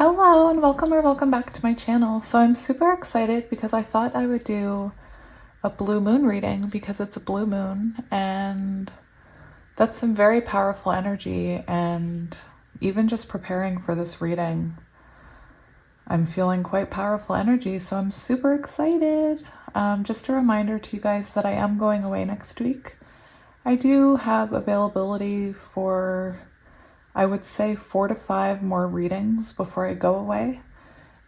Hello and welcome or welcome back to my channel. So I'm super excited because I thought I would do a blue moon reading because it's a blue moon and that's some very powerful energy, and even just preparing for this reading I'm feeling quite powerful energy, so I'm super excited. Just a reminder to you guys that I am going away next week. I do have availability for, I would say, 4 to 5 more readings before I go away.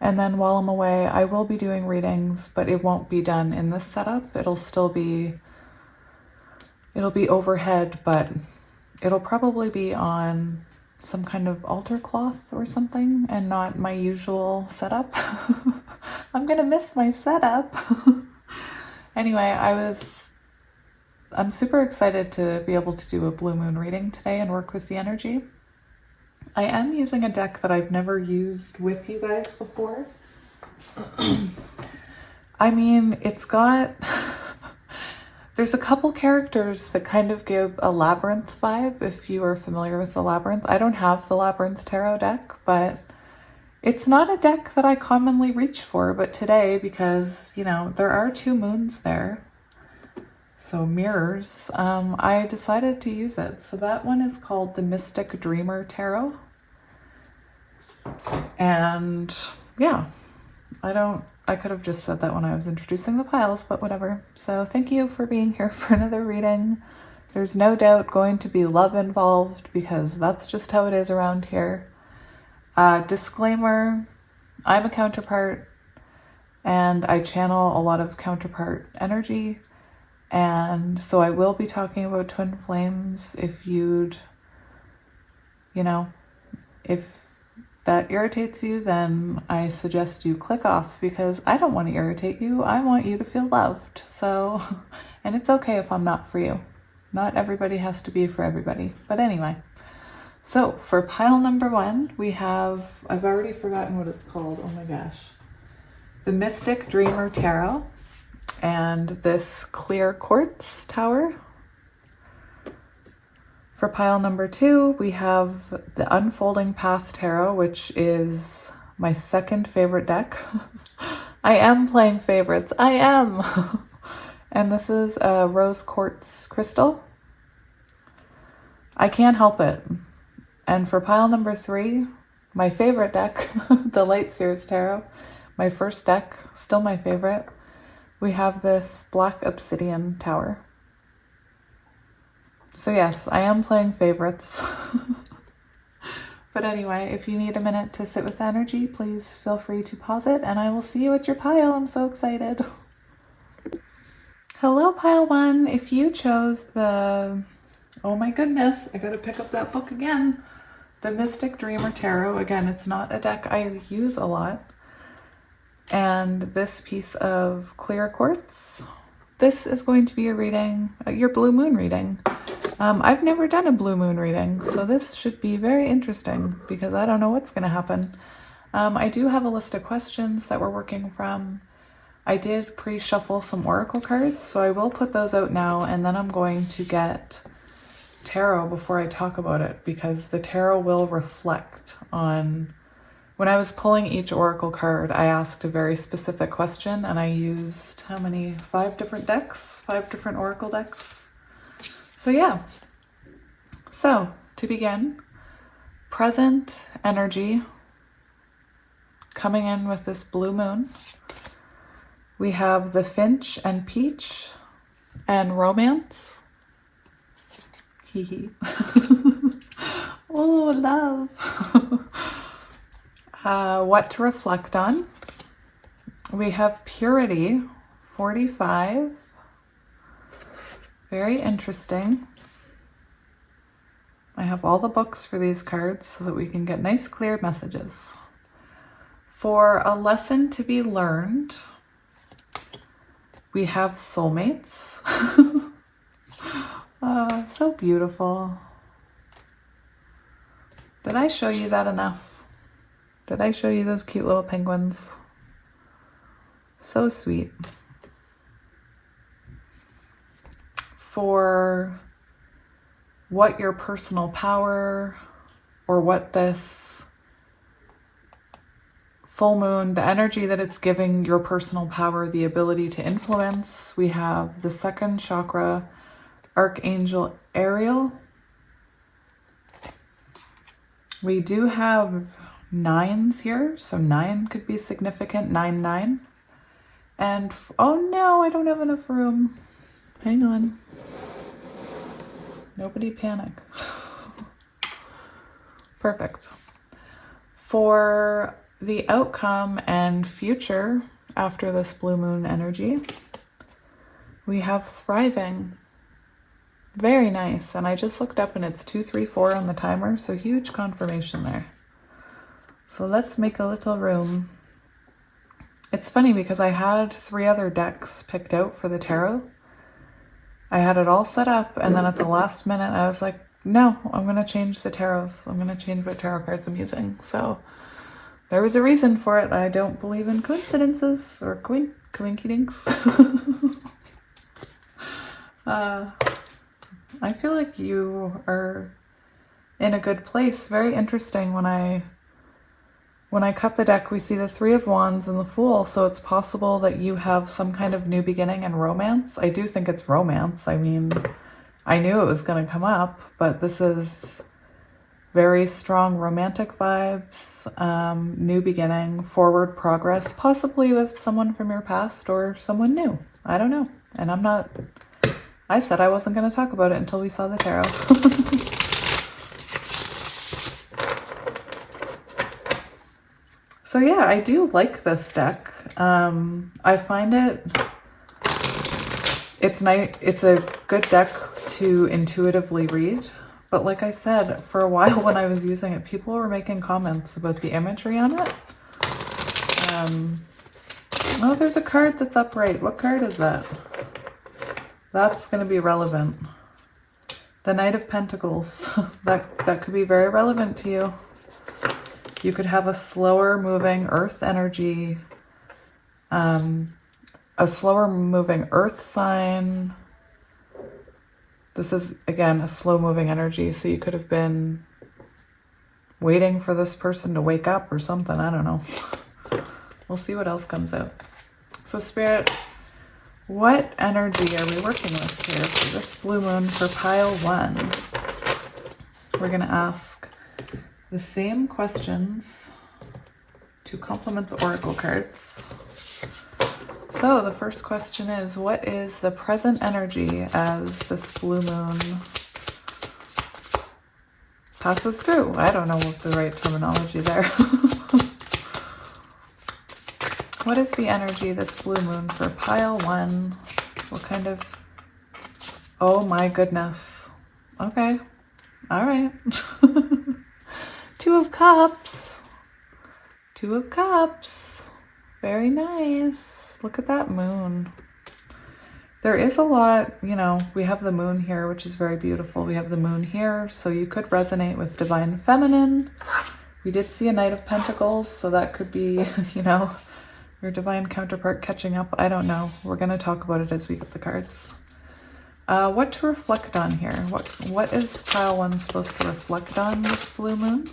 And then while I'm away, I will be doing readings, but it won't be done in this setup. It'll be overhead, but it'll probably be on some kind of altar cloth or something and not my usual setup. I'm gonna miss my setup. Anyway, I'm super excited to be able to do a blue moon reading today and work with the energy. I am using a deck that I've never used with you guys before. I mean, there's a couple characters that kind of give a labyrinth vibe, if you are familiar with the labyrinth. I don't have the labyrinth tarot deck, but it's not a deck that I commonly reach for. But today, because, there are 2 moons there, so mirrors, I decided to use it. So that one is called the Mystic Dreamer Tarot. And yeah, I could have just said that when I was introducing the piles, but whatever. So thank you for being here for another reading. There's no doubt going to be love involved because that's just how it is around here. Disclaimer, I'm a counterpart and I channel a lot of counterpart energy. And so I will be talking about twin flames. If if that irritates you, then I suggest you click off, because I don't want to irritate you. I want you to feel loved. So, and it's okay if I'm not for you. Not everybody has to be for everybody. But anyway, so for pile number 1, we have, I've already forgotten what it's called. Oh my gosh. The Mystic Dreamer Tarot and this clear quartz tower. For pile number 2, we have the Unfolding Path Tarot, which is my second favorite deck. I am playing favorites. I am! And this is a rose quartz crystal. I can't help it. And for pile number 3, my favorite deck, the Light Seers Tarot, my first deck, still my favorite, we have this black obsidian tower. So yes, I am playing favorites. But anyway, if you need a minute to sit with the energy, please feel free to pause it and I will see you at your pile. I'm so excited. Hello, pile 1. If you chose oh my goodness, I gotta pick up that book again. The Mystic Dreamer Tarot. Again, it's not a deck I use a lot. And this piece of clear quartz. This is going to be a reading, your blue moon reading. I've never done a blue moon reading, so this should be very interesting because I don't know what's going to happen. I do have a list of questions that we're working from. I did pre-shuffle some oracle cards, so I will put those out now, and then I'm going to get tarot before I talk about it, because the tarot will reflect on... When I was pulling each oracle card, I asked a very specific question, and I used, 5 different decks? 5 different oracle decks? So yeah. So, to begin, present energy coming in with this blue moon. We have the Finch and Peach and romance. Hee hee. Oh, love. What to reflect on. We have Purity, 45. Very interesting. I have all the books for these cards so that we can get nice, clear messages. For a lesson to be learned, we have soulmates. So beautiful. Did I show you that enough? Did I show you those cute little penguins? So sweet. For what your personal power or what this full moon, the energy that it's giving your personal power, the ability to influence. We have the second chakra, Archangel Ariel. We do have 9s here, so 9 could be significant, 9-9. And, oh no, I don't have enough room. Hang on. Nobody panic. Perfect. For the outcome and future after this blue moon energy, we have thriving. Very nice. And I just looked up and it's 2, 3, 4 on the timer, so huge confirmation there. So let's make a little room. It's funny because I had 3 other decks picked out for the tarot. I had it all set up, and then at the last minute I was like, no, I'm going to change the tarots. I'm going to change what tarot cards I'm using. So there was a reason for it. I don't believe in coincidences or coinkydinks. I feel like you are in a good place. Very interesting. When I cut the deck, we see the 3 of Wands and the Fool, so it's possible that you have some kind of new beginning and romance. I do think it's romance. I mean, I knew it was going to come up, but this is very strong romantic vibes, new beginning, forward progress, possibly with someone from your past or someone new. I don't know. And I said I wasn't going to talk about it until we saw the tarot. So yeah, I do like this deck. I find it's nice. It's a good deck to intuitively read. But like I said, for a while when I was using it, people were making comments about the imagery on it. Oh, there's a card that's upright. What card is that? That's going to be relevant. The Knight of Pentacles. That could be very relevant to you. You could have a slower moving earth energy, a slower moving earth sign. This is, again, a slow moving energy. So you could have been waiting for this person to wake up or something. I don't know. We'll see what else comes out. So Spirit, what energy are we working with here for this blue moon for pile 1? We're going to ask the same questions to complement the oracle cards. So the first question is, what is the present energy as this blue moon passes through? I don't know what the right terminology there. What is the energy this blue moon for pile 1? What kind of... Oh my goodness. Okay. All right. 2 of Cups. 2 of Cups. Very nice. Look at that moon. There is a lot, you know, we have the moon here, which is very beautiful. We have the moon here, so you could resonate with divine feminine. We did see a Knight of Pentacles, so that could be, you know, your divine counterpart catching up. I don't know. We're going to talk about it as we get the cards. What to reflect on here? What is pile 1 supposed to reflect on this blue moon?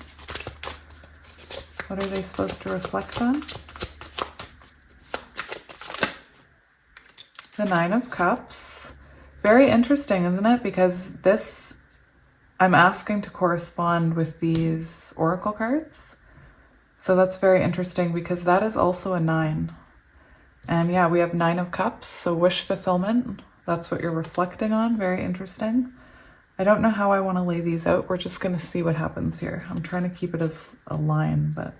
What are they supposed to reflect on? The 9 of Cups. Very interesting, isn't it? Because this, I'm asking to correspond with these oracle cards. So that's very interesting because that is also a 9. And yeah, we have 9 of Cups, so wish fulfillment. That's what you're reflecting on. Very interesting. I don't know how I want to lay these out. We're just going to see what happens here. I'm trying to keep it as a line, but...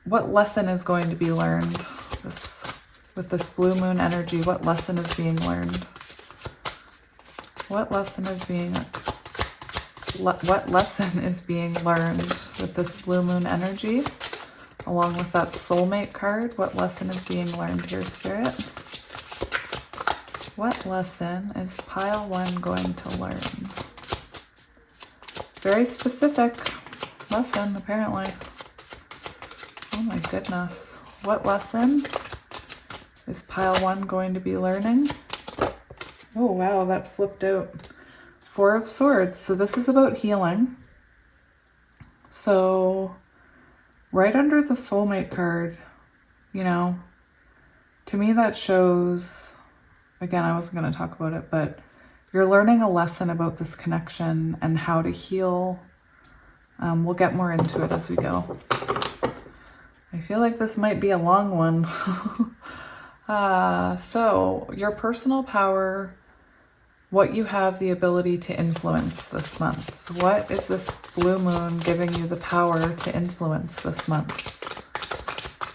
What lesson is going to be learned with this blue moon energy? What lesson is being learned? What lesson is being learned with this blue moon energy? Along with that soulmate card, what lesson is being learned here, Spirit? What lesson is pile 1 going to learn? Very specific lesson, apparently. Oh my goodness. What lesson is pile 1 going to be learning? Oh wow, that flipped out. 4 of Swords. So this is about healing. So right under the soulmate card, you know, to me that shows, again, I wasn't going to talk about it, but you're learning a lesson about this connection and how to heal. We'll get more into it as we go. I feel like this might be a long one. So your personal power, what you have the ability to influence this month. What is this blue moon giving you the power to influence this month?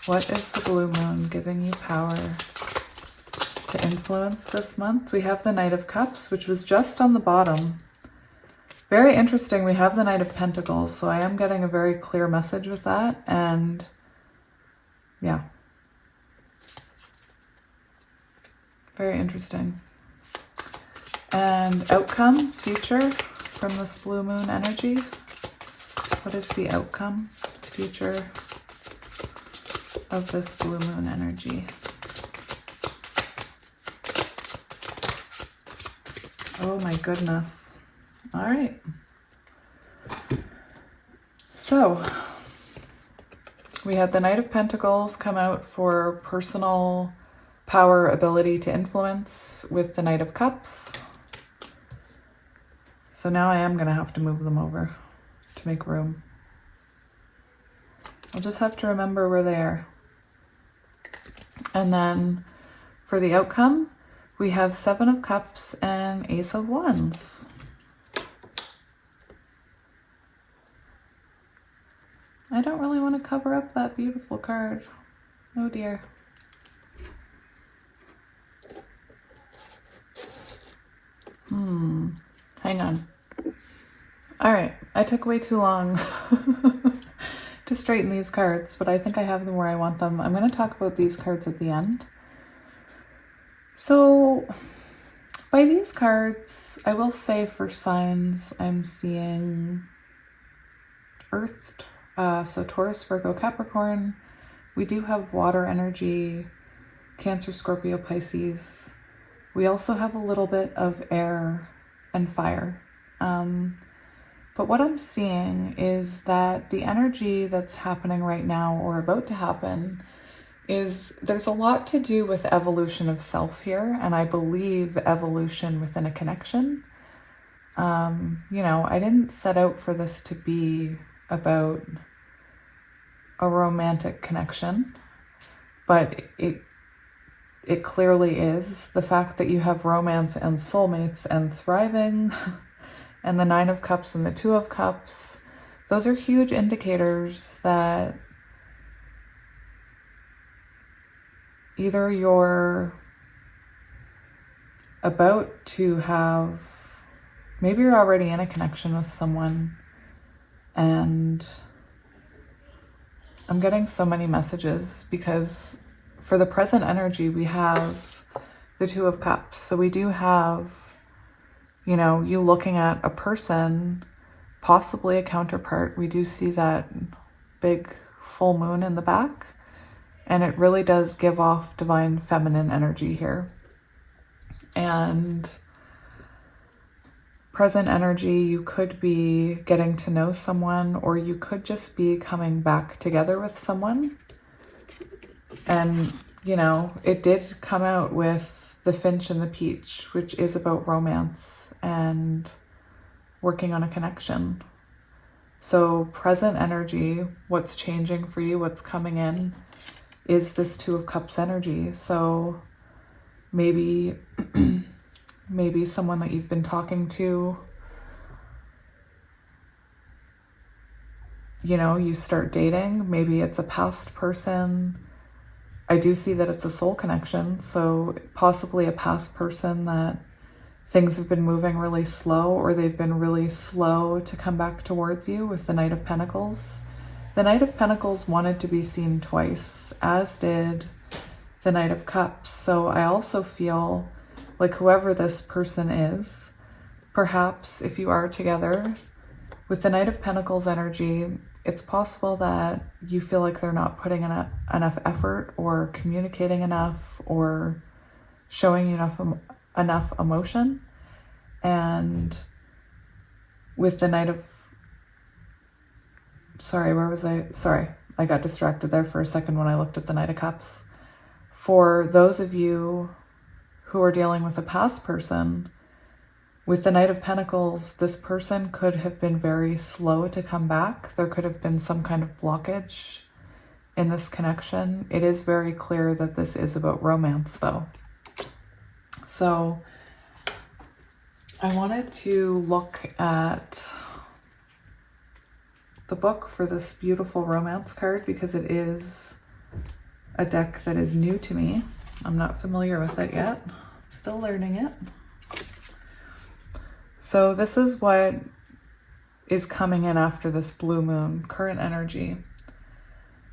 What is the blue moon giving you power to influence this month? We have the Knight of Cups, which was just on the bottom. Very interesting. We have the Knight of Pentacles, so I am getting a very clear message with that. And yeah, very interesting. And outcome, future from this blue moon energy. What is the outcome, future of this blue moon energy? Oh my goodness. All right. So we had the Knight of Pentacles come out for personal power, ability to influence with the Knight of Cups. So now I am going to have to move them over to make room. I'll just have to remember where they are. And then for the outcome, we have Seven of Cups and Ace of Wands. I don't really want to cover up that beautiful card. Oh dear. Hang on. All right, I took way too long to straighten these cards, but I think I have them where I want them. I'm going to talk about these cards at the end. So by these cards, I will say for signs, I'm seeing Earth, so Taurus, Virgo, Capricorn. We do have water energy, Cancer, Scorpio, Pisces. We also have a little bit of air and fire. But what I'm seeing is that the energy that's happening right now or about to happen is there's a lot to do with evolution of self here. And I believe evolution within a connection. You know, I didn't set out for this to be about a romantic connection, but it clearly is. The fact that you have romance and soulmates and thriving and the Nine of Cups and the Two of Cups, those are huge indicators that either you're about to have, maybe you're already in a connection with someone, and I'm getting so many messages because for the present energy, we have the Two of Cups. So we do have, you know, you looking at a person, possibly a counterpart. We do see that big full moon in the back, and it really does give off divine feminine energy here. And present energy, you could be getting to know someone, or you could just be coming back together with someone. And, you know, it did come out with the Finch and the Peach, which is about romance and working on a connection. So present energy, what's changing for you, what's coming in, is this Two of Cups energy. So maybe maybe someone that you've been talking to, you know, you start dating. Maybe it's a past person. I do see that it's a soul connection, so possibly a past person that things have been moving really slow, or they've been really slow to come back towards you with the Knight of Pentacles. The Knight of Pentacles wanted to be seen twice, as did the Knight of Cups. So I also feel like whoever this person is, perhaps if you are together, with the Knight of Pentacles energy, it's possible that you feel like they're not putting enough effort or communicating enough or showing enough emotion. And with the Knight of sorry, where was I? Sorry, I got distracted there for a second when I looked at the Knight of Cups. For those of you who are dealing with a past person, with the Knight of Pentacles, this person could have been very slow to come back. There could have been some kind of blockage in this connection. It is very clear that this is about romance, though. So I wanted to look at the book for this beautiful romance card because it is a deck that is new to me. I'm not familiar with it yet. Still learning it. So this is what is coming in after this blue moon, current energy.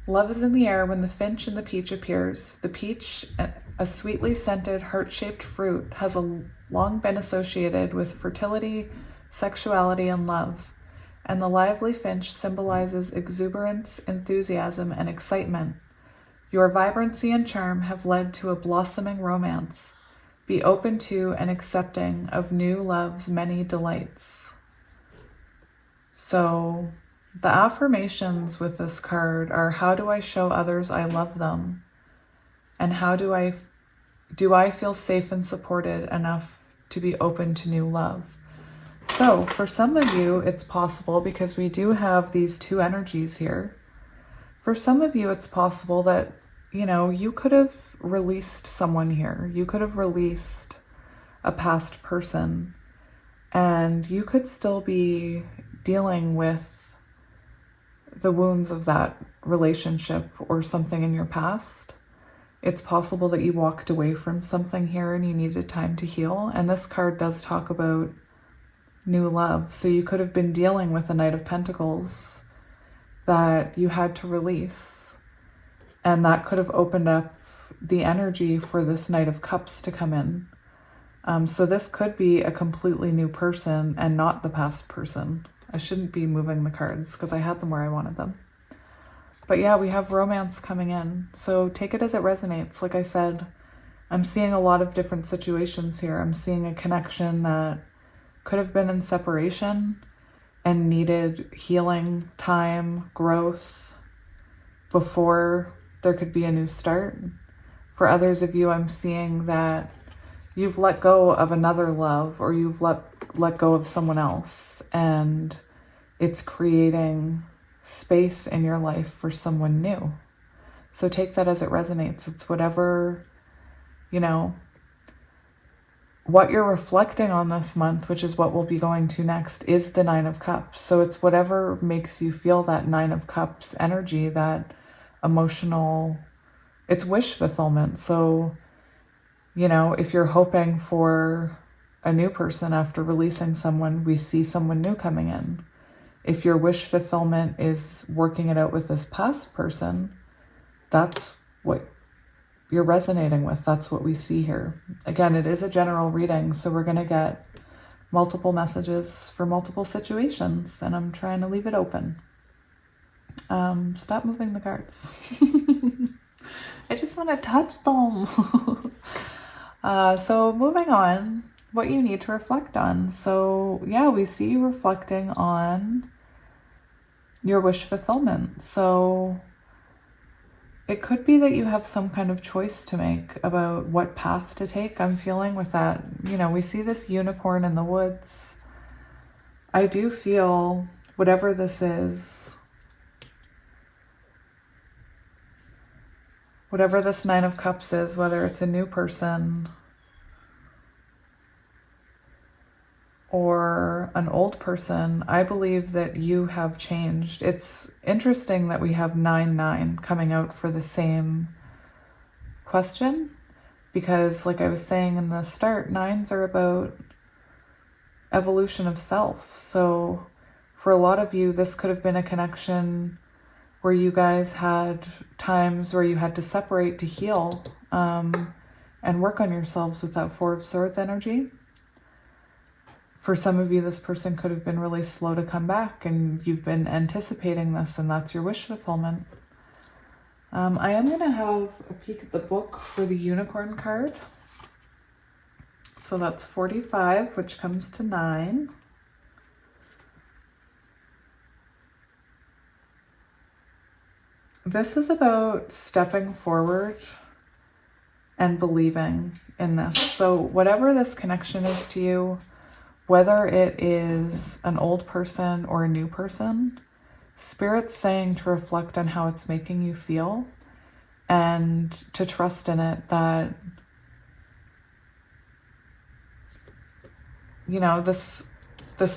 Love is in the air when the finch and the peach appears. The peach, a sweetly scented, heart-shaped fruit, has long been associated with fertility, sexuality, and love. And the lively finch symbolizes exuberance, enthusiasm, and excitement. Your vibrancy and charm have led to a blossoming romance. Be open to and accepting of new love's many delights. So the affirmations with this card are, how do I show others I love them? And how do I feel safe and supported enough to be open to new love? So for some of you, it's possible, because we do have these two energies here. For some of you, it's possible that, you know, you could have released someone here. You could have released a past person, and you could still be dealing with the wounds of that relationship or something in your past. It's possible that you walked away from something here and you needed time to heal. And this card does talk about new love. So you could have been dealing with a Knight of Pentacles that you had to release. And that could have opened up the energy for this Knight of Cups to come in. So this could be a completely new person and not the past person. I shouldn't be moving the cards because I had them where I wanted them. But yeah, we have romance coming in. So take it as it resonates. Like I said, I'm seeing a lot of different situations here. I'm seeing a connection that could have been in separation and needed healing, time, growth before there could be a new start. For others of you, I'm seeing that you've let go of another love, or you've let go of someone else, and it's creating space in your life for someone new. So take that as it resonates. It's whatever, you know, what you're reflecting on this month, which is what we'll be going to next, is the Nine of Cups. So it's whatever makes you feel that Nine of Cups energy, that emotional, it's wish fulfillment. So, you know, if you're hoping for a new person after releasing someone, we see someone new coming in. If your wish fulfillment is working it out with this past person, that's what you're resonating with. That's what we see here. Again, it is a general reading, so we're going to get multiple messages for multiple situations, and I'm trying to leave it open. Stop moving the cards. I just want to touch them. So moving on, what you need to reflect on. So yeah, we see you reflecting on your wish fulfillment. So it could be that you have some kind of choice to make about what path to take. I'm feeling with that, you know, we see this unicorn in the woods. I do feel whatever this is, whatever this Nine of Cups is, whether it's a new person or an old person, I believe that you have changed. It's interesting that we have 9-9 coming out for the same question, because like I was saying in the start, nines are about evolution of self. So for a lot of you, this could have been a connection where you guys had times where you had to separate to heal and work on yourselves with that Four of Swords energy. For some of you, this person could have been really slow to come back, and you've been anticipating this, and that's your wish fulfillment. I am going to have a peek at the book for the unicorn card. So that's 45, which comes to 9. This is about stepping forward and believing in this. So whatever this connection is to you, whether it is an old person or a new person, Spirit's saying to reflect on how it's making you feel and to trust in it that, you know, this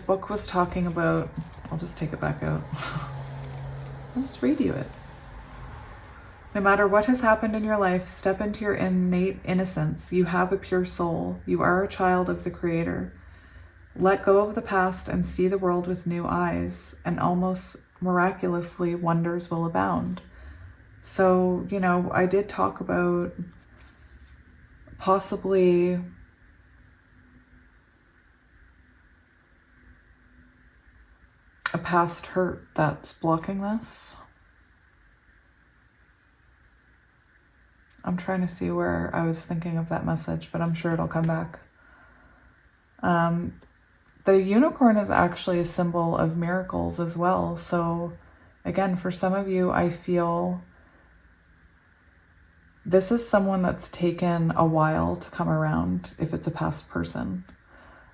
book was talking about, I'll just take it back out. I'll just read you it. No matter what has happened in your life, step into your innate innocence. You have a pure soul. You are a child of the Creator. Let go of the past and see the world with new eyes, and almost miraculously, wonders will abound. So, you know, I did talk about possibly a past hurt that's blocking this. I'm trying to see where I was thinking of that message, but I'm sure it'll come back. The unicorn is actually a symbol of miracles as well. So again, for some of you, I feel this is someone that's taken a while to come around if it's a past person.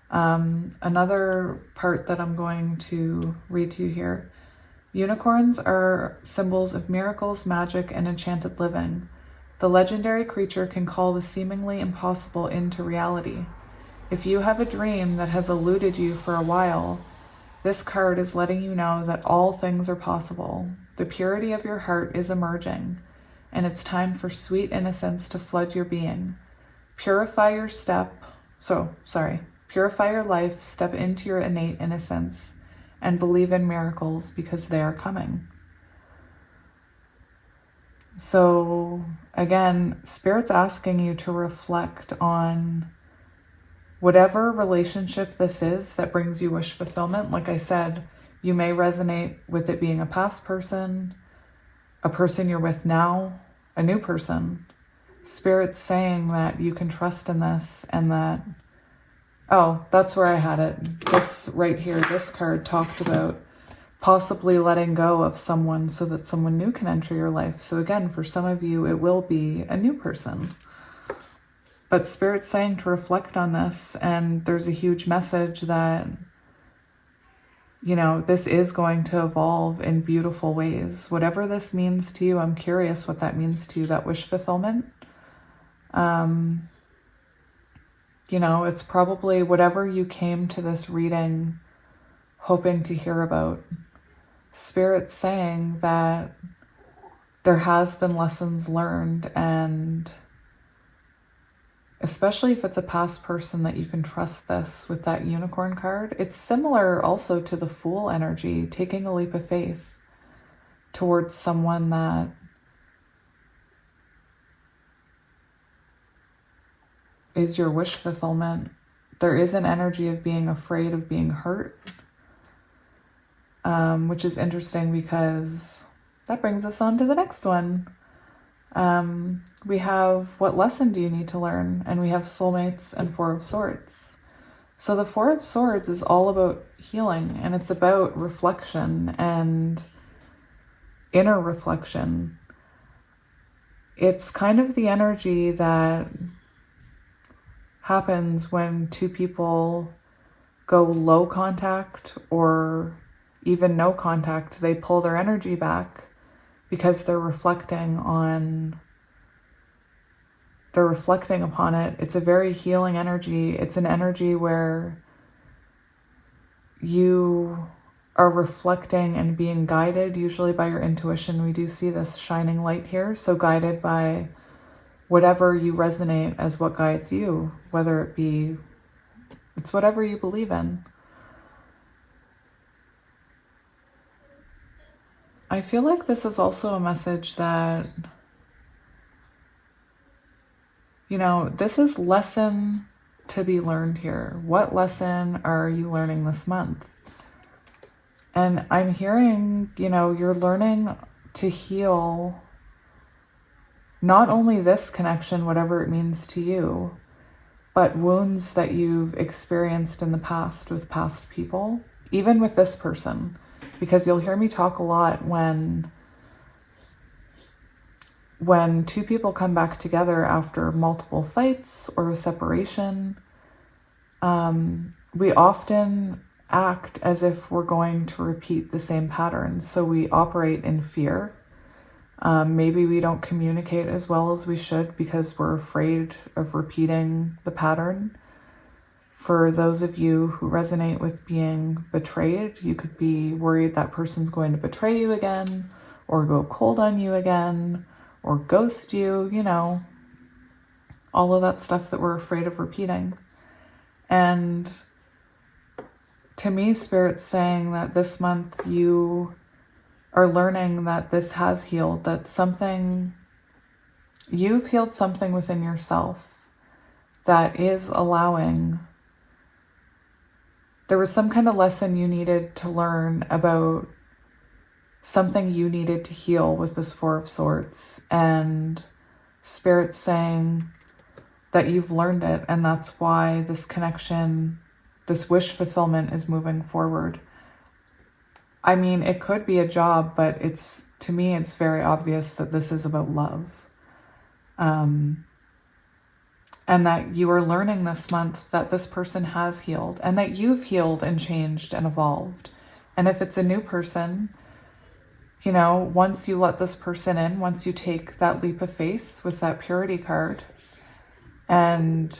Another part that I'm going to read to you here. Unicorns are symbols of miracles, magic, and enchanted living. The legendary creature can call the seemingly impossible into reality. If you have a dream that has eluded you for a while, this card is letting you know that all things are possible. The purity of your heart is emerging, and it's time for sweet innocence to flood your being. Purify your life, step into your innate innocence, and believe in miracles because they are coming. So again, Spirit's asking you to reflect on whatever relationship this is that brings you wish fulfillment. Like I said, you may resonate with it being a past person, a person you're with now, a new person. Spirit's saying that you can trust in this and that, oh, that's where I had it. This right here, this card talked about possibly letting go of someone so that someone new can enter your life. So again, for some of you, it will be a new person. But Spirit's saying to reflect on this, and there's a huge message that, you know, this is going to evolve in beautiful ways. Whatever this means to you, I'm curious what that means to you, that wish fulfillment. You know, it's probably whatever you came to this reading hoping to hear about. Spirit's saying that there has been lessons learned, and especially if it's a past person that you can trust this with that unicorn card. It's similar also to the Fool energy, taking a leap of faith towards someone that is your wish fulfillment. There is an energy of being afraid of being hurt, which is interesting because that brings us on to the next one. We have what lesson do you need to learn? And we have soulmates and Four of Swords. So the Four of Swords is all about healing, and it's about reflection and inner reflection. It's kind of the energy that happens when two people go low contact or even no contact. They pull their energy back because they're reflecting upon it. It's a very healing energy. It's an energy where you are reflecting and being guided, usually by your intuition. We do see this shining light here. So guided by whatever you resonate as what guides you, whether it be, it's whatever you believe in. I feel like this is also a message that, you know, this is lesson to be learned here. What lesson are you learning this month? And I'm hearing, you know, you're learning to heal not only this connection, whatever it means to you, but wounds that you've experienced in the past with past people, even with this person. Because you'll hear me talk a lot when when two people come back together after multiple fights or a separation, we often act as if we're going to repeat the same patterns. So we operate in fear. Maybe we don't communicate as well as we should because we're afraid of repeating the pattern. For those of you who resonate with being betrayed, you could be worried that person's going to betray you again, or go cold on you again, or ghost you, you know, all of that stuff that we're afraid of repeating. And to me, Spirit's saying that this month you are learning that this has healed, that you've healed something within yourself that is allowing. There was some kind of lesson you needed to learn about something you needed to heal with this Four of Swords, and Spirit's saying that you've learned it, and that's why this connection, this wish fulfillment is moving forward. I mean, it could be a job, but to me, it's very obvious that this is about love. And that you are learning this month that this person has healed, and that you've healed and changed and evolved. And if it's a new person, you know, once you let this person in, once you take that leap of faith with that purity card and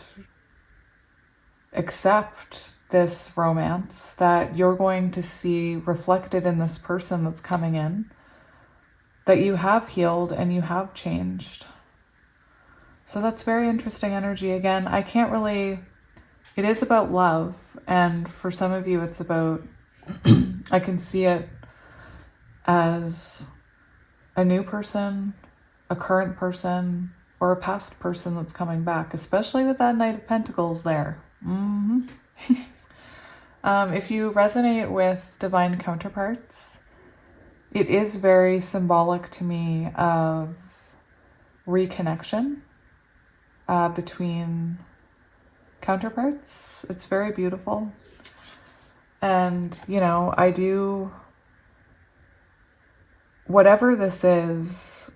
accept this romance that you're going to see reflected in this person that's coming in, that you have healed and you have changed. So that's very interesting energy. Again, it is about love. And for some of you, it's about, I can see it as a new person, a current person, or a past person that's coming back, especially with that Knight of Pentacles there. If you resonate with divine counterparts, it is very symbolic to me of reconnection between counterparts. It's very beautiful. And, you know, whatever this is,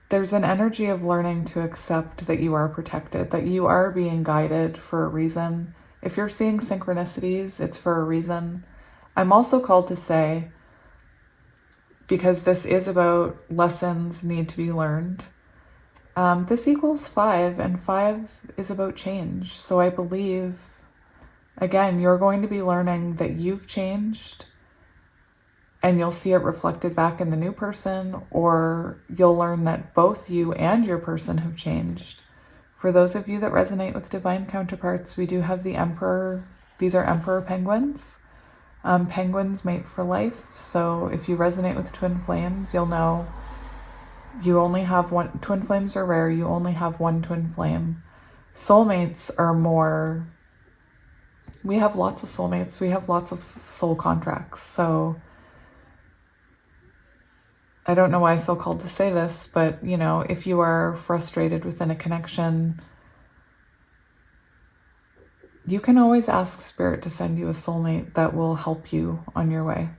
there's an energy of learning to accept that you are protected, that you are being guided for a reason. If you're seeing synchronicities, it's for a reason. I'm also called to say, because this is about lessons need to be learned, this equals 5, and 5 is about change. So I believe, again, you're going to be learning that you've changed, and you'll see it reflected back in the new person, or you'll learn that both you and your person have changed. For those of you that resonate with divine counterparts, we do have the Emperor. These are Emperor penguins. Penguins mate for life. So if you resonate with twin flames, you'll know you only have one. Twin flames are rare. You only have one twin flame. Soulmates are more. We have lots of soulmates. We have lots of soul contracts. So I don't know why I feel called to say this, but, you know, if you are frustrated within a connection, you can always ask Spirit to send you a soulmate that will help you on your way.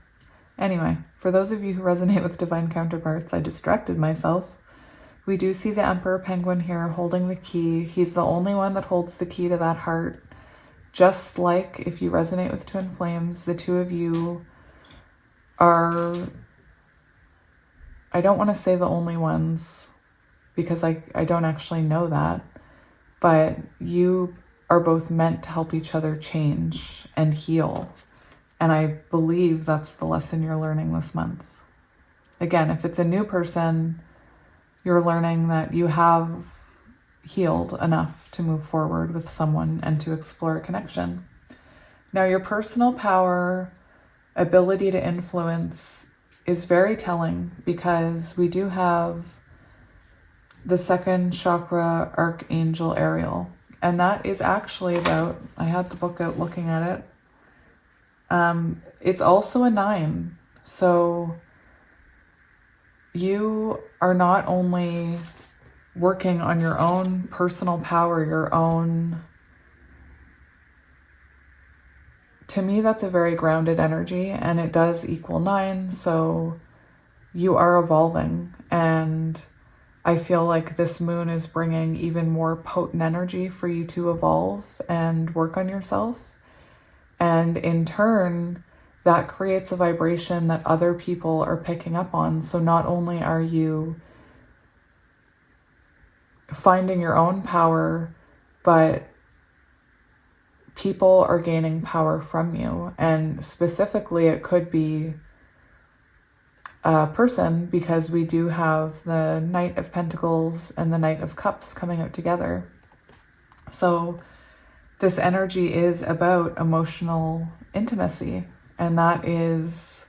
Anyway, for those of you who resonate with divine counterparts, I distracted myself. We do see the Emperor Penguin here holding the key. He's the only one that holds the key to that heart. Just like if you resonate with twin flames, the two of you are, I don't want to say the only ones, because I don't actually know that, but you are both meant to help each other change and heal. And I believe that's the lesson you're learning this month. Again, if it's a new person, you're learning that you have healed enough to move forward with someone and to explore a connection. Now, your personal power, ability to influence is very telling, because we do have the second chakra archangel Ariel, and that is actually about, I had the book out looking at it. It's also a 9. So you are not only working on your own personal power, your own, to me, that's a very grounded energy, and it does equal 9. So you are evolving, and I feel like this moon is bringing even more potent energy for you to evolve and work on yourself. And in turn, that creates a vibration that other people are picking up on. So not only are you finding your own power, but people are gaining power from you. And specifically, it could be a person, because we do have the Knight of Pentacles and the Knight of Cups coming out together. So this energy is about emotional intimacy, and that is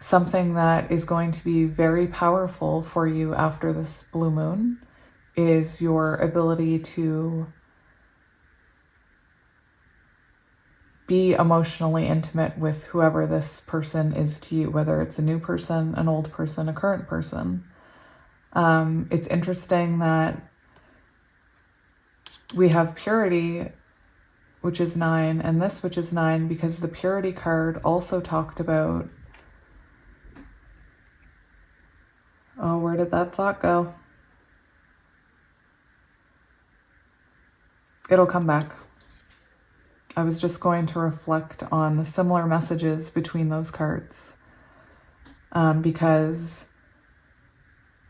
something that is going to be very powerful for you after this blue moon, is your ability to be emotionally intimate with whoever this person is to you, whether it's a new person, an old person, a current person. It's interesting that we have purity, which is 9, and this, which is 9, because the purity card also talked about, oh, where did that thought go? It'll come back. I was just going to reflect on the similar messages between those cards, because,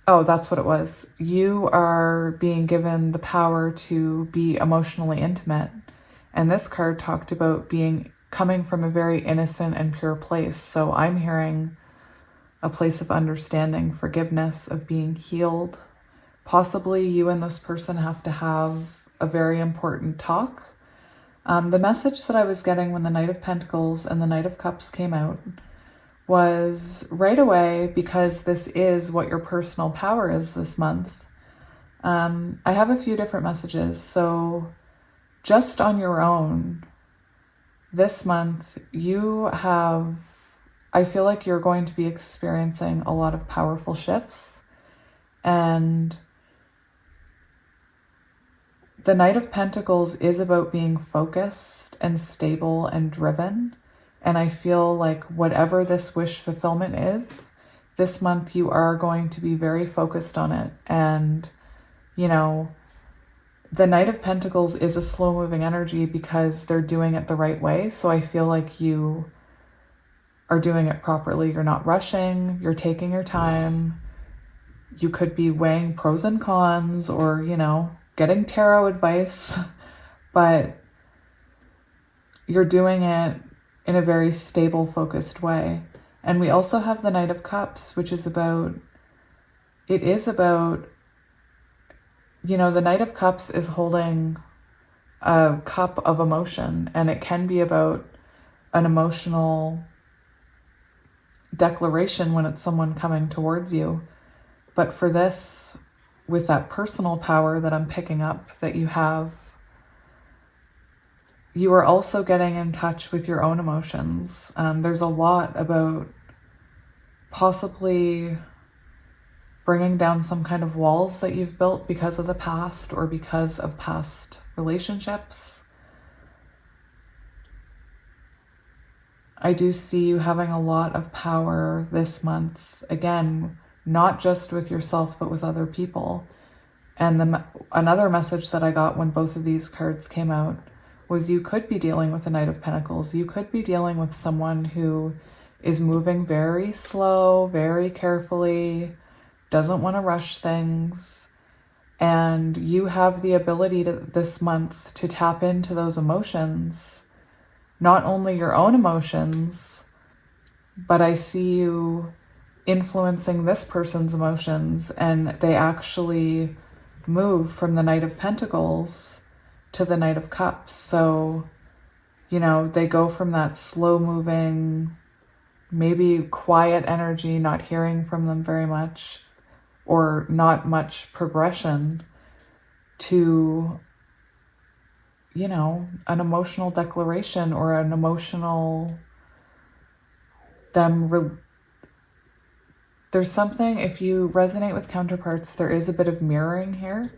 oh, that's what it was. You are being given the power to be emotionally intimate. And this card talked about coming from a very innocent and pure place. So I'm hearing a place of understanding, forgiveness, of being healed. Possibly you and this person have to have a very important talk. The message that I was getting when the Knight of Pentacles and the Knight of Cups came out was right away, because this is what your personal power is this month. I have a few different messages. So just on your own, this month, I feel like you're going to be experiencing a lot of powerful shifts. And the Knight of Pentacles is about being focused and stable and driven. And I feel like whatever this wish fulfillment is, this month you are going to be very focused on it. And, the Knight of Pentacles is a slow-moving energy because they're doing it the right way. So I feel like you are doing it properly. You're not rushing. You're taking your time. You could be weighing pros and cons, or, getting tarot advice, but you're doing it in a very stable, focused way. And we also have the Knight of Cups, which is about, the Knight of Cups is holding a cup of emotion, and it can be about an emotional declaration when it's someone coming towards you. But for this, with that personal power that I'm picking up that you have, you are also getting in touch with your own emotions. There's a lot about possibly bringing down some kind of walls that you've built because of the past or because of past relationships. I do see you having a lot of power this month, again, not just with yourself, but with other people. And another message that I got when both of these cards came out was you could be dealing with the Knight of Pentacles. You could be dealing with someone who is moving very slow, very carefully, doesn't want to rush things. And you have the ability this month to tap into those emotions, not only your own emotions, but I see you influencing this person's emotions, and they actually move from the Knight of Pentacles to the Knight of Cups. So, they go from that slow moving, maybe quiet energy, not hearing from them very much, or not much progression, to, an emotional declaration or an emotional, there's something, if you resonate with counterparts, there is a bit of mirroring here.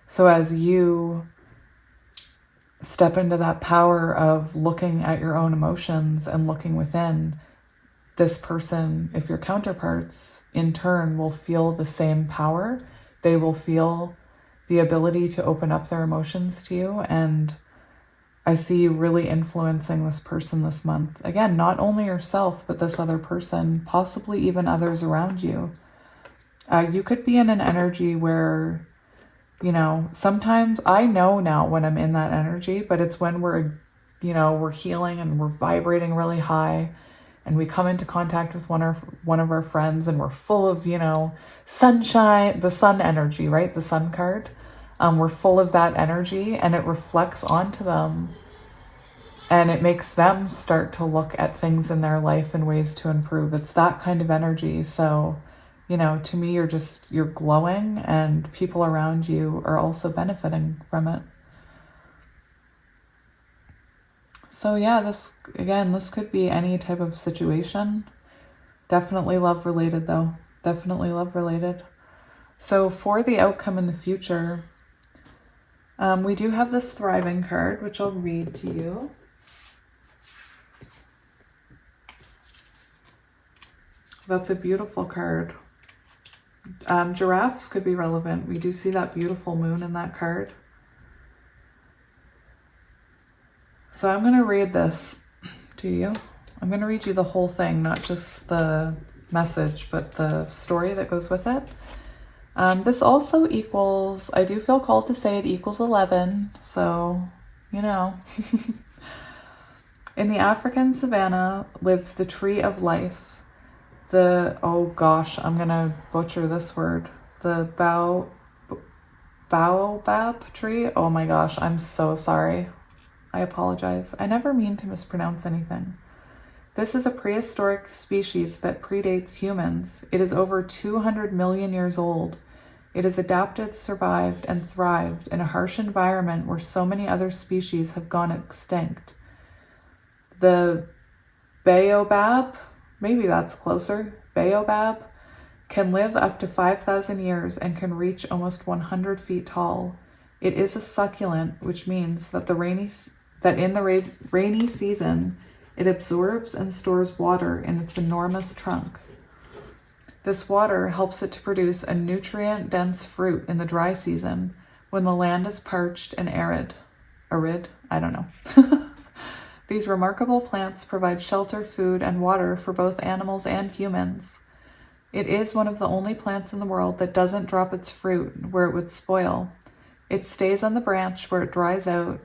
So as you step into that power of looking at your own emotions and looking within, this person, if your counterparts, in turn will feel the same power. They will feel the ability to open up their emotions to you. And I see you really influencing this person this month. Again, not only yourself, but this other person, possibly even others around you. You could be in an energy where, you know, sometimes I know now when I'm in that energy, but it's when we're, you know, we're healing and we're vibrating really high and we come into contact with one of our friends and we're full of, you know, sunshine, the sun energy, right? The sun card. We're full of that energy and it reflects onto them and it makes them start to look at things in their life and ways to improve. It's that kind of energy. So, you know, to me, you're glowing and people around you are also benefiting from it. So yeah, this could be any type of situation. Definitely love related though. Definitely love related. So for the outcome in the future, we do have this thriving card, which I'll read to you. That's a beautiful card. Giraffes could be relevant. We do see that beautiful moon in that card. So I'm going to read this to you. I'm going to read you the whole thing, not just the message, but the story that goes with it. This also equals, I do feel called to say it equals 11. So, you know. In the African savannah lives the tree of life. Oh gosh, I'm going to butcher this word. The baobab tree. Oh my gosh, I'm so sorry. I apologize. I never mean to mispronounce anything. This is a prehistoric species that predates humans. It is over 200 million years old. It has adapted, survived, and thrived in a harsh environment where so many other species have gone extinct. The baobab, maybe that's closer, baobab, can live up to 5,000 years and can reach almost 100 feet tall. It is a succulent, which means that in the rainy season, it absorbs and stores water in its enormous trunk. This water helps it to produce a nutrient-dense fruit in the dry season when the land is parched and arid. Arid? I don't know. These remarkable plants provide shelter, food, and water for both animals and humans. It is one of the only plants in the world that doesn't drop its fruit where it would spoil. It stays on the branch where it dries out.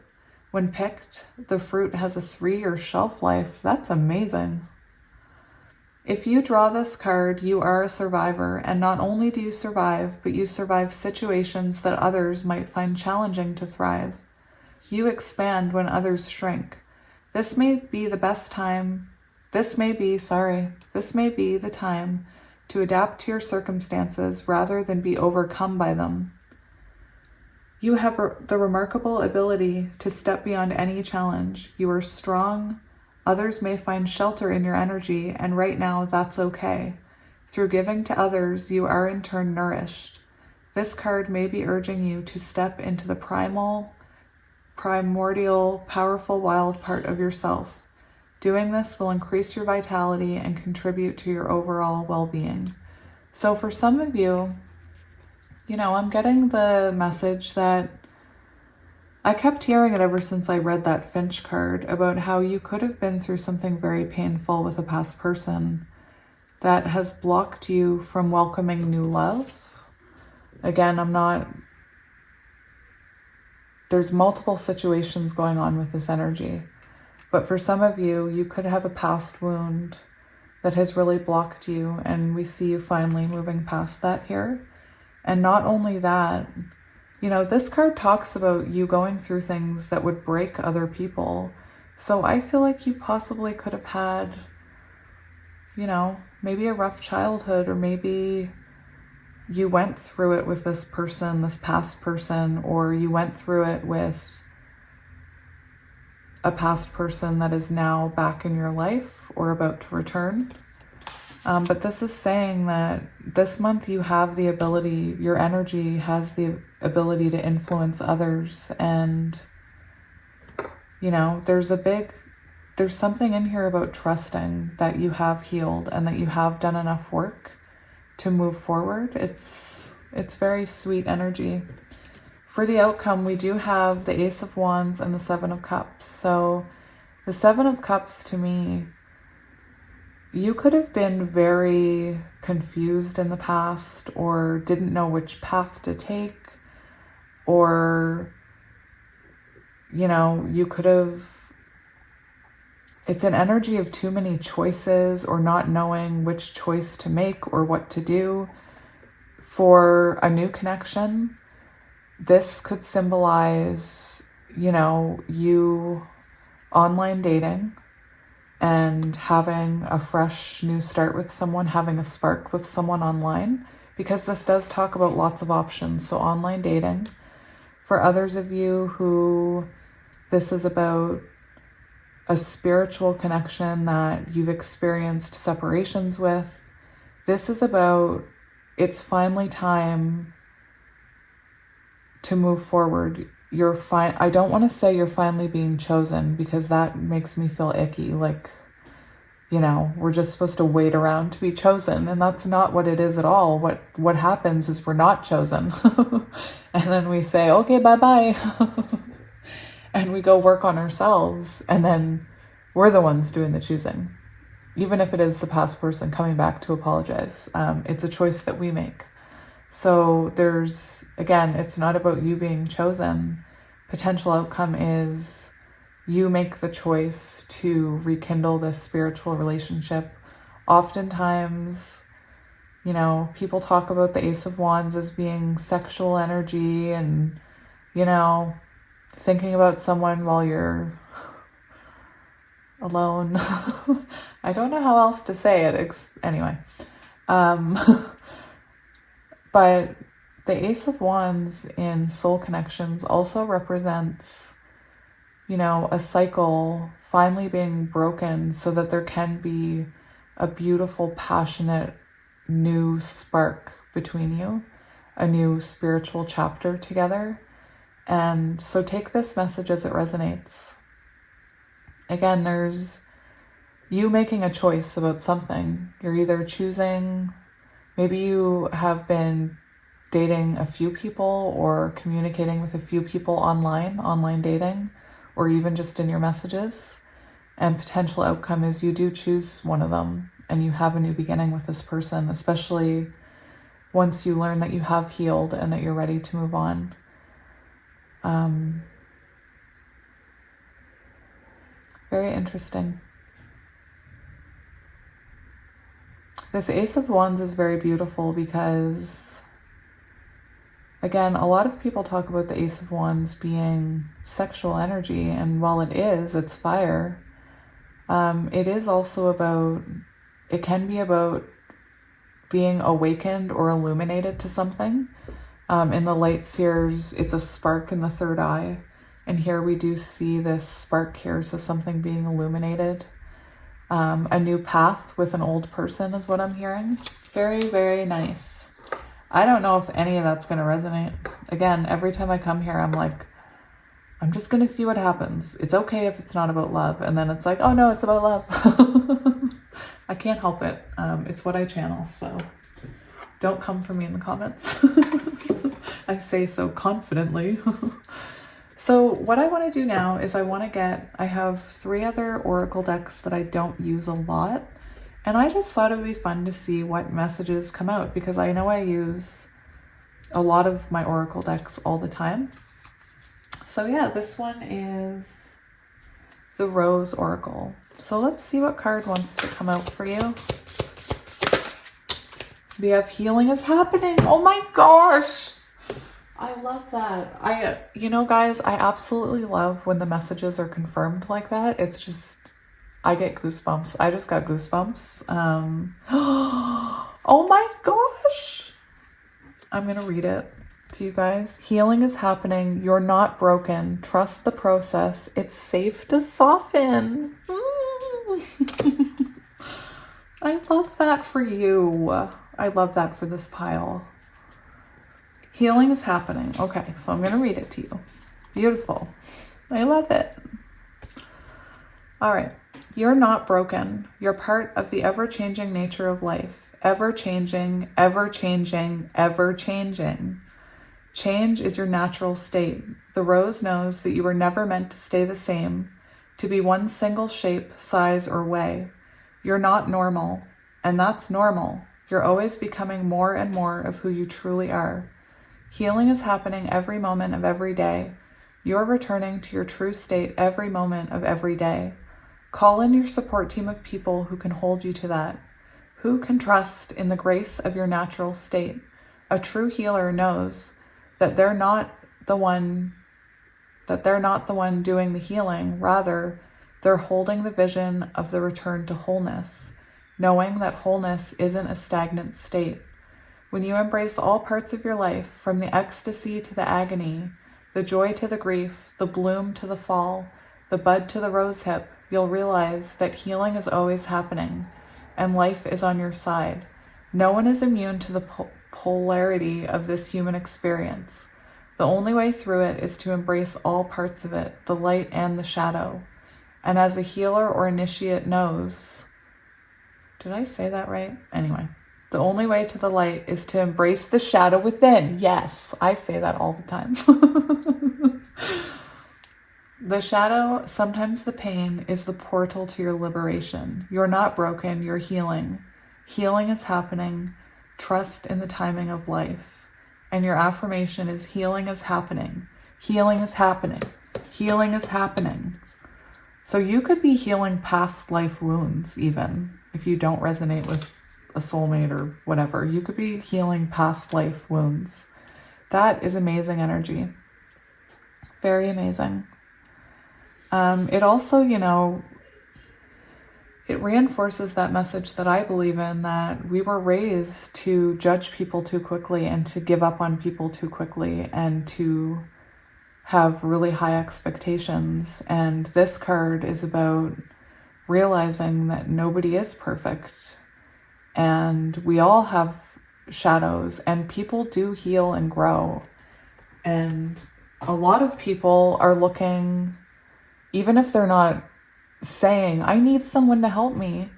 When picked, the fruit has a 3-year shelf life. That's amazing. If you draw this card, you are a survivor, and not only do you survive, but you survive situations that others might find challenging to thrive. You expand when others shrink. This may be the time to adapt to your circumstances rather than be overcome by them. You have the remarkable ability to step beyond any challenge. You are strong. Others may find shelter in your energy, and right now that's okay. Through giving to others, you are in turn nourished. This card may be urging you to step into the primordial, powerful, wild part of yourself. Doing this will increase your vitality and contribute to your overall well-being. So for some of you, you know, I'm getting the message that I kept hearing it ever since I read that Finch card about how you could have been through something very painful with a past person that has blocked you from welcoming new love. Again, there's multiple situations going on with this energy, but for some of you, you could have a past wound that has really blocked you, and we see you finally moving past that here. And not only that, you know, this card talks about you going through things that would break other people. So I feel like you possibly could have had, you know, maybe a rough childhood, or maybe you went through it with this person, this past person, or you went through it with a past person that is now back in your life or about to return. But this is saying that this month you have the ability, your energy has the ability to influence others. And, you know, there's a big there's something in here about trusting that you have healed and that you have done enough work to move forward. It's very sweet energy. For the outcome, we do have the Ace of Wands and the Seven of Cups. So the Seven of Cups, to me, you could have been very confused in the past or didn't know which path to take, or, you know, you could have, it's an energy of too many choices or not knowing which choice to make or what to do. For a new connection, this could symbolize, you know, you online dating and having a fresh new start with someone, having a spark with someone online, because this does talk about lots of options. So online dating. For others of you who this is about a spiritual connection that you've experienced separations with, this is about, it's finally time to move forward. I don't want to say you're finally being chosen, because that makes me feel icky. Like, you know, we're just supposed to wait around to be chosen, and that's not what it is at all. What happens is we're not chosen. And then we say, okay, bye-bye. And we go work on ourselves, and then we're the ones doing the choosing. Even if it is the past person coming back to apologize. It's a choice that we make. So there's, again, it's not about you being chosen. Potential outcome is you make the choice to rekindle this spiritual relationship. Oftentimes, you know, people talk about the Ace of Wands as being sexual energy and, you know, thinking about someone while you're alone. I don't know how else to say it. Anyway. But the Ace of Wands in soul connections also represents, you know, a cycle finally being broken so that there can be a beautiful, passionate, new spark between you, a new spiritual chapter together. And so take this message as it resonates. Again, there's you making a choice about something. You're either choosing, maybe you have been dating a few people or communicating with a few people online dating, or even just in your messages. And potential outcome is you do choose one of them and you have a new beginning with this person, especially once you learn that you have healed and that you're ready to move on. Very interesting. This Ace of Wands is very beautiful because, again, a lot of people talk about the Ace of Wands being sexual energy, and while it is, it's fire. It is also about, it can be about being awakened or illuminated to something. In the Light Seers, it's a spark in the third eye. And here we do see this spark here, so something being illuminated. A new path with an old person is what I'm hearing. Very, very nice. I don't know if any of that's going to resonate. Again, every time I come here, I'm like, I'm just going to see what happens. It's okay if it's not about love. And then it's like, oh no, it's about love. I can't help it. It's what I channel, so don't come for me in the comments. I say so confidently. So what I want to do now is I have 3 other oracle decks that I don't use a lot. And I just thought it would be fun to see what messages come out, because I know I use a lot of my oracle decks all the time. So yeah, this one is the Rose Oracle. So let's see what card wants to come out for you. We have Healing is Happening. Oh my gosh. I love that. You know, guys, I absolutely love when the messages are confirmed like that. It's just, I get goosebumps. I just got goosebumps. Oh my gosh. I'm going to read it to you guys. Healing is happening. You're not broken. Trust the process. It's safe to soften. I love that for you. I love that for this pile. Healing is happening. Okay, so I'm going to read it to you. Beautiful. I love it. All right. You're not broken. You're part of the ever-changing nature of life. Ever-changing, ever-changing, ever-changing. Change is your natural state. The rose knows that you were never meant to stay the same, to be one single shape, size, or way. You're not normal, and that's normal. You're always becoming more and more of who you truly are. Healing is happening every moment of every day. You're returning to your true state every moment of every day. Call in your support team of people who can hold you to that. Who can trust in the grace of your natural state? A true healer knows that they're not the one doing the healing. Rather, they're holding the vision of the return to wholeness, knowing that wholeness isn't a stagnant state. When you embrace all parts of your life, from the ecstasy to the agony, the joy to the grief, the bloom to the fall, the bud to the rosehip, you'll realize that healing is always happening and life is on your side. No one is immune to the polarity of this human experience. The only way through it is to embrace all parts of it, the light and the shadow. And as a healer or initiate knows, did I say that right? Anyway, the only way to the light is to embrace the shadow within. Yes, I say that all the time. The shadow, sometimes the pain, is the portal to your liberation. You're not broken, you're healing. Healing is happening. Trust in the timing of life. And your affirmation is healing is happening. Healing is happening. Healing is happening. So you could be healing past life wounds even, if you don't resonate with a soulmate or whatever. You could be healing past life wounds. That is amazing energy. Very amazing. It also, it reinforces that message that I believe in, that we were raised to judge people too quickly and to give up on people too quickly and to have really high expectations. And this card is about realizing that nobody is perfect and we all have shadows and people do heal and grow. And a lot of people are looking, even if they're not saying, I need someone to help me,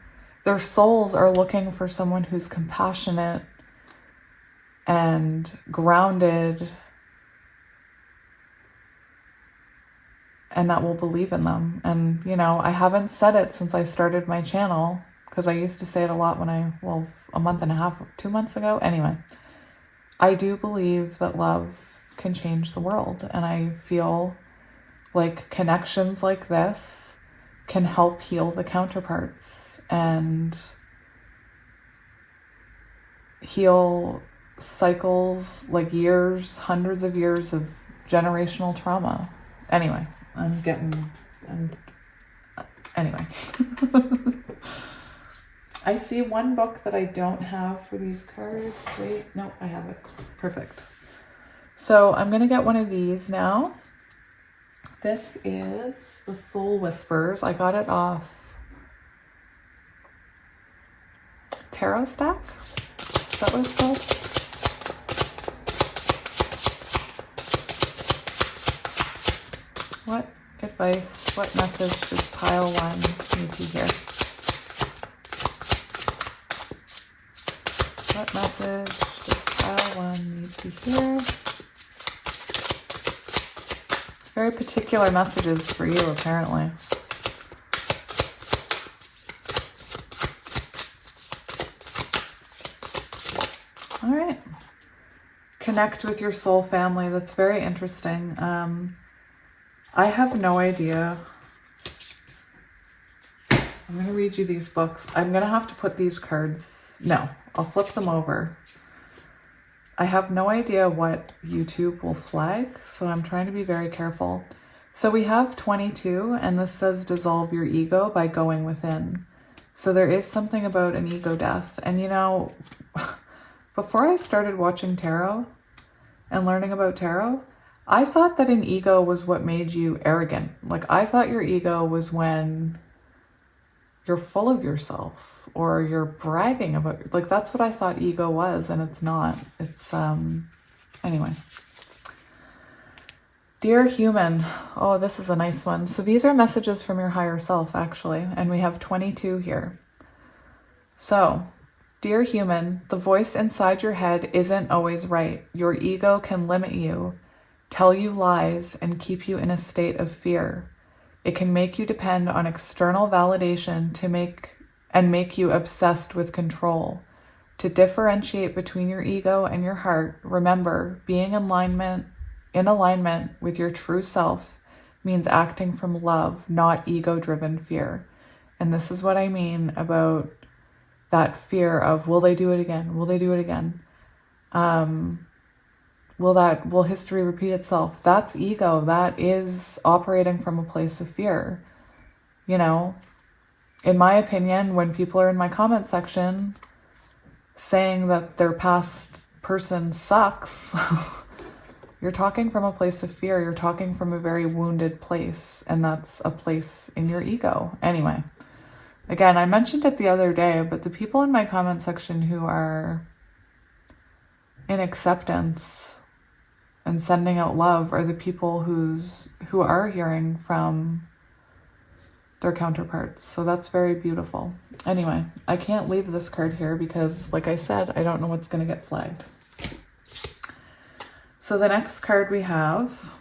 their souls are looking for someone who's compassionate and grounded and that will believe in them. And, I haven't said it since I started my channel because I used to say it a lot when a month and a half, 2 months ago. Anyway, I do believe that love can change the world. And I feel like connections like this can help heal the counterparts and heal cycles, like years, hundreds of years of generational trauma. Anyway, anyway. I see one book that I don't have for these cards. Wait, no, I have it. Perfect. So I'm going to get one of these now. This is the Soul Whispers. I got it off Tarot Stack. Is that what it's called? What advice, what message does pile one need to hear? What message does pile one need to hear? Very particular messages for you, apparently. All right. Connect with your soul family. That's very interesting. I have no idea. I'm going to read you these books. I'm going to have to put these cards... No, I'll flip them over. I have no idea what YouTube will flag, so I'm trying to be very careful. So we have 22, and this says dissolve your ego by going within. So there is something about an ego death. And before I started watching tarot and learning about tarot, I thought that an ego was what made you arrogant. Like, I thought your ego was when you're full of yourself or you're bragging about, like, that's what I thought ego was, and it's not. It's, anyway. Dear human, oh, this is a nice one. So these are messages from your higher self, actually, and we have 22 here. So, dear human, the voice inside your head isn't always right. Your ego can limit you, tell you lies, and keep you in a state of fear. It can make you depend on external validation to make you obsessed with control. To differentiate between your ego and your heart, remember, being in alignment with your true self means acting from love, not ego-driven fear. And this is what I mean about that fear of, will they do it again? Will they do it again? Will history repeat itself? That's ego. That is operating from a place of fear. You know, in my opinion, when people are in my comment section saying that their past person sucks, you're talking from a place of fear. You're talking from a very wounded place, and that's a place in your ego. Anyway, again, I mentioned it the other day, but the people in my comment section who are in acceptance and sending out love are the people who are hearing from their counterparts. So that's very beautiful. Anyway, I can't leave this card here because, like I said, I don't know what's going to get flagged. So the next card we have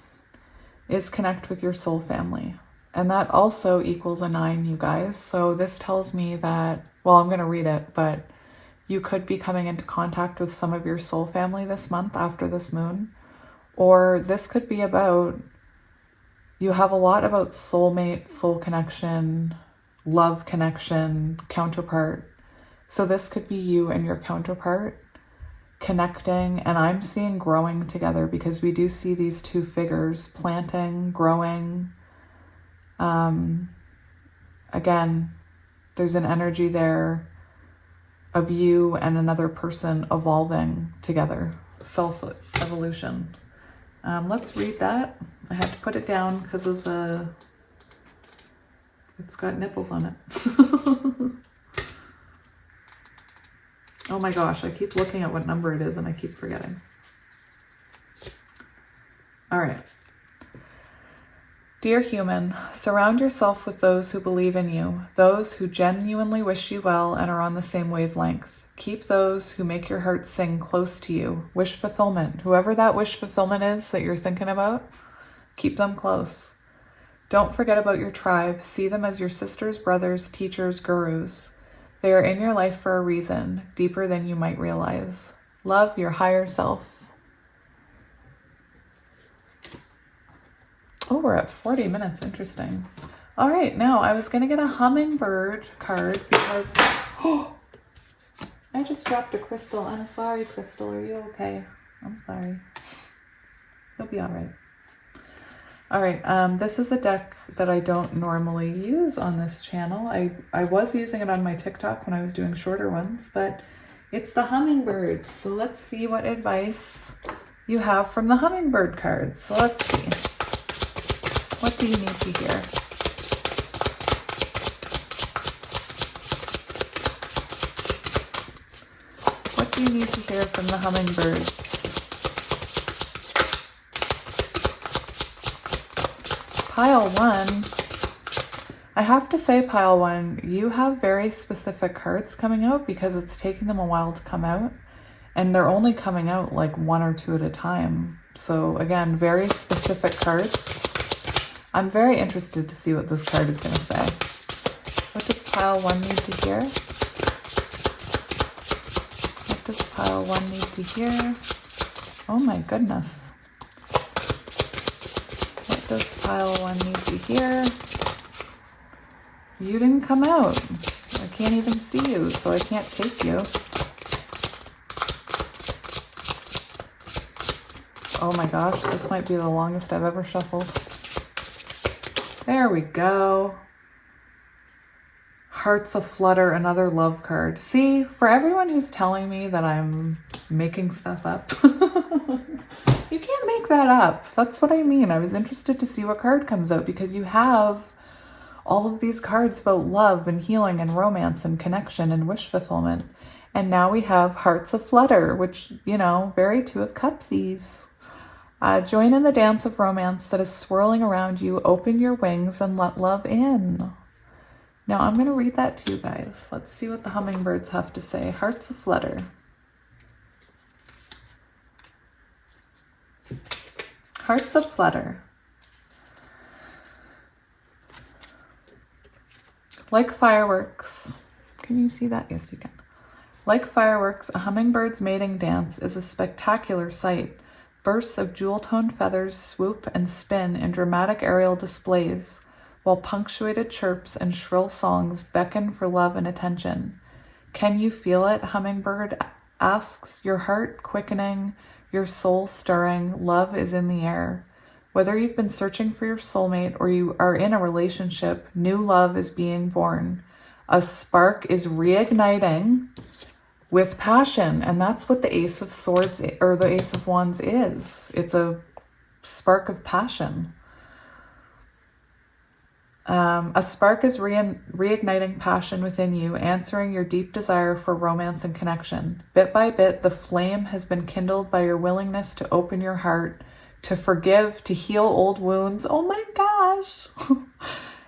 is connect with your soul family. And that also equals a 9, you guys. So this tells me that, well, I'm going to read it, but you could be coming into contact with some of your soul family this month after this moon. Or this could be about, you have a lot about soulmate, soul connection, love connection, counterpart. So this could be you and your counterpart connecting, and I'm seeing growing together because we do see these two figures planting, growing. Again, there's an energy there of you and another person evolving together, self-evolution. Let's read that. I had to put it down because of it's got nipples on it. Oh my gosh, I keep looking at what number it is and I keep forgetting. All right. Dear human, surround yourself with those who believe in you, those who genuinely wish you well and are on the same wavelength. Keep those who make your heart sing close to you. Wish fulfillment. Whoever that wish fulfillment is that you're thinking about, keep them close. Don't forget about your tribe. See them as your sisters, brothers, teachers, gurus. They are in your life for a reason, deeper than you might realize. Love your higher self. Oh, we're at 40 minutes. Interesting. All right, now I was going to get a hummingbird card because... Oh, I just dropped a crystal. I'm sorry, Crystal. Are you okay? I'm sorry. You'll be all right. All right, this is a deck that I don't normally use on this channel. I was using it on my TikTok when I was doing shorter ones, but it's the hummingbird. So let's see what advice you have from the hummingbird cards. So let's see. What do you need to hear? What do you need to hear from the hummingbirds? Pile 1, I have to say, Pile 1, you have very specific cards coming out because it's taking them a while to come out, and they're only coming out like 1 or 2 at a time. So again, very specific cards. I'm very interested to see what this card is going to say. What does Pile 1 need to hear? What does Pile 1 need to hear? Oh my goodness. Does Pile 1 need to hear? You didn't come out. I can't even see you, so I can't take you. Oh my gosh, this might be the longest I've ever shuffled. There we go. Hearts aflutter, another love card. See, for everyone who's telling me that I'm making stuff up, you can't make that up. That's what I mean. I was interested to see what card comes out because you have all of these cards about love and healing and romance and connection and wish fulfillment. And now we have Hearts Aflutter, which, you know, very 2 of Cupsies. Join in the dance of romance that is swirling around you. Open your wings and let love in. Now I'm going to read that to you guys. Let's see what the hummingbirds have to say. Hearts aflutter. Hearts aflutter. Like fireworks. Can you see that? Yes, you can. Like fireworks, a hummingbird's mating dance is a spectacular sight. Bursts of jewel-toned feathers swoop and spin in dramatic aerial displays, while punctuated chirps and shrill songs beckon for love and attention. Can you feel it? Hummingbird asks, your heart quickening, your soul stirring. Love is in the air. Whether you've been searching for your soulmate or you are in a relationship, new love is being born. A spark is reigniting with passion, and that's what the Ace of Swords or the Ace of Wands is. It's a spark of passion. A spark is reigniting passion within you, answering your deep desire for romance and connection. Bit by bit, the flame has been kindled by your willingness to open your heart, to forgive, to heal old wounds. Oh my gosh!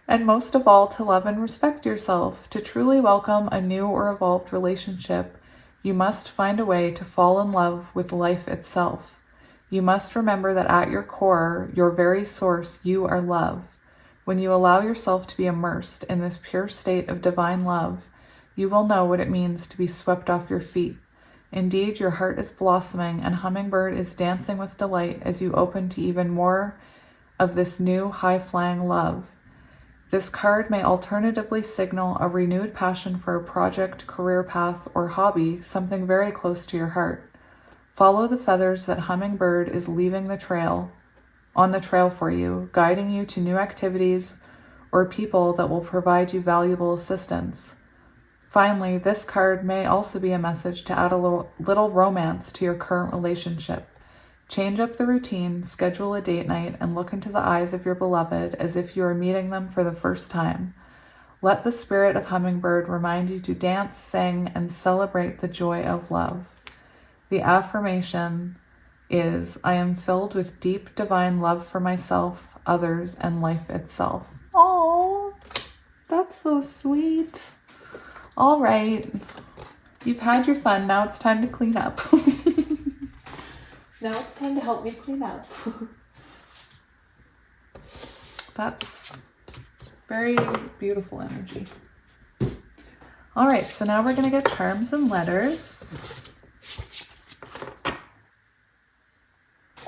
And most of all, to love and respect yourself. To truly welcome a new or evolved relationship, you must find a way to fall in love with life itself. You must remember that at your core, your very source, you are love. When you allow yourself to be immersed in this pure state of divine love, you will know what it means to be swept off your feet. Indeed, your heart is blossoming and hummingbird is dancing with delight as you open to even more of this new high-flying love. This card may alternatively signal a renewed passion for a project, career path, or hobby, something very close to your heart. Follow the feathers that hummingbird is leaving on the trail for you, guiding you to new activities or people that will provide you valuable assistance. Finally, this card may also be a message to add a little romance to your current relationship. Change up the routine, schedule a date night, and look into the eyes of your beloved as if you are meeting them for the first time. Let the spirit of hummingbird remind you to dance, sing, and celebrate the joy of love. The affirmation is, I am filled with deep divine love for myself, others, and life itself. Oh, that's so sweet. All right, you've had your fun. Now it's time to clean up. Now it's time to help me clean up. That's very beautiful energy. All right, so now we're going to get charms and letters.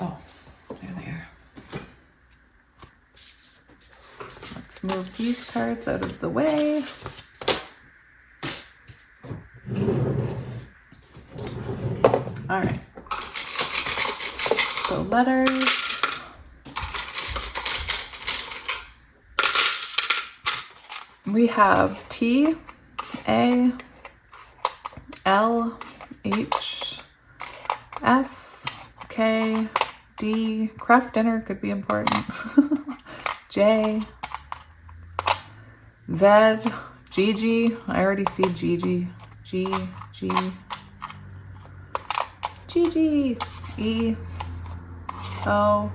Oh, there they are. Let's move these cards out of the way. All right. So letters. We have T, A, L, H, S, K, D. Craft dinner could be important. J, Z, Gigi. I already see Gigi. G, Gigi. E, O,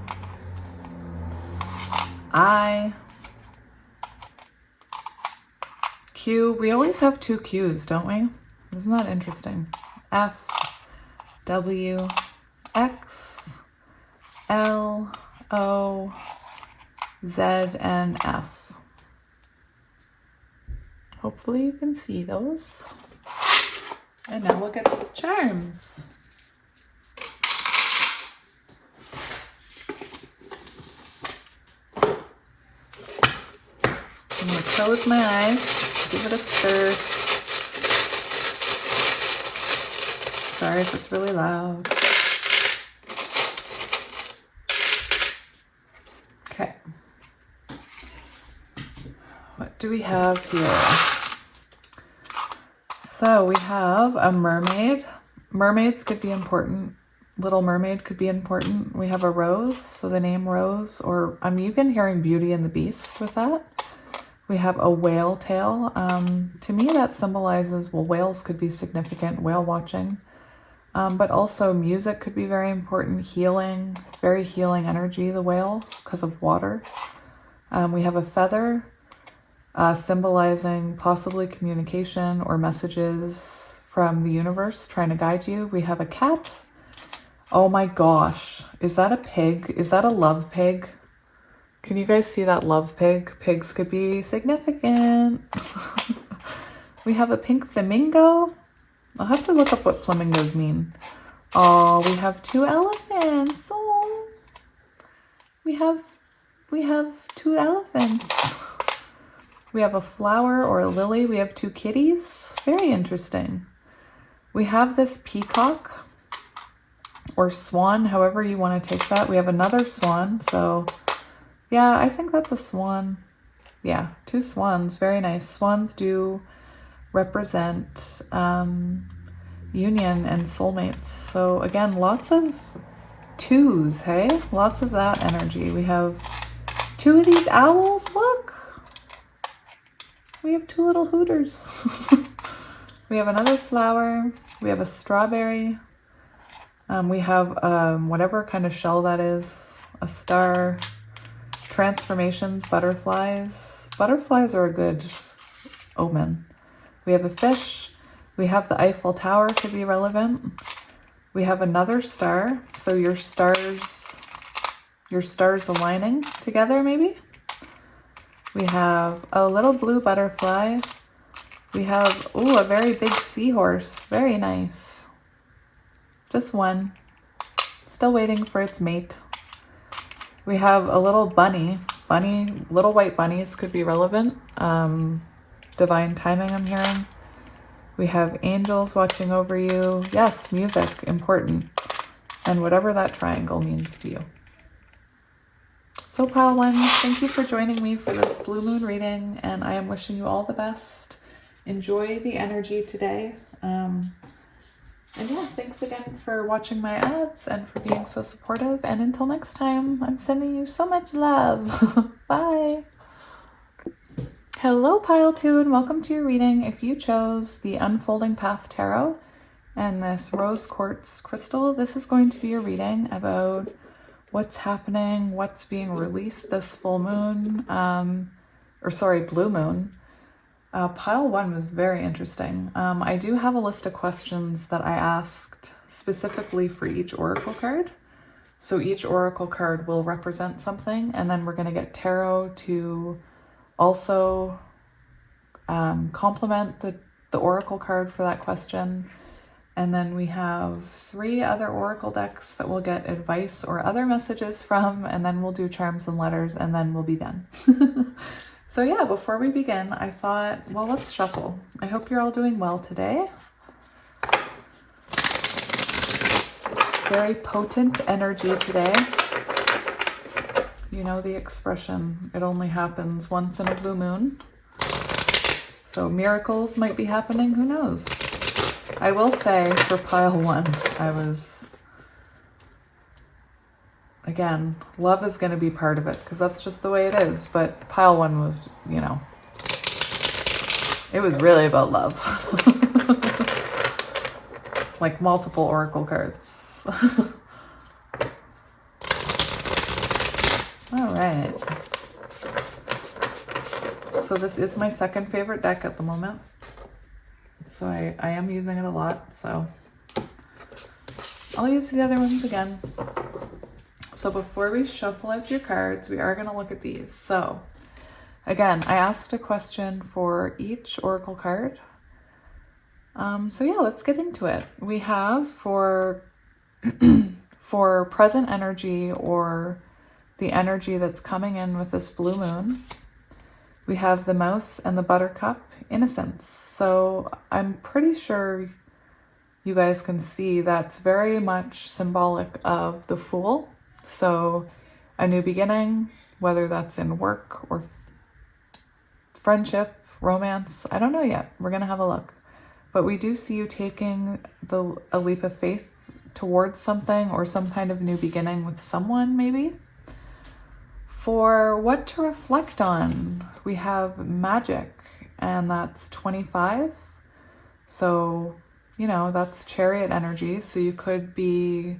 I, Q. We always have two Qs, don't we? Isn't that interesting? F, W, X, L, O, Z, and F. Hopefully you can see those. And now we'll get the charms. I'm going to close my eyes, give it a stir. Sorry if it's really loud. Okay. What do we have here? So we have a mermaid. Mermaids could be important. Little Mermaid could be important. We have a rose, so the name Rose, or I'm even hearing Beauty and the Beast with that. We have a whale tail. To me, that symbolizes, well, whales could be significant, whale watching. But also music could be very important, healing, very healing energy, the whale, because of water. We have a feather, symbolizing possibly communication or messages from the universe trying to guide you. We have a cat. Oh my gosh, is that a pig? Is that a love pig? Can you guys see that love pig? Pigs could be significant. We have a pink flamingo. I'll have to look up what flamingos mean. Oh, we have 2 elephants. Oh, we have 2 elephants. We have a flower or a lily. We have 2 kitties. Very interesting. We have this peacock or swan, however you want to take that. We have another swan. So yeah, I think that's a swan. Yeah, 2 swans. Very nice. Swans do represent union and soulmates. So again, lots of 2s, hey? Lots of that energy. We have 2 of these owls. Look! We have 2 little hooters. We have another flower. We have a strawberry. We have whatever kind of shell that is. A star. Transformations, butterflies. Butterflies are a good omen. We have a fish. We have the Eiffel Tower, could be relevant. We have another star. So your stars aligning together, maybe. We have a little blue butterfly. We have, ooh, a very big seahorse. Very nice. Just one. Still waiting for its mate. We have a little bunny. Little white bunnies could be relevant. Divine timing, I'm hearing. We have angels watching over you. Yes, music, important. And whatever that triangle means to you. So pile 1, thank you for joining me for this blue moon reading, and I am wishing you all the best. Enjoy the energy today. And yeah, thanks again for watching my ads and for being so supportive. And until next time, I'm sending you so much love. Bye. Hello, Pile 2, and welcome to your reading. If you chose the Unfolding Path Tarot and this rose quartz crystal, this is going to be your reading about what's happening, what's being released this full moon, blue moon. Pile 1 was very interesting. I do have a list of questions that I asked specifically for each oracle card. So each oracle card will represent something, and then we're going to get tarot to also complement the oracle card for that question. And then we have 3 other oracle decks that we'll get advice or other messages from, and then we'll do charms and letters, and then we'll be done. So yeah, before we begin, I thought, well, let's shuffle. I hope you're all doing well today. Very potent energy today. You know the expression, it only happens once in a blue moon. So miracles might be happening, who knows? I will say for pile 1, I was, again, love is going to be part of it because that's just the way it is. But pile 1 was, you know, it was really about love. Like multiple oracle cards. All right. So this is my second favorite deck at the moment. So I am using it a lot, so I'll use the other ones again. So before we shuffle out your cards, we are going to look at these. So again, I asked a question for each oracle card. So yeah, let's get into it. We have for present energy, or the energy that's coming in with this blue moon, we have the mouse and the buttercup, innocence. So I'm pretty sure you guys can see that's very much symbolic of the Fool. So a new beginning, whether that's in work or friendship, romance, I don't know yet. We're going to have a look. But we do see you taking a leap of faith towards something or some kind of new beginning with someone, maybe. For what to reflect on, we have magic, and that's 25. So you know, that's Chariot energy. So you could be,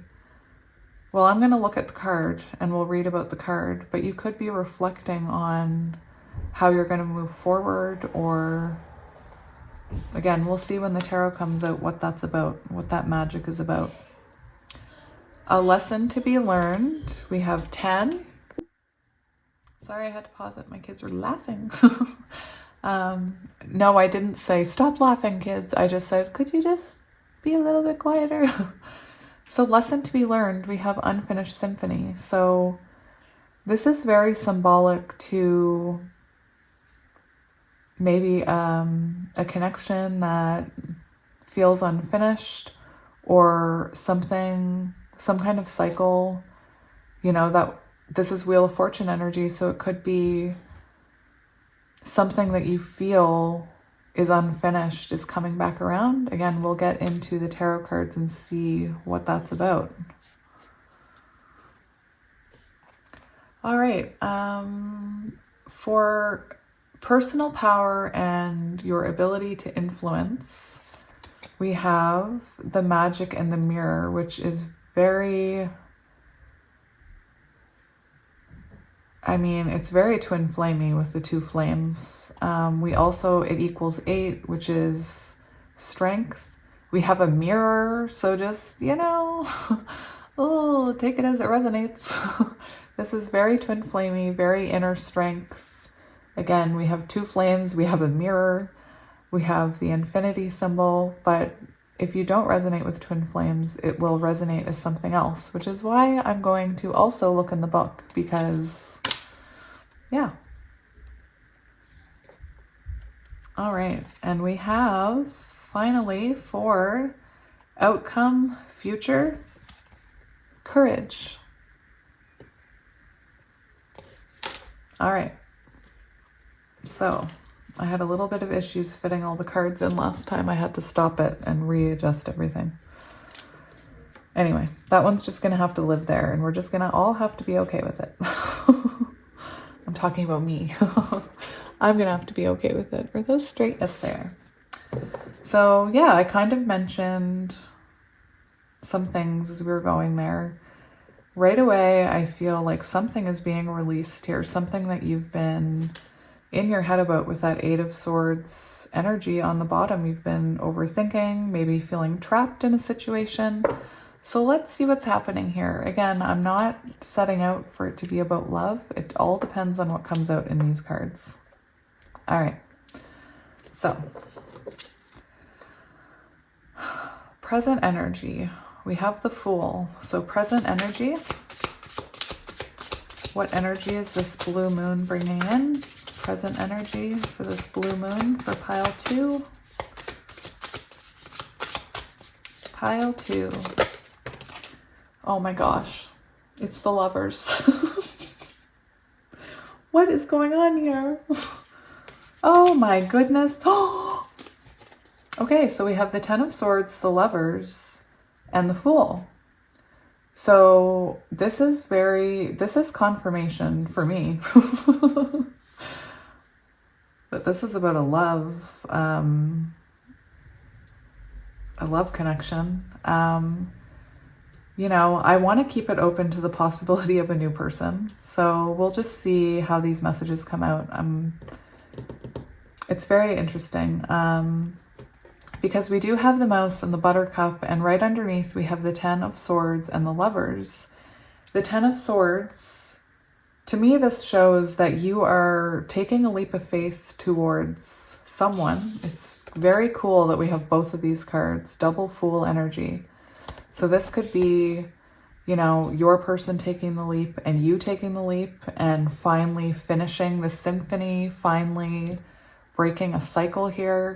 well, I'm going to look at the card and we'll read about the card, but you could be reflecting on how you're going to move forward, or again, we'll see when the tarot comes out what that's about, what that magic is about. A lesson to be learned. We have 10. Sorry, I had to pause it. My kids were laughing. No, I didn't say, stop laughing, kids. I just said, could you just be a little bit quieter? So lesson to be learned. We have unfinished symphony. So this is very symbolic to maybe a connection that feels unfinished, or something, some kind of cycle, you know, that this is Wheel of Fortune energy. So it could be something that you feel is unfinished is coming back around. Again, we'll get into the tarot cards and see what that's about. All right. For personal power and your ability to influence, we have the Magic and the Mirror, which is very, I mean, it's very twin flamey with the two flames. We also, it equals 8, which is strength. We have a mirror, so just, you know, oh, take it as it resonates. This is very twin flamey, very inner strength. Again, we have two flames, we have a mirror, we have the infinity symbol, but if you don't resonate with twin flames, it will resonate as something else, which is why I'm going to also look in the book, because, yeah. All right, and we have, finally, for outcome, future, courage. All right. So I had a little bit of issues fitting all the cards in last time. I had to stop it and readjust everything. Anyway, that one's just going to have to live there, and we're just going to all have to be okay with it. I'm talking about me. I'm going to have to be okay with it. Are those straightness there? So yeah, I kind of mentioned some things as we were going there. Right away, I feel like something is being released here, something that you've been in your head about with that 8 of Swords energy on the bottom. You've been overthinking, maybe feeling trapped in a situation. So let's see what's happening here. Again, I'm not setting out for it to be about love. It all depends on what comes out in these cards. All right. So, present energy. We have the Fool. So present energy. What energy is this blue moon bringing in? Present energy for this blue moon for pile 2. Pile 2. Oh my gosh. It's the Lovers. What is going on here? Oh my goodness. Okay, so we have the 10 of Swords, the Lovers, and the Fool. So this is confirmation for me. But this is about a love connection. You know, I want to keep it open to the possibility of a new person. So we'll just see how these messages come out. It's very interesting. Because we do have the Mouse and the Buttercup, and right underneath we have the 10 of Swords and the Lovers. The 10 of Swords, to me, this shows that you are taking a leap of faith towards someone. It's very cool that we have both of these cards, double Fool energy. So this could be, you know, your person taking the leap and you taking the leap and finally finishing the symphony, finally breaking a cycle here.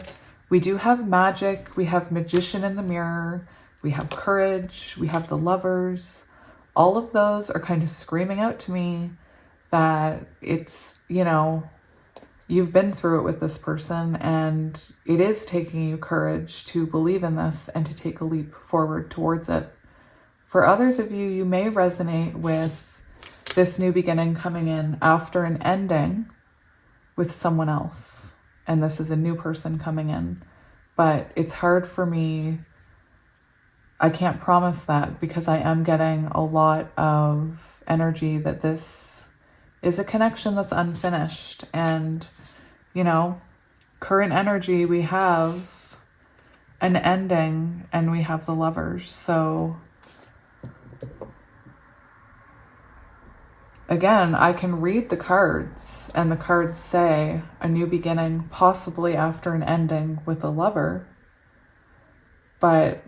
We do have Magic, we have Magician in the Mirror, we have Courage, we have the Lovers. All of those are kind of screaming out to me that it's, you know, you've been through it with this person, and it is taking you courage to believe in this and to take a leap forward towards it. For others of you, you may resonate with this new beginning coming in after an ending with someone else. And this is a new person coming in. But it's hard for me I can't promise that, because I am getting a lot of energy that this is a connection that's unfinished. And, you know, current energy, we have an ending and we have the Lovers. So again, I can read the cards, and the cards say a new beginning, possibly after an ending with a lover. But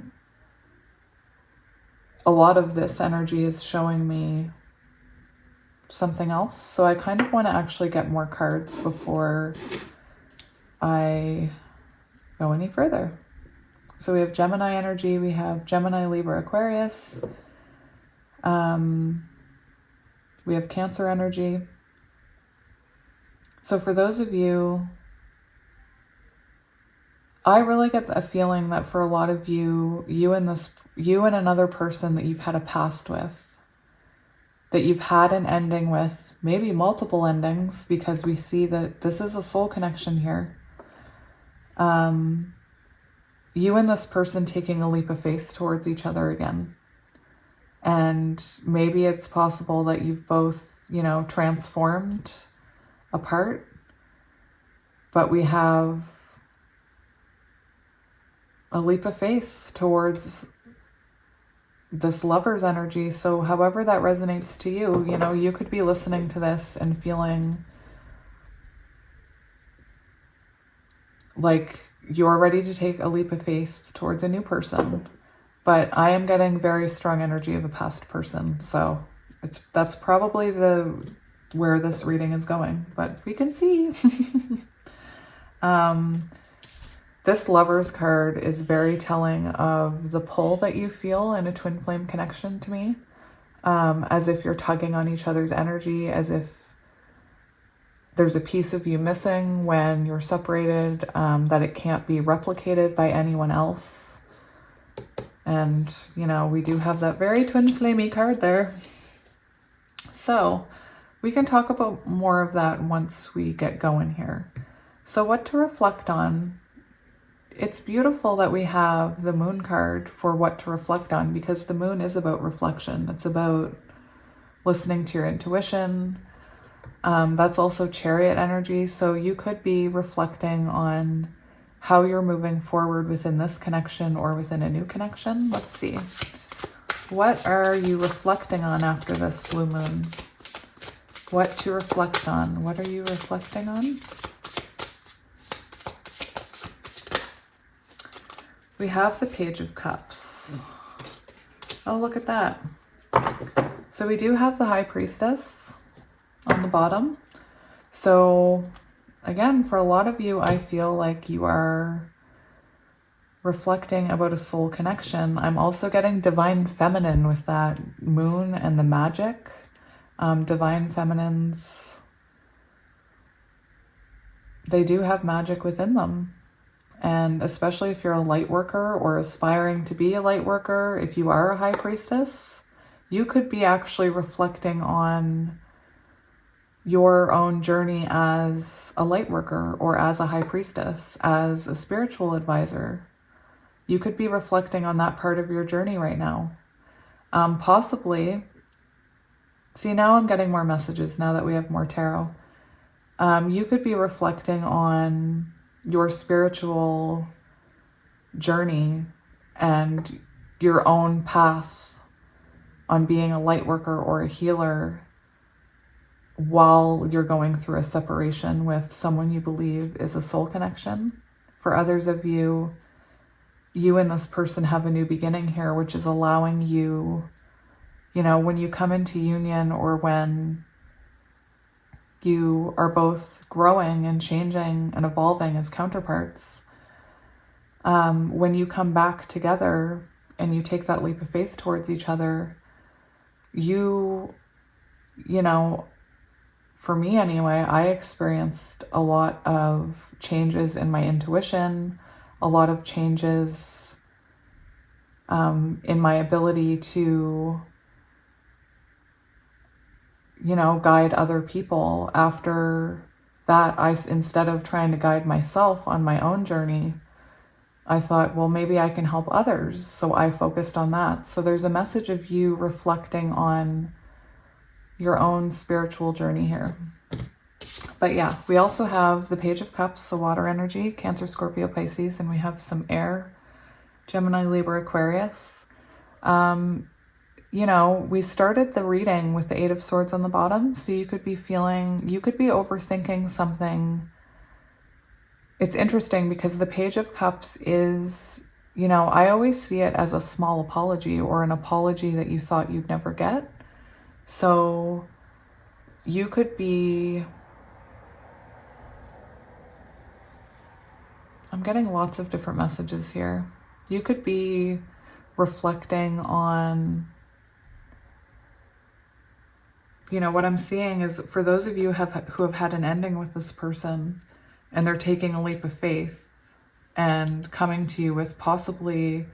a lot of this energy is showing me something else. So I kind of want to actually get more cards before I go any further. So we have Gemini energy, we have Gemini, Libra, Aquarius. We have Cancer energy. So for those of you, I really get a feeling that for a lot of you, you and another person that you've had a past with, that you've had an ending with, maybe multiple endings, because we see that this is a soul connection here. You and this person taking a leap of faith towards each other again. And maybe it's possible that you've both, you know, transformed apart, but we have a leap of faith towards this Lover's energy. So however that resonates to you, you know, you could be listening to this and feeling like you're ready to take a leap of faith towards a new person. But I am getting very strong energy of a past person. So that's probably where this reading is going, but we can see. This Lover's card is very telling of the pull that you feel in a twin flame connection to me. As if you're tugging on each other's energy, as if there's a piece of you missing when you're separated, that it can't be replicated by anyone else. And, you know, we do have that very twin flamey card there. So we can talk about more of that once we get going here. So what to reflect on? It's beautiful that we have the Moon card for what to reflect on, because the Moon is about reflection. It's about listening to your intuition. That's also Chariot energy. So you could be reflecting on how you're moving forward within this connection or within a new connection. Let's see. What are you reflecting on after this blue moon? What to reflect on? What are you reflecting on? We have the Page of Cups. Oh, look at that. So we do have the High Priestess on the bottom. So again, for a lot of you, I feel like you are reflecting about a soul connection. I'm also getting Divine Feminine with that moon and the magic. Divine Feminines, they do have magic within them. And especially if you're a light worker or aspiring to be a light worker, if you are a High Priestess, you could be actually reflecting on your own journey as a light worker or as a High Priestess, as a spiritual advisor. You could be reflecting on that part of your journey right now. Possibly, see, now I'm getting more messages now that we have more tarot. You could be reflecting on your spiritual journey and your own path on being a light worker or a healer while you're going through a separation with someone you believe is a soul connection. For others of you, you and this person have a new beginning here, which is allowing you, you know, when you come into union or when you are both growing and changing and evolving as counterparts, when you come back together and you take that leap of faith towards each other, you know, for me anyway, I experienced a lot of changes in my intuition, a lot of changes in my ability to, you know, guide other people. After that, instead of trying to guide myself on my own journey, I thought, well, maybe I can help others. So I focused on that. So there's a message of you reflecting on your own spiritual journey here. But yeah, we also have the Page of Cups, the water energy, Cancer, Scorpio, Pisces, and we have some air, Gemini, Libra, Aquarius. You know, we started the reading with the Eight of Swords on the bottom. So you could be overthinking something. It's interesting because the Page of Cups is, you know, I always see it as a small apology or an apology that you thought you'd never get. So you could be, I'm getting lots of different messages here. You could be reflecting on, you know, what I'm seeing is for those of you who have had an ending with this person and they're taking a leap of faith and coming to you with possibly,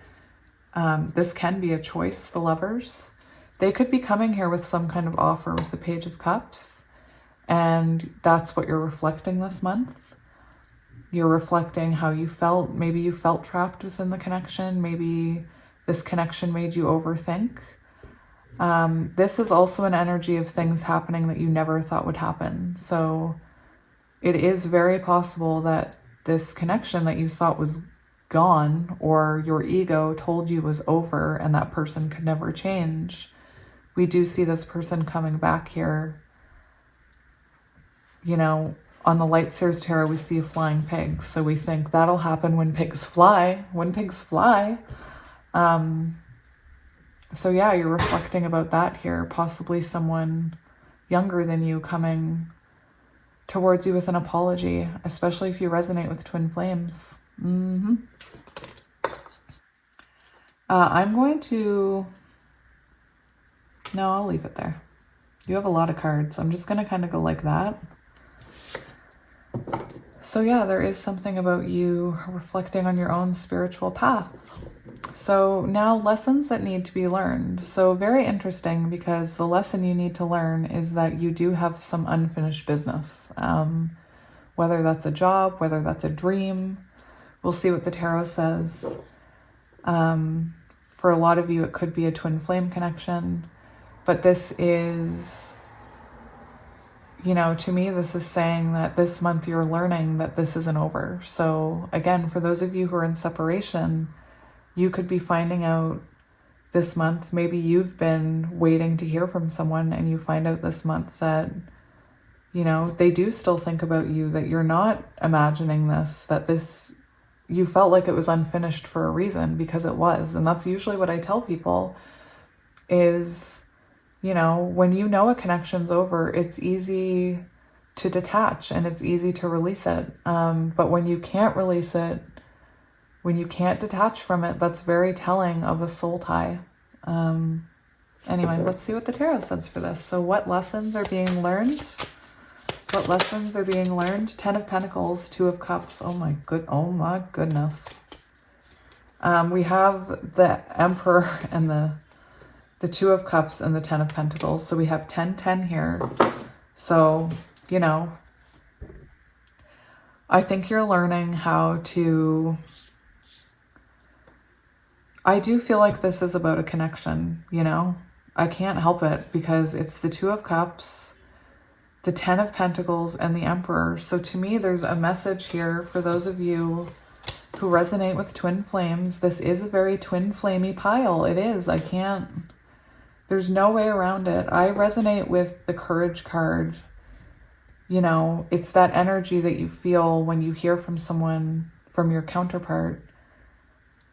this can be a choice, the Lovers. They could be coming here with some kind of offer with the Page of Cups, and that's what you're reflecting this month. You're reflecting how you felt. Maybe you felt trapped within the connection. Maybe this connection made you overthink. This is also an energy of things happening that you never thought would happen. So it is very possible that this connection that you thought was gone or your ego told you was over and that person could never change. We do see this person coming back here. You know, on the Light Seers Tarot, we see a flying pig. So we think that'll happen when pigs fly. When pigs fly. So yeah, you're reflecting about that here. Possibly someone younger than you coming towards you with an apology, especially if you resonate with twin flames. I'm going to... No, I'll leave it there. You have a lot of cards. I'm just going to kind of go like that. So yeah, there is something about you reflecting on your own spiritual path. So now lessons that need to be learned. So very interesting because the lesson you need to learn is that you do have some unfinished business. Whether that's a job, whether that's a dream. We'll see what the tarot says. For a lot of you, it could be a twin flame connection. But this is, you know, to me, this is saying that this month you're learning that this isn't over. So again, for those of you who are in separation, you could be finding out this month, maybe you've been waiting to hear from someone and you find out this month that, you know, they do still think about you, that you're not imagining this, that this, you felt like it was unfinished for a reason because it was. And that's usually what I tell people is, you know, when you know a connection's over, it's easy to detach and it's easy to release it. But when you can't release it, when you can't detach from it, that's very telling of a soul tie. Anyway, let's see what the tarot says for this. So what lessons are being learned? What lessons are being learned? 10 of Pentacles, 2 of Cups. Oh my goodness. We have the Emperor and the 2 of Cups and the 10 of Pentacles. So we have 10-10 here. So, you know, I think you're learning how to... I do feel like this is about a connection, you know? I can't help it because it's the 2 of Cups, the 10 of Pentacles, and the Emperor. So to me, there's a message here for those of you who resonate with twin flames. This is a very twin flamey pile. It is. I can't... There's no way around it. I resonate with the Courage card. You know, it's that energy that you feel when you hear from someone, from your counterpart,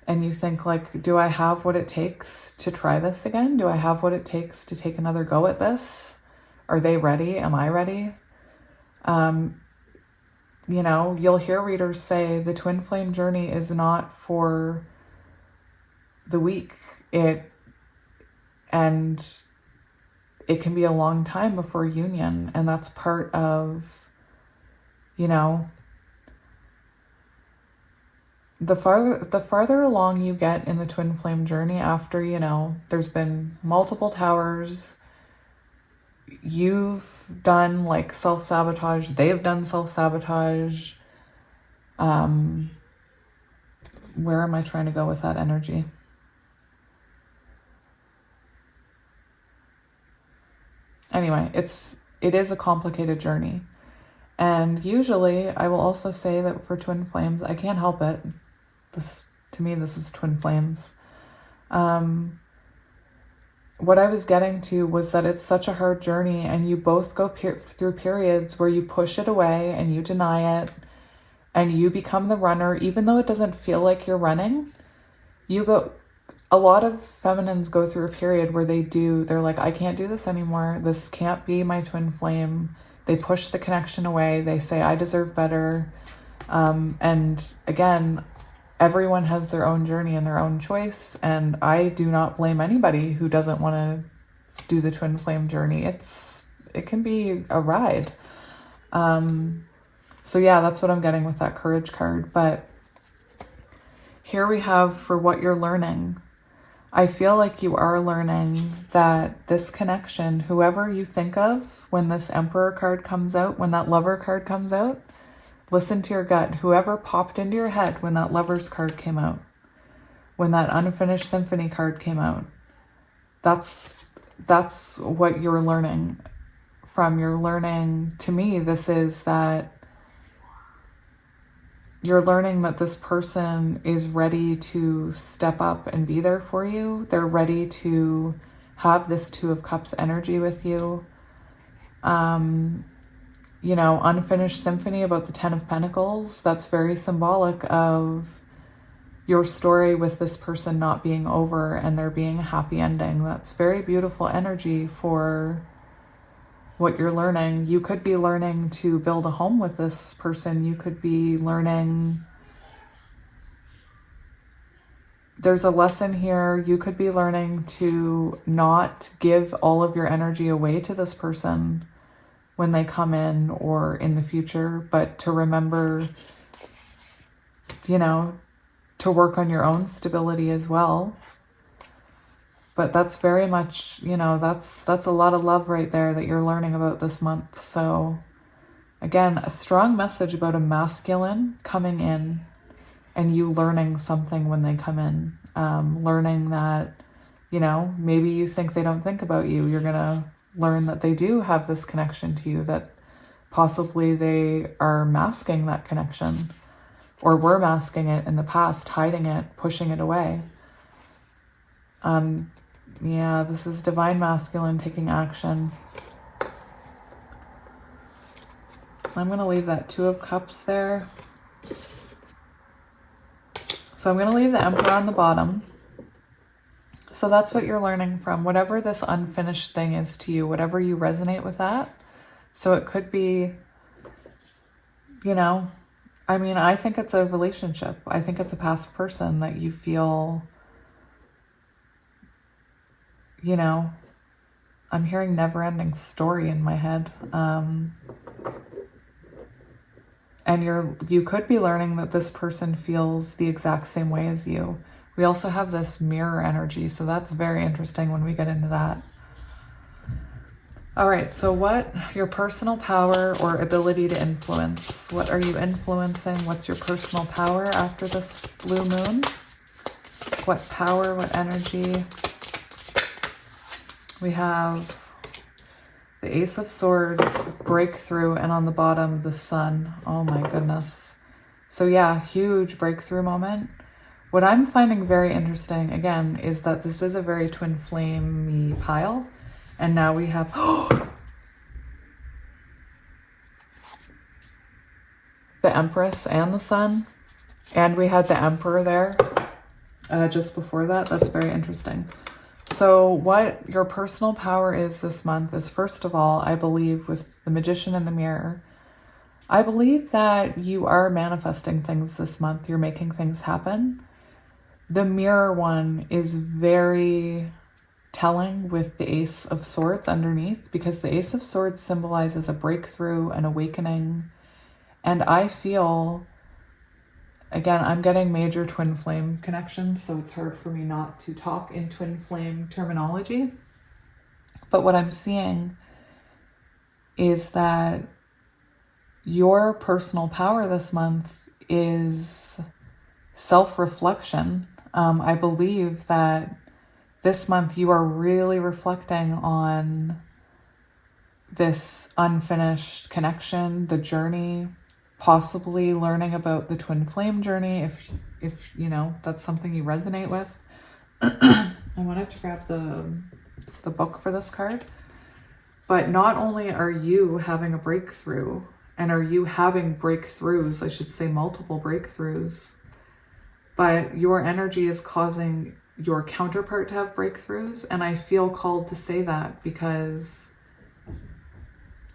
and you think like, do I have what it takes to try this again? Do I have what it takes to take another go at this? Are they ready? Am I ready? You know, you'll hear readers say the twin flame journey is not for the weak. And it can be a long time before union. And that's part of, you know, the farther along you get in the twin flame journey after, you know, there's been multiple towers, you've done like self-sabotage, they've done self-sabotage, where am I trying to go with that energy? Anyway, it is a complicated journey. And usually I will also say that for twin flames, I can't help it. To me, this is twin flames. What I was getting to was that it's such a hard journey, and you both go through periods where you push it away and you deny it and you become the runner, even though it doesn't feel like you're running. A lot of feminines go through a period where they're like, I can't do this anymore. This can't be my twin flame. They push the connection away. They say, I deserve better. And again, everyone has their own journey and their own choice. And I do not blame anybody who doesn't want to do the twin flame journey. It can be a ride. So yeah, that's what I'm getting with that courage card. But here we have for what you're learning. I feel like you are learning that this connection, whoever you think of when this Emperor card comes out, when that Lover card comes out, listen to your gut. Whoever popped into your head when that Lover's card came out, when that Unfinished Symphony card came out, that's what you're learning from. You're learning, to me, this is that you're learning that this person is ready to step up and be there for you. They're ready to have this Two of Cups energy with you. Unfinished Symphony about the Ten of Pentacles, that's very symbolic of your story with this person not being over and there being a happy ending. That's very beautiful energy for what you're learning. You could be learning to build a home with this person. You could be learning, there's a lesson here. You could be learning to not give all of your energy away to this person when they come in or in the future, but to remember, to work on your own stability as well. But that's very much, that's a lot of love right there that you're learning about this month. So again, a strong message about a masculine coming in and you learning something when they come in. Learning that, maybe you think they don't think about you. You're going to learn that they do have this connection to you, that possibly they are masking that connection or were masking it in the past, hiding it, pushing it away. Yeah, this is divine masculine taking action. I'm going to leave that Two of Cups there. So I'm going to leave the Emperor on the bottom. So that's what you're learning from. Whatever this unfinished thing is to you, whatever you resonate with that. So it could be, I think it's a relationship. I think it's a past person that you feel, I'm hearing never-ending story in my head. And you could be learning that this person feels the exact same way as you. We also have this mirror energy, so that's very interesting when we get into that. All right, so what your personal power or ability to influence? What are you influencing? What's your personal power after this blue moon? What power, what energy? We have the Ace of Swords, breakthrough, and on the bottom, the Sun. Oh my goodness. So yeah, huge breakthrough moment. What I'm finding very interesting, again, is that this is a very twin flame-y pile. And now we have... the Empress and the Sun. And we had the Emperor there just before that. That's very interesting. So what your personal power is this month is, first of all, I believe with the Magician and the Mirror, I believe that you are manifesting things this month. You're making things happen. The Mirror one is very telling with the Ace of Swords underneath, because the Ace of Swords symbolizes a breakthrough, an awakening. And I feel, again, I'm getting major twin flame connections, so it's hard for me not to talk in twin flame terminology. But what I'm seeing is that your personal power this month is self-reflection. I believe that this month you are really reflecting on this unfinished connection, the journey, possibly learning about the twin flame journey if you know that's something you resonate with. I wanted to grab the book for this card. But not only are you having a breakthrough, and are you having breakthroughs, I should say multiple breakthroughs, but your energy is causing your counterpart to have breakthroughs. And I feel called to say that because,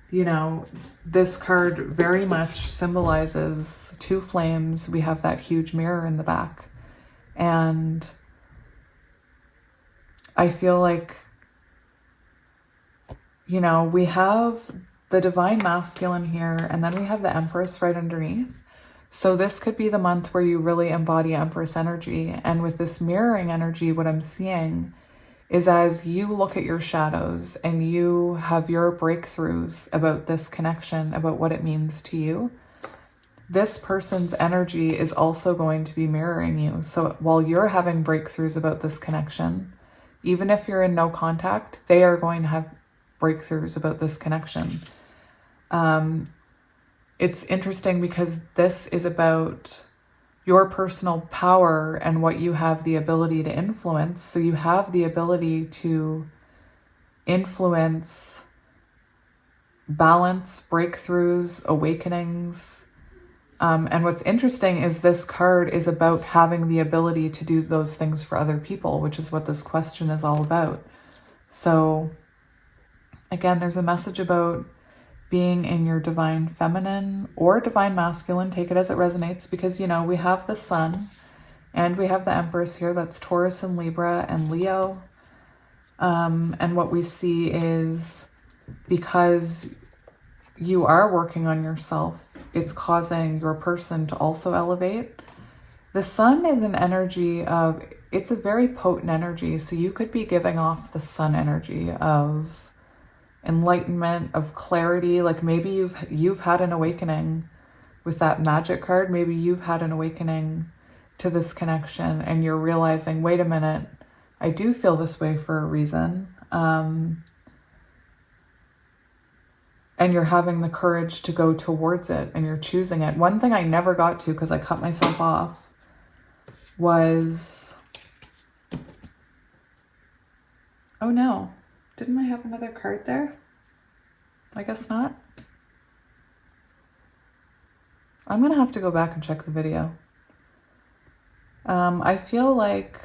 you know, this card very much symbolizes two flames. We have that huge mirror in the back. And I feel like, you know, we have the divine masculine here, and then we have the Empress right underneath. So this could be the month where you really embody Empress energy. And with this mirroring energy, what I'm seeing is as you look at your shadows and you have your breakthroughs about this connection, about what it means to you, this person's energy is also going to be mirroring you. So while you're having breakthroughs about this connection, even if you're in no contact, they are going to have breakthroughs about this connection. It's interesting because this is about your personal power and what you have the ability to influence. So you have the ability to influence, balance, breakthroughs, awakenings. And what's interesting is this card is about having the ability to do those things for other people, which is what this question is all about. So again, there's a message about being in your divine feminine or divine masculine. Take it as it resonates, because, you know, we have the sun and we have the Empress here. That's Taurus and Libra and Leo. And what we see is because you are working on yourself, it's causing your person to also elevate. The sun is an energy of, it's a very potent energy. So you could be giving off the sun energy of enlightenment, of clarity. Like maybe you've had an awakening with that magic card. Maybe you've had an awakening to this connection and you're realizing, wait a minute, I do feel this way for a reason. And you're having the courage to go towards it and you're choosing it. One thing I never got to because I cut myself off was, oh no, didn't I have another card there? I guess not. I'm going to have to go back and check the video. I feel like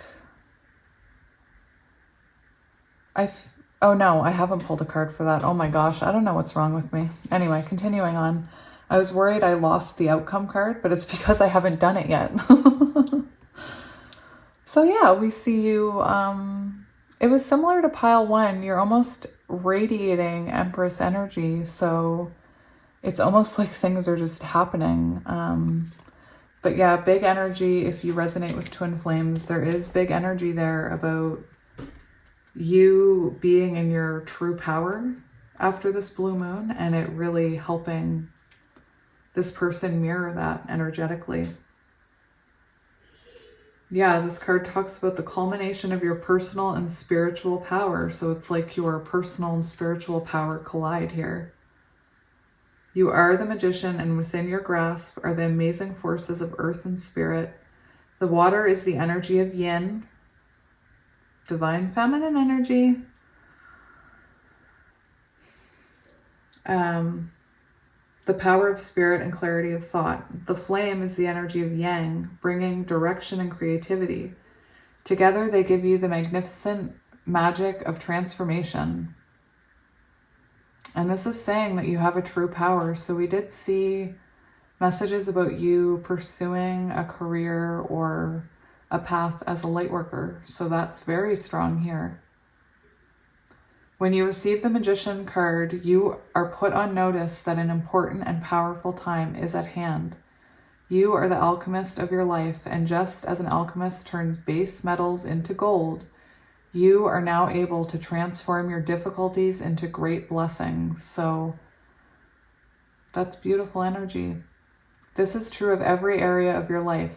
oh no, I haven't pulled a card for that. Oh my gosh, I don't know what's wrong with me. Anyway, continuing on. I was worried I lost the outcome card, but it's because I haven't done it yet. So yeah, we see you, it was similar to pile one. You're almost radiating Empress energy. So it's almost like things are just happening. But yeah, big energy. If you resonate with twin flames, there is big energy there about you being in your true power after this blue moon, and it really helping this person mirror that energetically. Yeah, this card talks about the culmination of your personal and spiritual power. So it's like your personal and spiritual power collide here. You are the magician, and within your grasp are the amazing forces of earth and spirit. The water is the energy of yin, divine feminine energy. The power of spirit and clarity of thought. The flame is the energy of yang, bringing direction and creativity. Together, they give you the magnificent magic of transformation. And this is saying that you have a true power. So we did see messages about you pursuing a career or a path as a light worker. So that's very strong here. When you receive the Magician card, you are put on notice that an important and powerful time is at hand. You are the alchemist of your life, and just as an alchemist turns base metals into gold, you are now able to transform your difficulties into great blessings. So that's beautiful energy. This is true of every area of your life.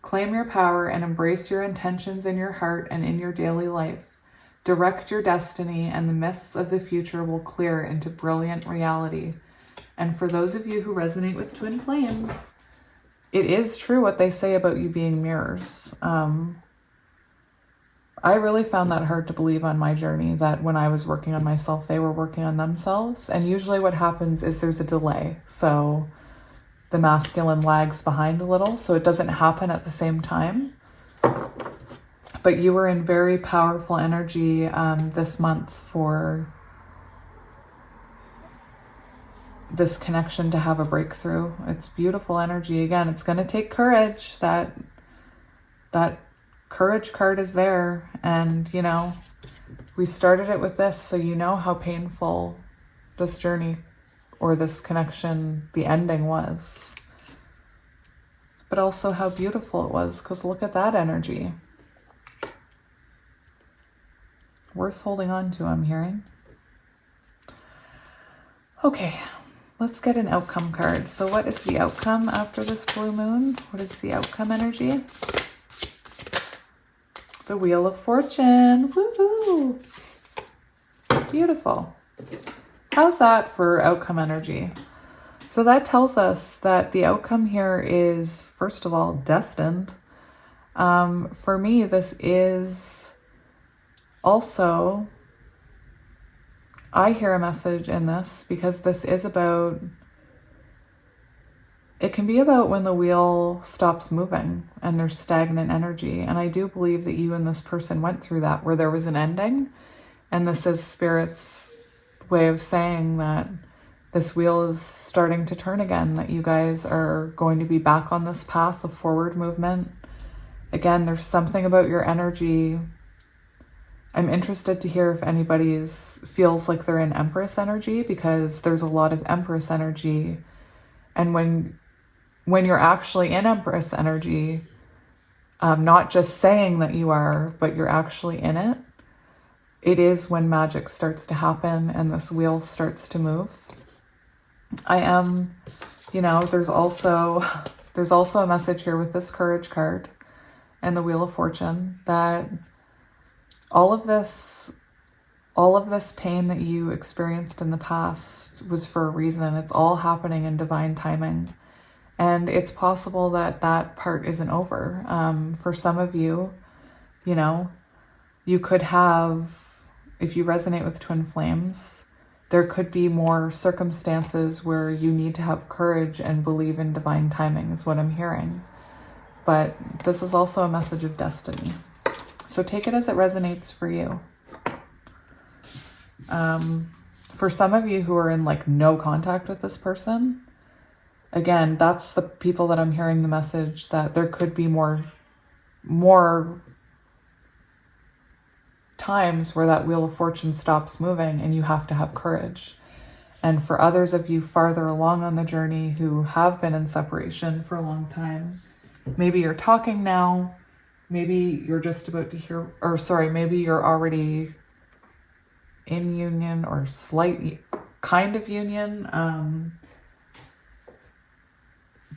Claim your power and embrace your intentions in your heart and in your daily life. Direct your destiny, and the mists of the future will clear into brilliant reality. And for those of you who resonate with twin flames, it is true what they say about you being mirrors. I really found that hard to believe on my journey, that when I was working on myself, they were working on themselves. And usually what happens is there's a delay. So the masculine lags behind a little, so it doesn't happen at the same time. But you were in very powerful energy this month for this connection to have a breakthrough. It's beautiful energy. Again, it's going to take courage. That courage card is there. And, you know, we started it with this, so you know how painful this journey or this connection, the ending was. But also how beautiful it was, because look at that energy. Worth holding on to, I'm hearing. Okay, let's get an outcome card. So what is the outcome after this blue moon? What is the outcome energy? The Wheel of Fortune. Woohoo! Beautiful. How's that for outcome energy? So that tells us that the outcome here is, first of all, destined. For me, this is also, I hear a message in this because this is about, it can be about when the wheel stops moving and there's stagnant energy. And I do believe that you and this person went through that, where there was an ending. And this is Spirit's way of saying that this wheel is starting to turn again, that you guys are going to be back on this path of forward movement. Again, there's something about your energy. I'm interested to hear if anybody feels like they're in Empress energy, because there's a lot of Empress energy. And when you're actually in Empress energy, not just saying that you are, but you're actually in it, it is when magic starts to happen and this wheel starts to move. I am, you know, there's also a message here with this Courage card and the Wheel of Fortune, that all of this pain that you experienced in the past was for a reason. It's all happening in divine timing. And it's possible that that part isn't over. For some of you, you know, you could have, if you resonate with twin flames, there could be more circumstances where you need to have courage and believe in divine timing, is what I'm hearing. But this is also a message of destiny. So take it as it resonates for you. For some of you who are in like no contact with this person, again, that's the people that I'm hearing the message that there could be more times where that Wheel of Fortune stops moving and you have to have courage. And for others of you farther along on the journey who have been in separation for a long time, maybe you're talking now, maybe you're just about to hear, or sorry, maybe you're already in union or slight kind of union,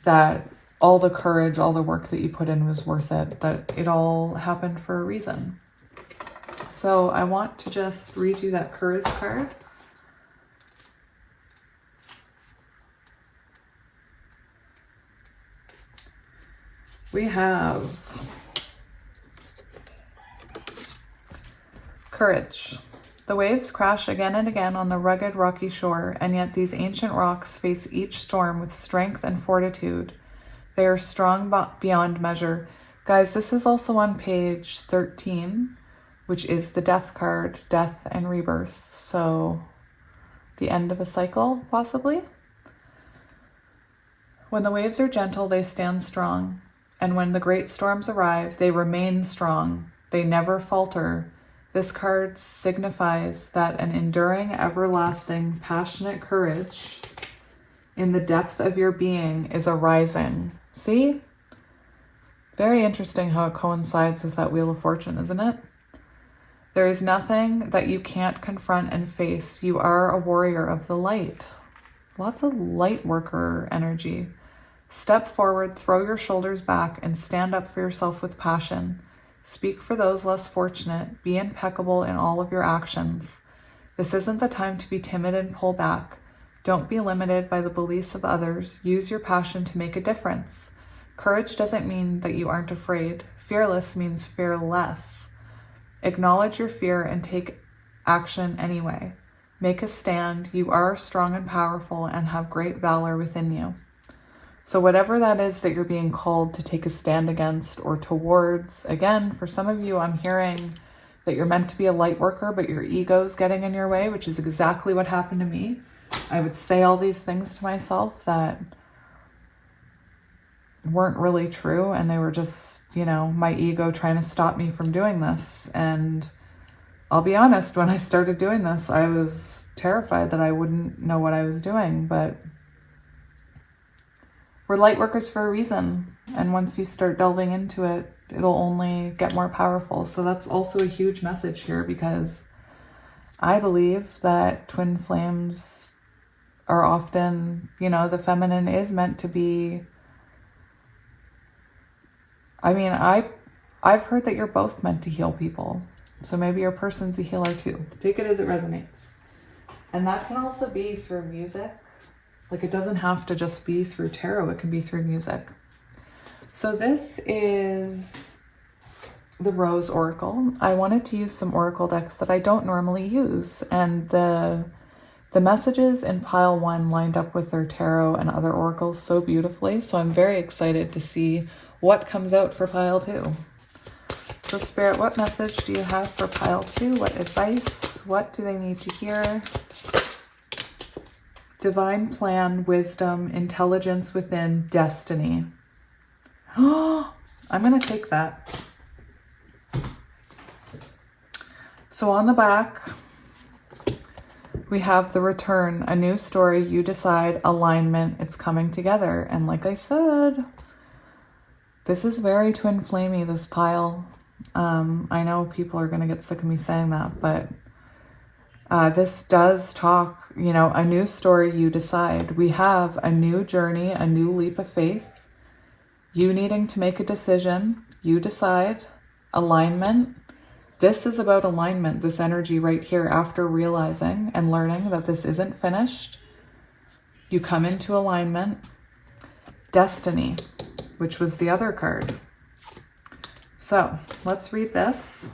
that all the courage, all the work that you put in was worth it, that it all happened for a reason. So I want to just read you that Courage card. We have Courage. The waves crash again and again on the rugged, rocky shore, and yet these ancient rocks face each storm with strength and fortitude. They are strong beyond measure. Guys, this is also on page 13, which is the Death card, death and rebirth. So the end of a cycle, possibly. When the waves are gentle, they stand strong. And when the great storms arrive, they remain strong. They never falter. This card signifies that an enduring, everlasting, passionate courage in the depth of your being is arising. See? Very interesting how it coincides with that Wheel of Fortune, isn't it? There is nothing that you can't confront and face. You are a warrior of the light. Lots of light worker energy. Step forward, throw your shoulders back, and stand up for yourself with passion. Speak for those less fortunate. Be impeccable in all of your actions. This isn't the time to be timid and pull back. Don't be limited by the beliefs of others. Use your passion to make a difference. Courage doesn't mean that you aren't afraid. Fearless means fearless. Acknowledge your fear and take action anyway. Make a stand. You are strong and powerful and have great valor within you. So whatever that is that you're being called to take a stand against or towards, again, for some of you, I'm hearing that you're meant to be a light worker, but your ego's getting in your way, which is exactly what happened to me. I would say all these things to myself that weren't really true, and they were just, you know, my ego trying to stop me from doing this. And I'll be honest, when I started doing this, I was terrified that I wouldn't know what I was doing, but we're light workers for a reason. And once you start delving into it, it'll only get more powerful. So that's also a huge message here, because I believe that twin flames are often, you know, the feminine is meant to be, I mean, I've heard that you're both meant to heal people. So maybe your person's a healer too. Take it as it resonates. And that can also be through music. Like, it doesn't have to just be through tarot. It can be through music. So this is the Rose Oracle. I wanted to use some Oracle decks that I don't normally use. And the messages in pile 1 lined up with their tarot and other oracles so beautifully. So I'm very excited to see what comes out for pile 2. So Spirit, what message do you have for pile 2? What advice? What do they need to hear? Divine plan, wisdom, intelligence within, destiny. Oh, I'm going to take that. So on the back, we have the return, a new story, you decide, alignment, it's coming together. And like I said, this is very twin flamey, this pile. I know people are going to get sick of me saying that, but this does talk, you know, a new story, you decide. We have a new journey, a new leap of faith. You needing to make a decision, you decide. Alignment. This is about alignment, this energy right here, after realizing and learning that this isn't finished. You come into alignment. Destiny, which was the other card. So let's read this.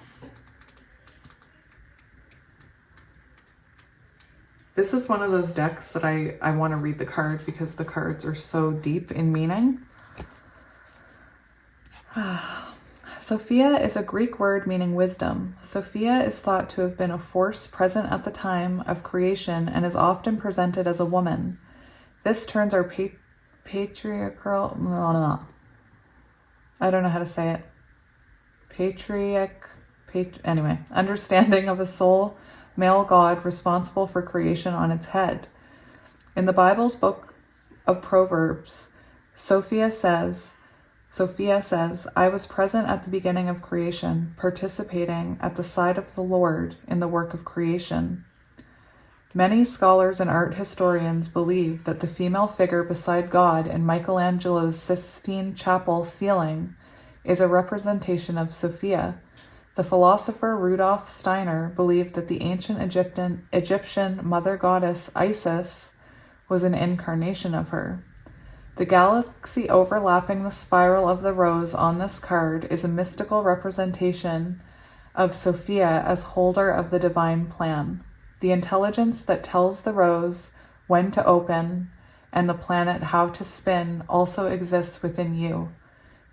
This is one of those decks that I want to read the card because the cards are so deep in meaning. Sophia is a Greek word meaning wisdom. Sophia is thought to have been a force present at the time of creation and is often presented as a woman. This turns our patriarchal, I don't know how to say it. Anyway, understanding of a soul, male god responsible for creation on its head. In the Bible's book of Proverbs, Sophia says, I was present at the beginning of creation, participating at the side of the Lord in the work of creation. Many scholars and art historians believe that the female figure beside God in Michelangelo's Sistine Chapel ceiling is a representation of Sophia. The philosopher Rudolf Steiner believed that the ancient Egyptian mother goddess Isis was an incarnation of her. The galaxy overlapping the spiral of the rose on this card is a mystical representation of Sophia as holder of the divine plan. The intelligence that tells the rose when to open and the planet how to spin also exists within you.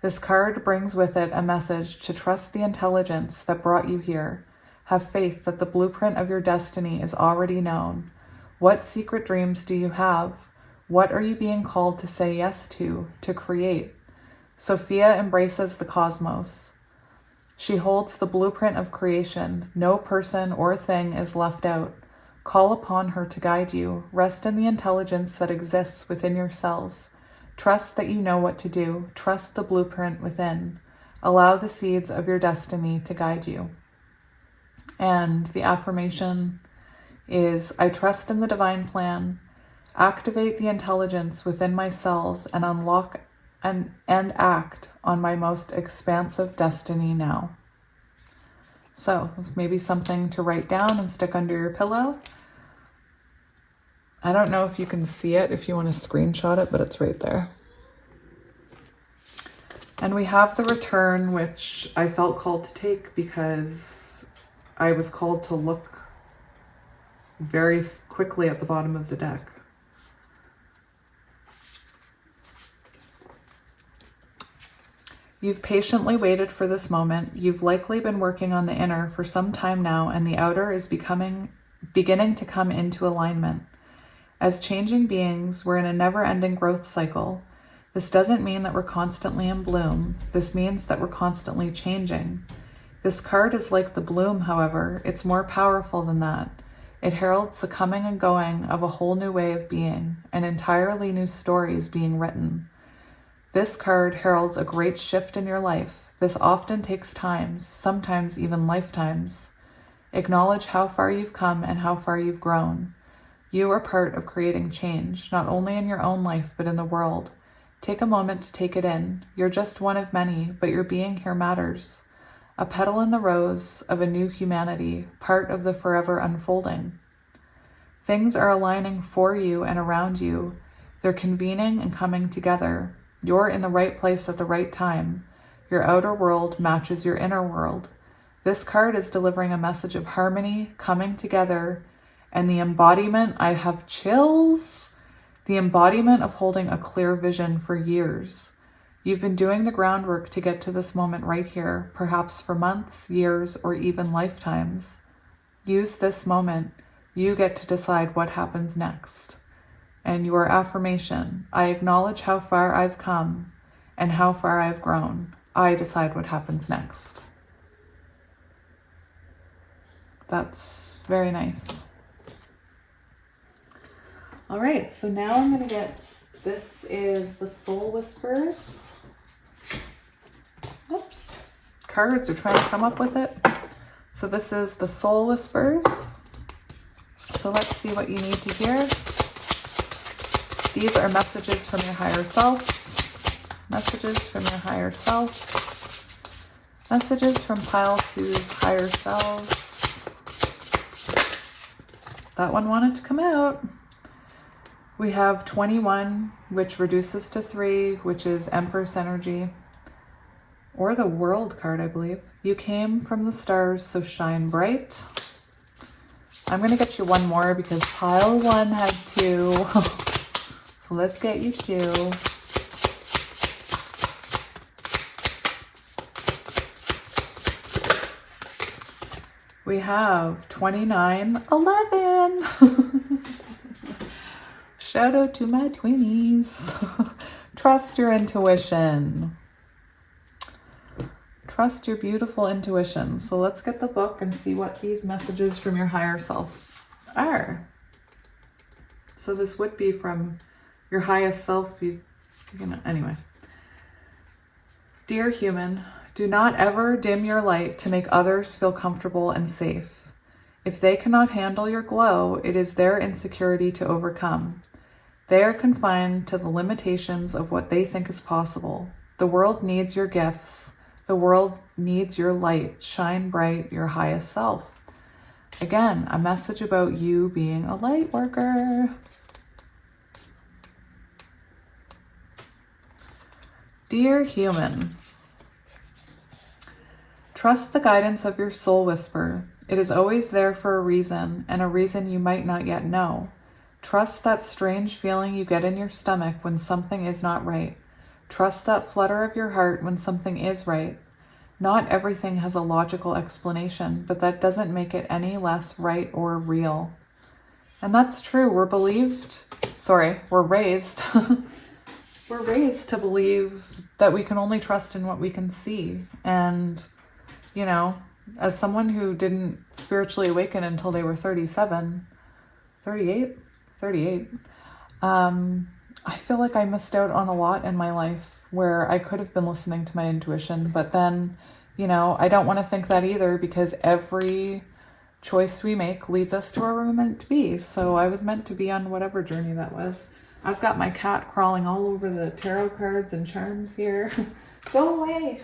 This card brings with it a message to trust the intelligence that brought you here. Have faith that the blueprint of your destiny is already known. What secret dreams do you have? What are you being called to say yes to create? Sophia embraces the cosmos. She holds the blueprint of creation. No person or thing is left out. Call upon her to guide you. Rest in the intelligence that exists within your cells. Trust that you know what to do. Trust the blueprint within. Allow the seeds of your destiny to guide you. And the affirmation is, I trust in the divine plan. Activate the intelligence within my cells and unlock and act on my most expansive destiny now. So it's maybe something to write down and stick under your pillow. I don't know if you can see it, if you want to screenshot it, but it's right there. And we have the return, which I felt called to take because I was called to look very quickly at the bottom of the deck. You've patiently waited for this moment. You've likely been working on the inner for some time now, and the outer is beginning to come into alignment. As changing beings, we're in a never-ending growth cycle. This doesn't mean that we're constantly in bloom. This means that we're constantly changing. This card is like the bloom, however. It's more powerful than that. It heralds the coming and going of a whole new way of being, an entirely new story is being written. This card heralds a great shift in your life. This often takes times, sometimes even lifetimes. Acknowledge how far you've come and how far you've grown. You are part of creating change, not only in your own life, but in the world. Take a moment to take it in. You're just one of many, but your being here matters. A petal in the rose of a new humanity, part of the forever unfolding. Things are aligning for you and around you. They're convening and coming together. You're in the right place at the right time. Your outer world matches your inner world. This card is delivering a message of harmony, coming together, and the embodiment, I have chills, the embodiment of holding a clear vision for years. You've been doing the groundwork to get to this moment right here, perhaps for months, years, or even lifetimes. Use this moment. You get to decide what happens next. And your affirmation, I acknowledge how far I've come and how far I've grown. I decide what happens next. That's very nice. All right, so now I'm going to get, this is the Soul Whispers. Oops, cards are trying to come up with it. So this is the Soul Whispers. So let's see what you need to hear. These are messages from your higher self. Messages from your higher self. Messages from pile 2's higher selves. That one wanted to come out. We have 21, which reduces to 3, which is Empress energy. Or the World card, I believe. You came from the stars, so shine bright. I'm going to get you one more because pile 1 had 2. So let's get you 2. We have 29, 11. Shout out to my twinnies. Trust your intuition. Trust your beautiful intuition. So let's get the book and see what these messages from your higher self are. So this would be from your highest self. Anyway. Dear human, do not ever dim your light to make others feel comfortable and safe. If they cannot handle your glow, it is their insecurity to overcome. They are confined to the limitations of what they think is possible. The world needs your gifts. The world needs your light. Shine bright, your highest self. Again, a message about you being a light worker. Dear human, trust the guidance of your soul whisper. It is always there for a reason, and a reason you might not yet know. Trust that strange feeling you get in your stomach when something is not right. Trust that flutter of your heart when something is right. Not everything has a logical explanation, but that doesn't make it any less right or real. And that's true. We're raised. We're raised to believe that we can only trust in what we can see. And, you know, as someone who didn't spiritually awaken until they were 38, I feel like I missed out on a lot in my life where I could have been listening to my intuition, but then, you know, I don't want to think that either, because every choice we make leads us to where we're meant to be. So I was meant to be on whatever journey that was. I've got my cat crawling all over the tarot cards and charms here. Go away.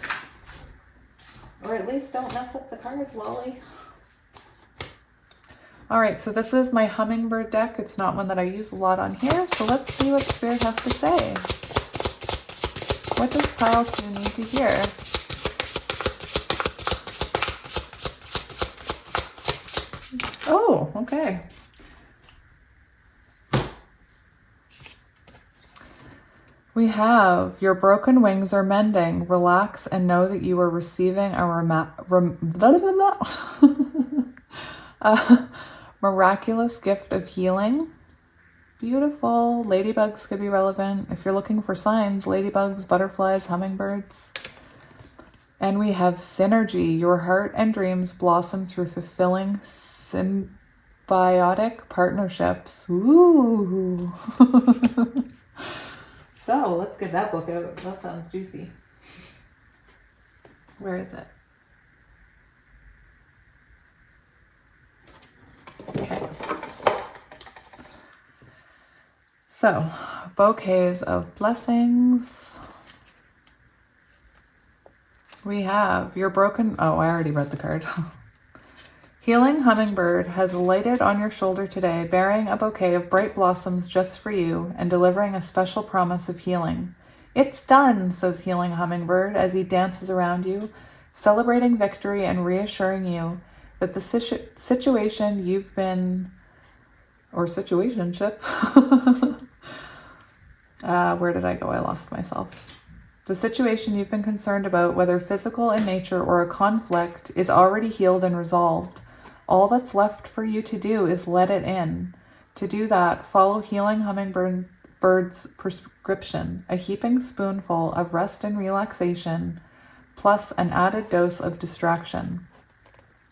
Or at least don't mess up the cards, Lolly. All right, so this is my hummingbird deck. It's not one that I use a lot on here. So let's see what Spirit has to say. What does pile 2 need to hear? Oh, okay. We have, your broken wings are mending. Relax and know that you are receiving a miraculous gift of healing. Beautiful. Ladybugs could be relevant. If you're looking for signs, ladybugs, butterflies, hummingbirds. And we have synergy. Your heart and dreams blossom through fulfilling symbiotic partnerships. Ooh. So let's get that book out. That sounds juicy. Where is it? Okay. So, bouquets of blessings. We have your broken... Oh, I already read the card. Healing hummingbird has lighted on your shoulder today, bearing a bouquet of bright blossoms just for you and delivering a special promise of healing. It's done, says healing hummingbird as he dances around you, celebrating victory and reassuring you that the situation you've been... or situationship... where did I go? I lost myself. The situation you've been concerned about, whether physical in nature or a conflict, is already healed and resolved. All that's left for you to do is let it in. To do that, follow healing hummingbird's prescription, a heaping spoonful of rest and relaxation, plus an added dose of distraction.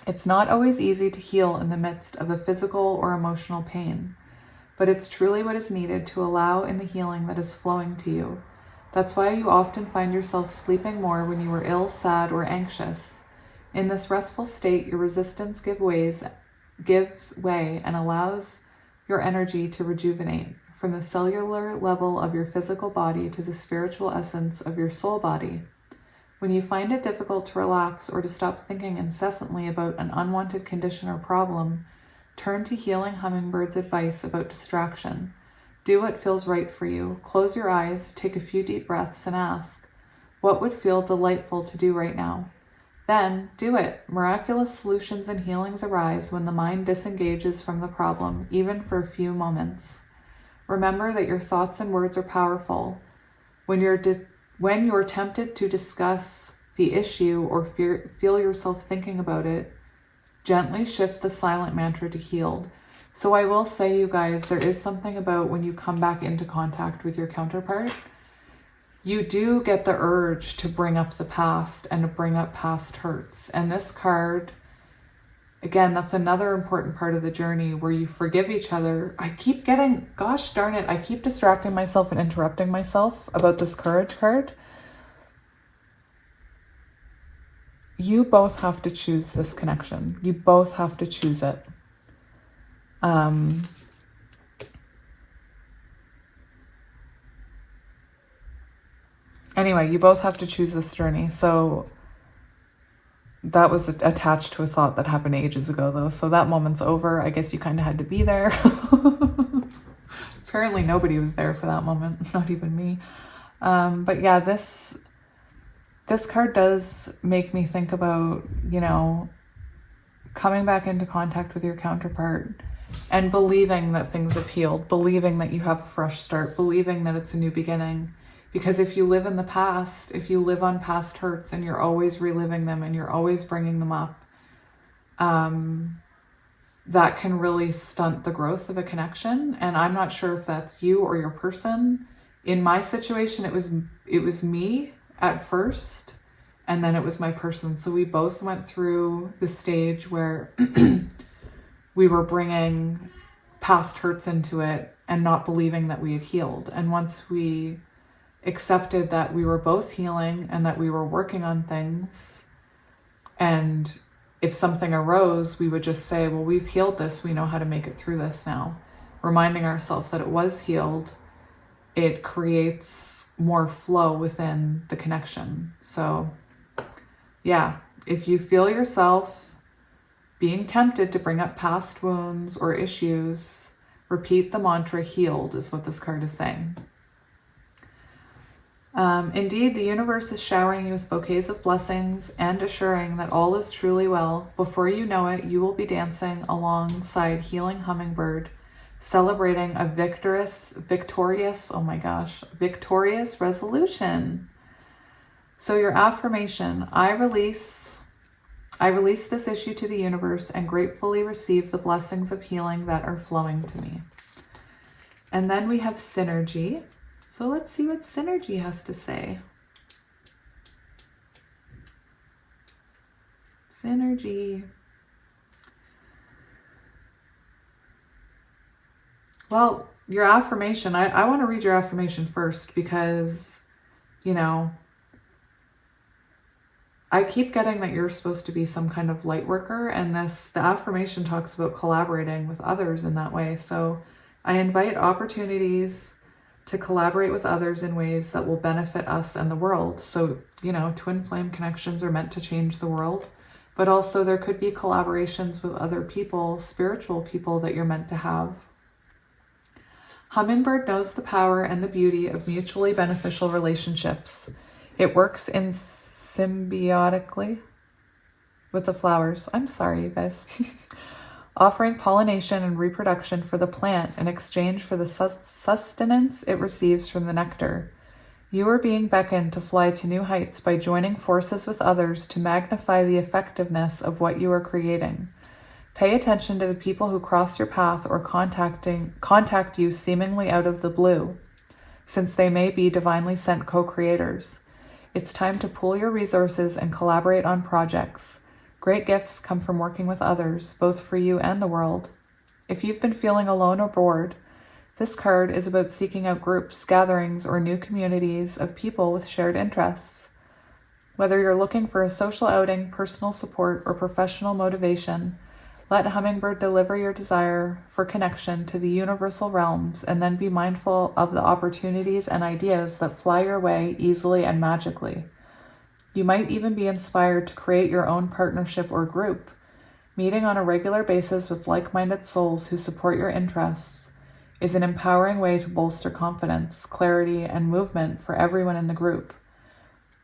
It's not always easy to heal in the midst of a physical or emotional pain, but it's truly what is needed to allow in the healing that is flowing to you. That's why you often find yourself sleeping more when you are ill, sad, or anxious. In this restful state, your resistance gives way and allows your energy to rejuvenate, from the cellular level of your physical body to the spiritual essence of your soul body. When you find it difficult to relax or to stop thinking incessantly about an unwanted condition or problem, turn to healing hummingbird's advice about distraction. Do what feels right for you. Close your eyes, take a few deep breaths, and ask, what would feel delightful to do right now? Then, do it. Miraculous solutions and healings arise when the mind disengages from the problem, even for a few moments. Remember that your thoughts and words are powerful. When you're tempted to discuss the issue or feel yourself thinking about it, gently shift the silent mantra to healed. So I will say, you guys, there is something about when you come back into contact with your counterpart, you do get the urge to bring up the past and to bring up past hurts. And this card, again, that's another important part of the journey where you forgive each other. I keep getting, gosh darn it, I keep distracting myself and interrupting myself about this courage card. You both have to choose this connection. You both have to choose it. Anyway, you both have to choose this journey. So that was attached to a thought that happened ages ago, though. So that moment's over. I guess you kind of had to be there. Apparently nobody was there for that moment, not even me. But yeah, this card does make me think about, you know, coming back into contact with your counterpart and believing that things have healed, believing that you have a fresh start, believing that it's a new beginning. Because if you live in the past, if you live on past hurts and you're always reliving them and you're always bringing them up, that can really stunt the growth of a connection. And I'm not sure if that's you or your person. In my situation, it was me at first, and then it was my person. So we both went through the stage where we were bringing past hurts into it and not believing that we had healed. And once we accepted that we were both healing and that we were working on things and if something arose, we would just say, well, we've healed this. We know how to make it through this now. Reminding ourselves that it was healed, it creates more flow within the connection. So yeah, if you feel yourself being tempted to bring up past wounds or issues, repeat the mantra healed is what this card is saying. Indeed, the universe is showering you with bouquets of blessings and assuring that all is truly well. Before you know it, you will be dancing alongside healing hummingbird, celebrating a victorious resolution. So your affirmation, I release this issue to the universe and gratefully receive the blessings of healing that are flowing to me. And then we have synergy. So let's see what synergy has to say. Synergy. Well, your affirmation, I want to read your affirmation first because, you know, I keep getting that you're supposed to be some kind of light worker, and the affirmation talks about collaborating with others in that way. So I invite opportunities to collaborate with others in ways that will benefit us and the world. So, you know, twin flame connections are meant to change the world, but also there could be collaborations with other people, spiritual people that you're meant to have. Hummingbird knows the power and the beauty of mutually beneficial relationships. It works in symbiotically with the flowers. I'm sorry, you guys. Offering pollination and reproduction for the plant in exchange for the sustenance it receives from the nectar. You are being beckoned to fly to new heights by joining forces with others to magnify the effectiveness of what you are creating. Pay attention to the people who cross your path or contact you seemingly out of the blue, since they may be divinely sent co-creators. It's time to pool your resources and collaborate on projects. Great gifts come from working with others, both for you and the world. If you've been feeling alone or bored, this card is about seeking out groups, gatherings, or new communities of people with shared interests. Whether you're looking for a social outing, personal support, or professional motivation, let Hummingbird deliver your desire for connection to the universal realms, and then be mindful of the opportunities and ideas that fly your way easily and magically. You might even be inspired to create your own partnership or group. Meeting on a regular basis with like-minded souls who support your interests is an empowering way to bolster confidence, clarity, and movement for everyone in the group.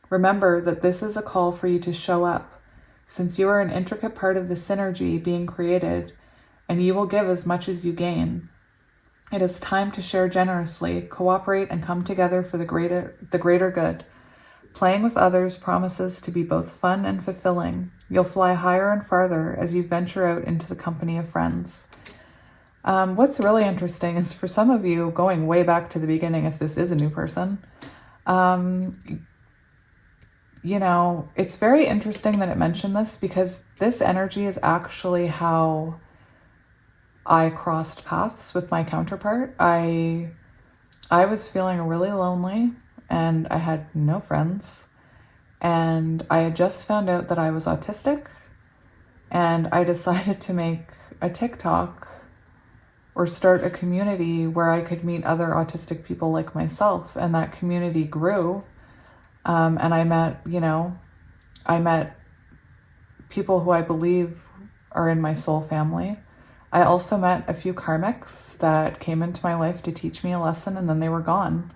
Remember that this is a call for you to show up, since you are an intricate part of the synergy being created, and you will give as much as you gain. It is time to share generously, cooperate, and come together for the greater good. Playing with others promises to be both fun and fulfilling. You'll fly higher and farther as you venture out into the company of friends. What's really interesting is for some of you, going way back to the beginning, if this is a new person, you know, it's very interesting that it mentioned this, because this energy is actually how I crossed paths with my counterpart. I was feeling really lonely and I had no friends, and I had just found out that I was autistic, and I decided to make a TikTok or start a community where I could meet other autistic people like myself, and that community grew. And I met people who I believe are in my soul family. I also met a few karmics that came into my life to teach me a lesson, and then they were gone.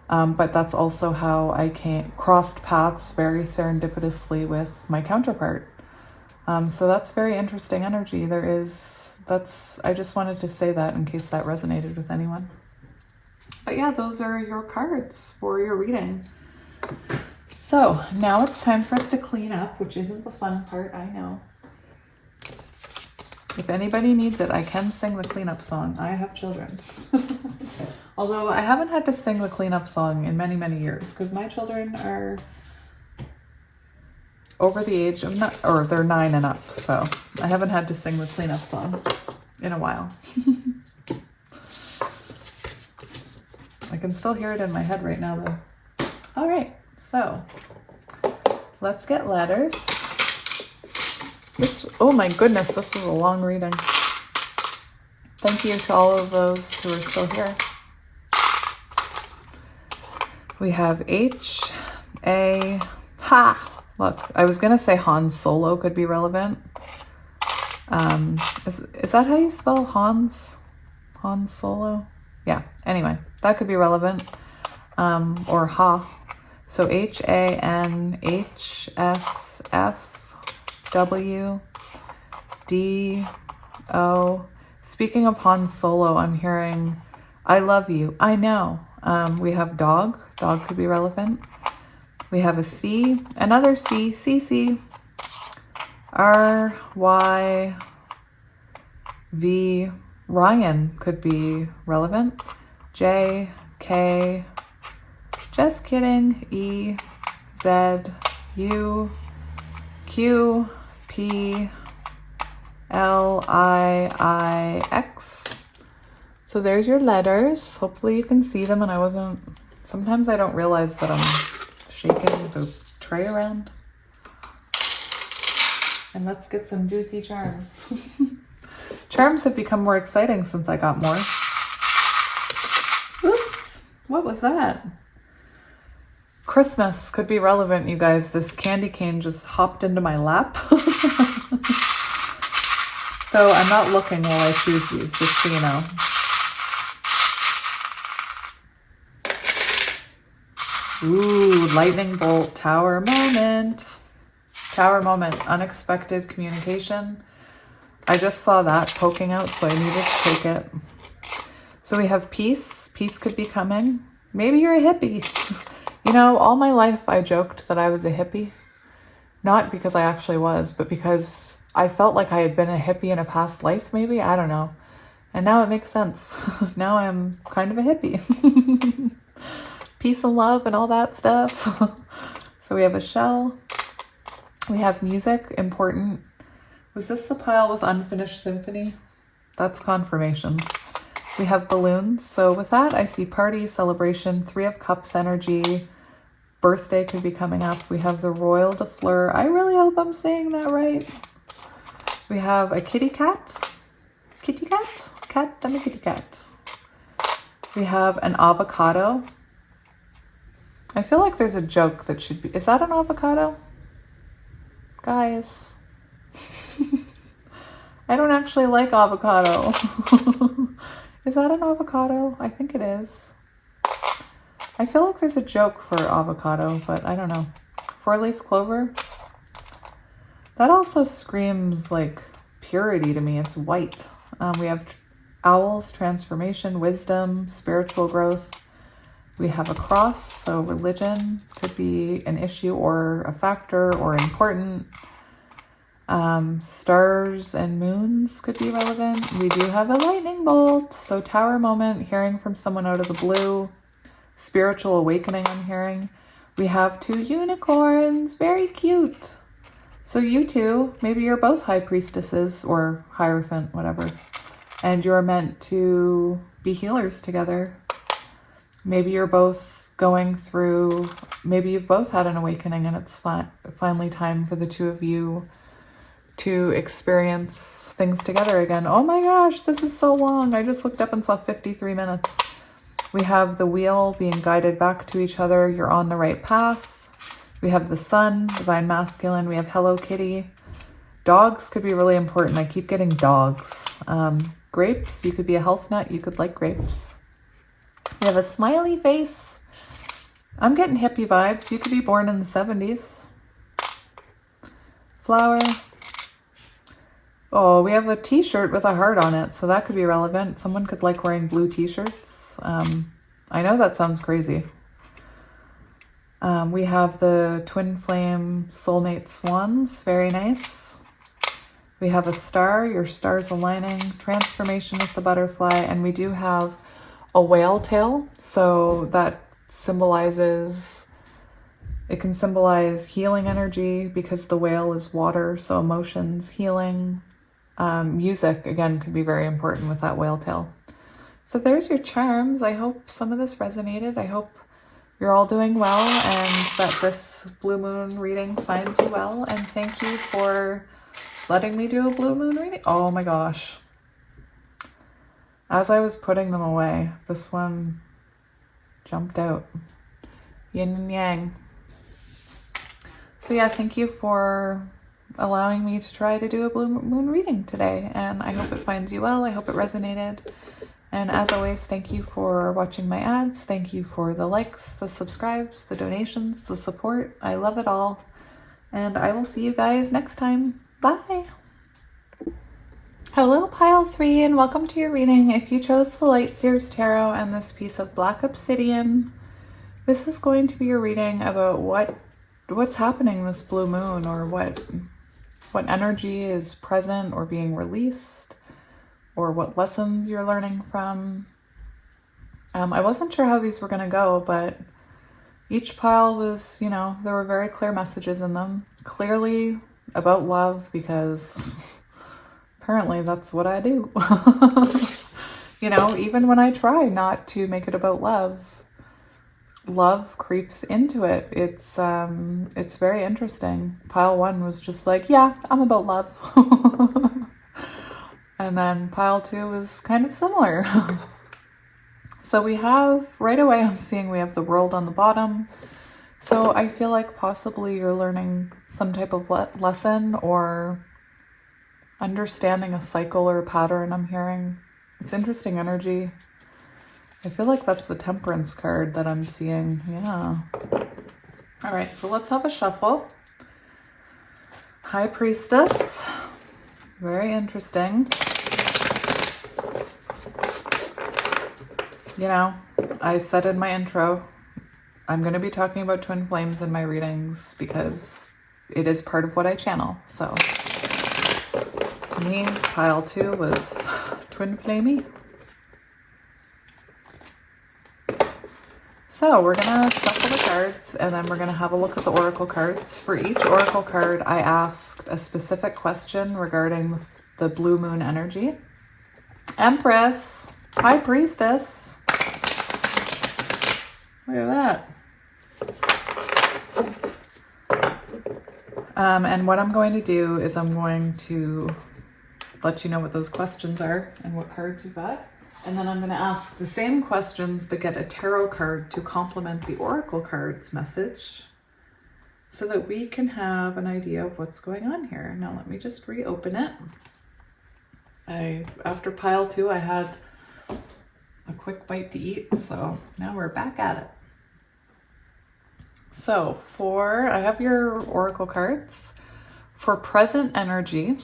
But that's also how I crossed paths very serendipitously with my counterpart. So that's very interesting energy. I just wanted to say that in case that resonated with anyone. But yeah, those are your cards for your reading. So now it's time for us to clean up, which isn't the fun part, I know. If anybody needs it, I can sing the cleanup song. I have children. Although I haven't had to sing the cleanup song in many, many years, because my children are over the age of, they're 9 and up, so I haven't had to sing the cleanup song in a while. I can still hear it in my head right now, though. All right, so let's get letters. Oh my goodness, this was a long reading. Thank you to all of those who are still here. We have H, A, ha! Look, I was gonna say Han Solo could be relevant. Is that how you spell Hans? Han Solo? Yeah, anyway, that could be relevant. Or ha. So HANHSFWDO. Speaking of Han Solo, I'm hearing I love you. I know. We have dog. Dog could be relevant. We have a C, another C, CC. RYV. Ryan could be relevant. J, K. Just kidding. E, Z, U, Q, P, L, I, X. So there's your letters. Hopefully you can see them, and sometimes I don't realize that I'm shaking the tray around. And let's get some juicy charms. Charms have become more exciting since I got more. Oops, what was that? Christmas could be relevant, you guys. This candy cane just hopped into my lap. So I'm not looking while I choose these, just so you know. Ooh, lightning bolt, tower moment. Tower moment, unexpected communication. I just saw that poking out, so I needed to take it. So we have peace. Peace could be coming. Maybe you're a hippie. You know, all my life I joked that I was a hippie. Not because I actually was, but because I felt like I had been a hippie in a past life, maybe. I don't know. And now it makes sense. Now I'm kind of a hippie. Peace and love and all that stuff. So we have a shell. We have music, important. Was this the pile with unfinished symphony? That's confirmation. We have balloons. So with that, I see party, celebration, 3 of Cups energy. Birthday could be coming up. We have the Royal de Fleur. I really hope I'm saying that right. We have a kitty cat. Kitty cat? Cat and a kitty cat. We have an avocado. I feel like there's a joke that should be... Is that an avocado? Guys. I don't actually like avocado. Is that an avocado? I think it is. I feel like there's a joke for avocado, but I don't know. 4-leaf clover. That also screams like purity to me. It's white. We have owls, transformation, wisdom, spiritual growth. We have a cross, so religion could be an issue or a factor or important. Stars and moons could be relevant. We do have a lightning bolt, so tower moment, hearing from someone out of the blue. Spiritual awakening I'm hearing. We have 2 unicorns, very cute. So you two, maybe you're both high priestesses or hierophant, whatever, and you're meant to be healers together. Maybe you're both going through, maybe you've both had an awakening and it's finally time for the 2 of you to experience things together again. Oh my gosh, this is so long. I just looked up and saw 53 minutes. We have the wheel being guided back to each other. You're on the right path. We have the sun, divine masculine. We have Hello Kitty. Dogs could be really important. I keep getting dogs. Grapes, you could be a health nut. You could like grapes. We have a smiley face. I'm getting hippie vibes. You could be born in the 70s. Flower. Oh, we have a t-shirt with a heart on it, so that could be relevant. Someone could like wearing blue t-shirts. I know that sounds crazy. We have the twin flame soulmate swans. Very nice. We have a star. Your star's aligning. Transformation with the butterfly. And we do have a whale tail. So that symbolizes... It can symbolize healing energy because the whale is water. So emotions, healing... music, again, could be very important with that whale tail. So there's your charms. I hope some of this resonated. I hope you're all doing well and that this blue moon reading finds you well. And thank you for letting me do a blue moon reading. Oh my gosh. As I was putting them away, this one jumped out. Yin and yang. So yeah, thank you for allowing me to try to do a blue moon reading today. And I hope it finds you well. I hope it resonated. And as always, thank you for watching my ads. Thank you for the likes, the subscribes, the donations, the support. I love it all. And I will see you guys next time. Bye. Hello, Pile 3, and welcome to your reading. If you chose the Light Seers Tarot and this piece of black obsidian, this is going to be your reading about what's happening this blue moon, or what energy is present or being released, or what lessons you're learning from. I wasn't sure how these were going to go, but each pile was, there were very clear messages in them. Clearly about love, because apparently that's what I do. Even when I try not to make it about love creeps into it. It's very interesting. Pile 1 was just like, yeah, I'm about love. And then pile 2 was kind of similar. So we have, right away I'm seeing we have the world on the bottom. So I feel like possibly you're learning some type of lesson or understanding a cycle or a pattern I'm hearing. It's interesting energy. I feel like that's the Temperance card that I'm seeing. Yeah. All right, so let's have a shuffle. High Priestess. Very interesting. I said in my intro, I'm going to be talking about twin flames in my readings because it is part of what I channel. So to me, pile 2 was twin flamey. So we're going to shuffle the cards, and then we're going to have a look at the oracle cards. For each oracle card, I asked a specific question regarding the blue moon energy. Empress, High Priestess. Look at that. And what I'm going to do is I'm going to let you know what those questions are and what cards you've got. And then I'm going to ask the same questions, but get a tarot card to complement the oracle card's message so that we can have an idea of what's going on here. Now let me just reopen it. After pile 2, I had a quick bite to eat, so now we're back at it. So I have your oracle cards. For present energy,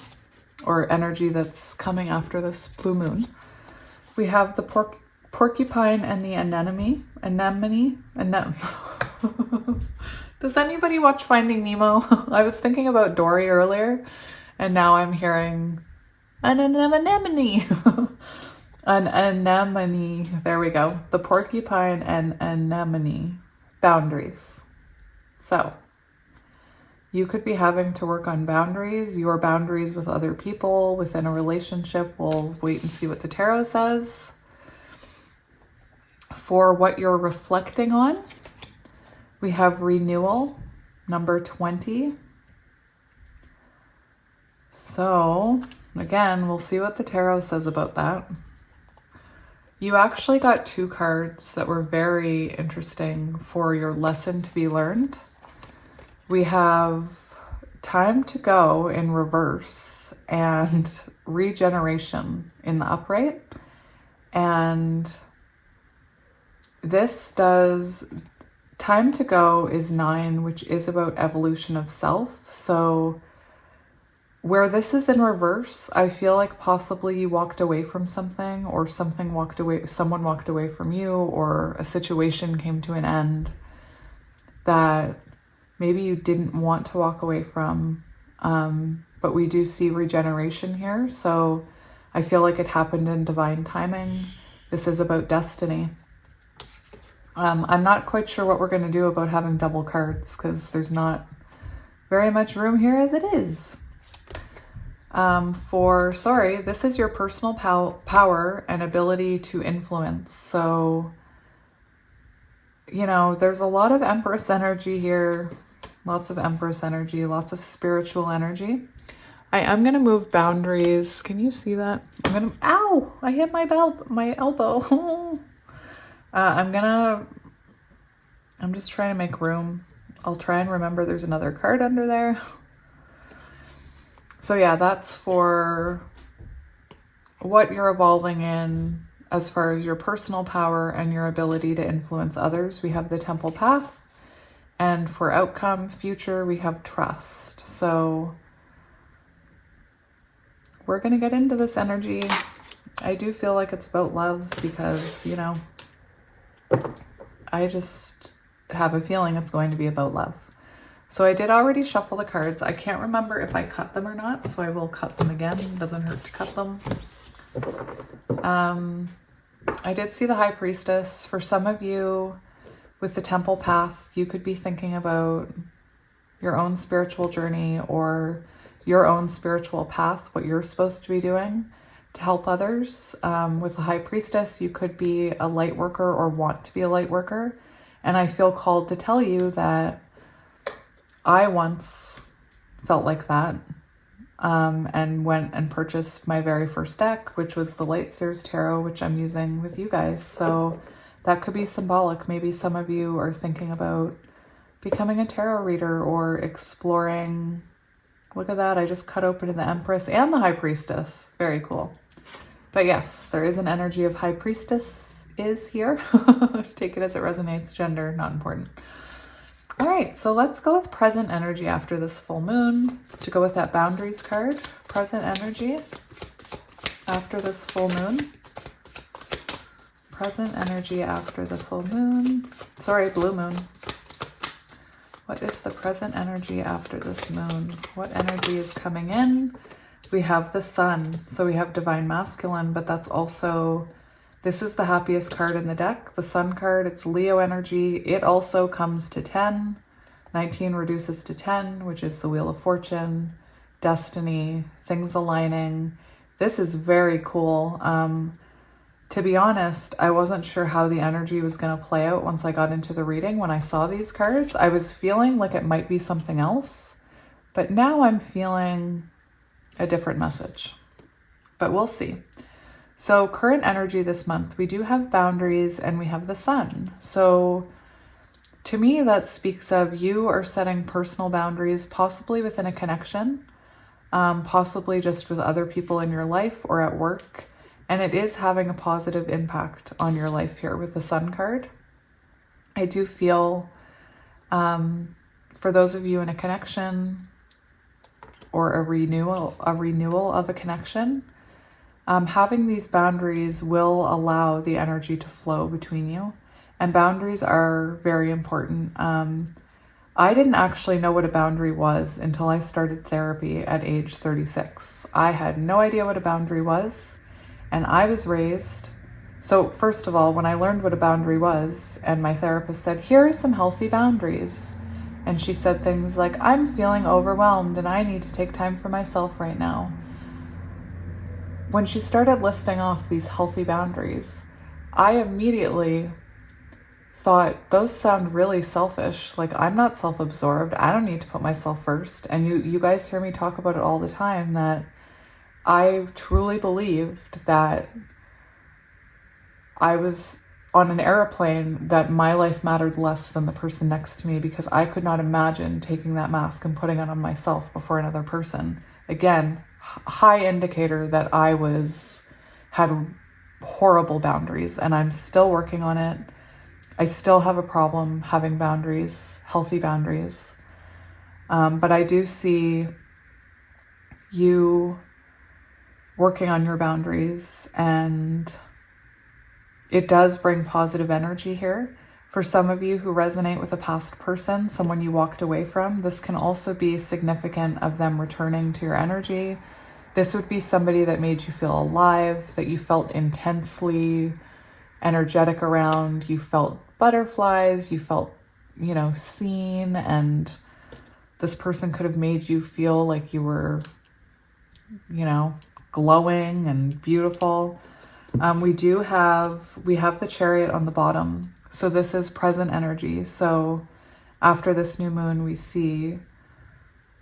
or energy that's coming after this blue moon, we have the porcupine and the anemone. Does anybody watch Finding Nemo? I was thinking about Dory earlier, and now I'm hearing an anemone. An anemone. There we go. The porcupine and anemone. Boundaries. So you could be having to work on boundaries, your boundaries with other people, within a relationship. We'll wait and see what the tarot says. For what you're reflecting on, we have renewal, number 20. So again, we'll see what the tarot says about that. You actually got 2 cards that were very interesting for your lesson to be learned. We have time to go in reverse and regeneration in the upright. And this does, time to go is 9, which is about evolution of self. So where this is in reverse, I feel like possibly you walked away from something, or someone walked away from you, or a situation came to an end that maybe you didn't want to walk away from. But we do see regeneration here. So I feel like it happened in divine timing. This is about destiny. I'm not quite sure what we're going to do about having double cards, because there's not very much room here as it is. This is your personal power and ability to influence. So, there's a lot of Empress energy here, lots of Empress energy, lots of spiritual energy. I am going to move boundaries. Can you see that? Ow, I hit my elbow. I'm just trying to make room. I'll try and remember there's another card under there. So yeah, that's for what you're evolving in as far as your personal power and your ability to influence others. We have the Temple Path. And for outcome, future, we have trust. So we're going to get into this energy. I do feel like it's about love because, you know, I just have a feeling it's going to be about love. So I did already shuffle the cards. I can't remember if I cut them or not, so I will cut them again. It doesn't hurt to cut them. I did see the High Priestess. For some of you with the Temple Path, you could be thinking about your own spiritual journey or your own spiritual path, what you're supposed to be doing to help others. With the High Priestess, you could be a light worker or want to be a light worker. And I feel called to tell you that I once felt like that, and went and purchased my very first deck, which was the Lightstairs Tarot, which I'm using with you guys. So that could be symbolic. Maybe some of you are thinking about becoming a tarot reader or exploring. Look at that. I just cut open the Empress and the High Priestess. Very cool. But yes, there is an energy of High Priestess is here. Take it as it resonates. Gender, not important. All right, so let's go with present energy after this full moon to go with that boundaries card. Present energy after this full moon. Present energy after the full moon. Sorry, blue moon. What is the present energy after this moon? What energy is coming in? We have the sun. So we have divine masculine, but that's also, this is the happiest card in the deck. The sun card, it's Leo energy. It also comes to 10. 19 reduces to 10, which is the Wheel of Fortune, destiny, things aligning. This is very cool. To be honest, I wasn't sure how the energy was going to play out once I got into the reading. When I saw these cards, I was feeling like it might be something else, but now I'm feeling a different message, but we'll see. So current energy this month, we do have boundaries and we have the sun. So to me, that speaks of you are setting personal boundaries, possibly within a connection, possibly just with other people in your life or at work. And it is having a positive impact on your life here with the sun card. I do feel for those of you in a connection or a renewal of a connection, having these boundaries will allow the energy to flow between you. And boundaries are very important. I didn't actually know what a boundary was until I started therapy at age 36. I had no idea what a boundary was. And I was raised, so first of all, when I learned what a boundary was, and my therapist said, here are some healthy boundaries. And she said things like, I'm feeling overwhelmed and I need to take time for myself right now. When she started listing off these healthy boundaries, I immediately thought, those sound really selfish. Like, I'm not self-absorbed. I don't need to put myself first. And you guys hear me talk about it all the time, that I truly believed that I was on an airplane, that my life mattered less than the person next to me, because I could not imagine taking that mask and putting it on myself before another person. Again, high indicator that I had horrible boundaries, and I'm still working on it. I still have a problem having boundaries, healthy boundaries. But I do see you working on your boundaries, and it does bring positive energy here. For some of you who resonate with a past person, someone you walked away from, this can also be significant of them returning to your energy. This would be somebody that made you feel alive, that you felt intensely energetic around, you felt butterflies, you felt, seen, and this person could have made you feel like you were, glowing and beautiful. We have the Chariot on the bottom. So this is present energy. So after this new moon, we see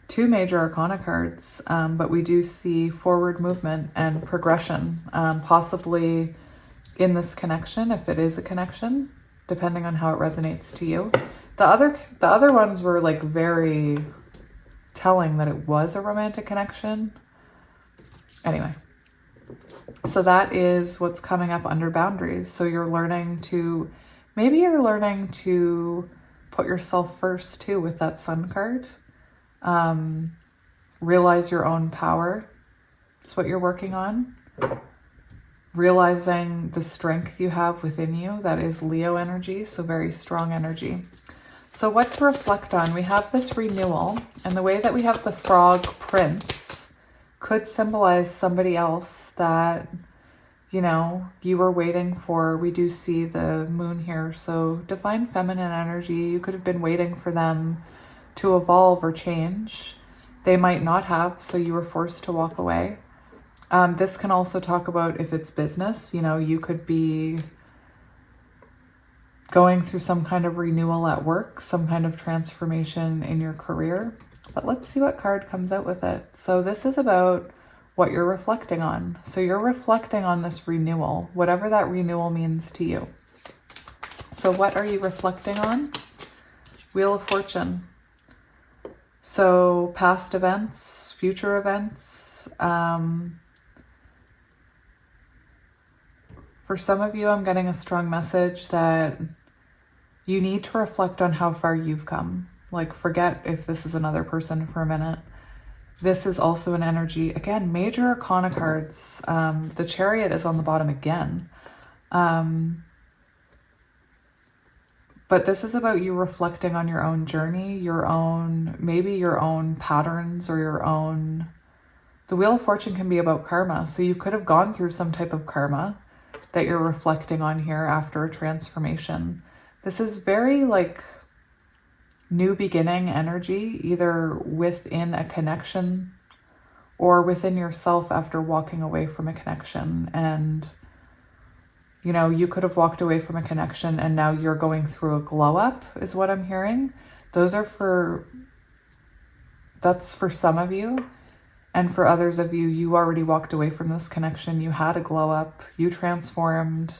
two major arcana cards, but we do see forward movement and progression, possibly in this connection, if it is a connection, depending on how it resonates to you. The other ones were like very telling that it was a romantic connection. Anyway, so that is what's coming up under boundaries. So you're learning to, maybe you're learning to put yourself first too with that Sun card. Realize your own power. That's what you're working on. Realizing the strength you have within you. That is Leo energy, so very strong energy. So what to reflect on? We have this renewal, and the way that we have the frog prince could symbolize somebody else that, you know, you were waiting for. We do see the moon here, so divine feminine energy. You could have been waiting for them to evolve or change. They might not have, so you were forced to walk away. This can also talk about if it's business, you know, you could be going through some kind of renewal at work, some kind of transformation in your career. But let's see what card comes out with it. So this is about what you're reflecting on. So you're reflecting on this renewal, whatever that renewal means to you. So what are you reflecting on? Wheel of Fortune. So past events, future events. For some of you, I'm getting a strong message that you need to reflect on how far you've come. Like, forget if this is another person for a minute. This is also an energy. Again, major arcana cards. The Chariot is on the bottom again. But this is about you reflecting on your own journey, maybe your own patterns or your own... The Wheel of Fortune can be about karma. So you could have gone through some type of karma that you're reflecting on here after a transformation. This is very like new beginning energy, either within a connection or within yourself after walking away from a connection. And, you know, you could have walked away from a connection and now you're going through a glow up is what I'm hearing. That's for some of you. And for others of you, you already walked away from this connection. You had a glow up. You transformed.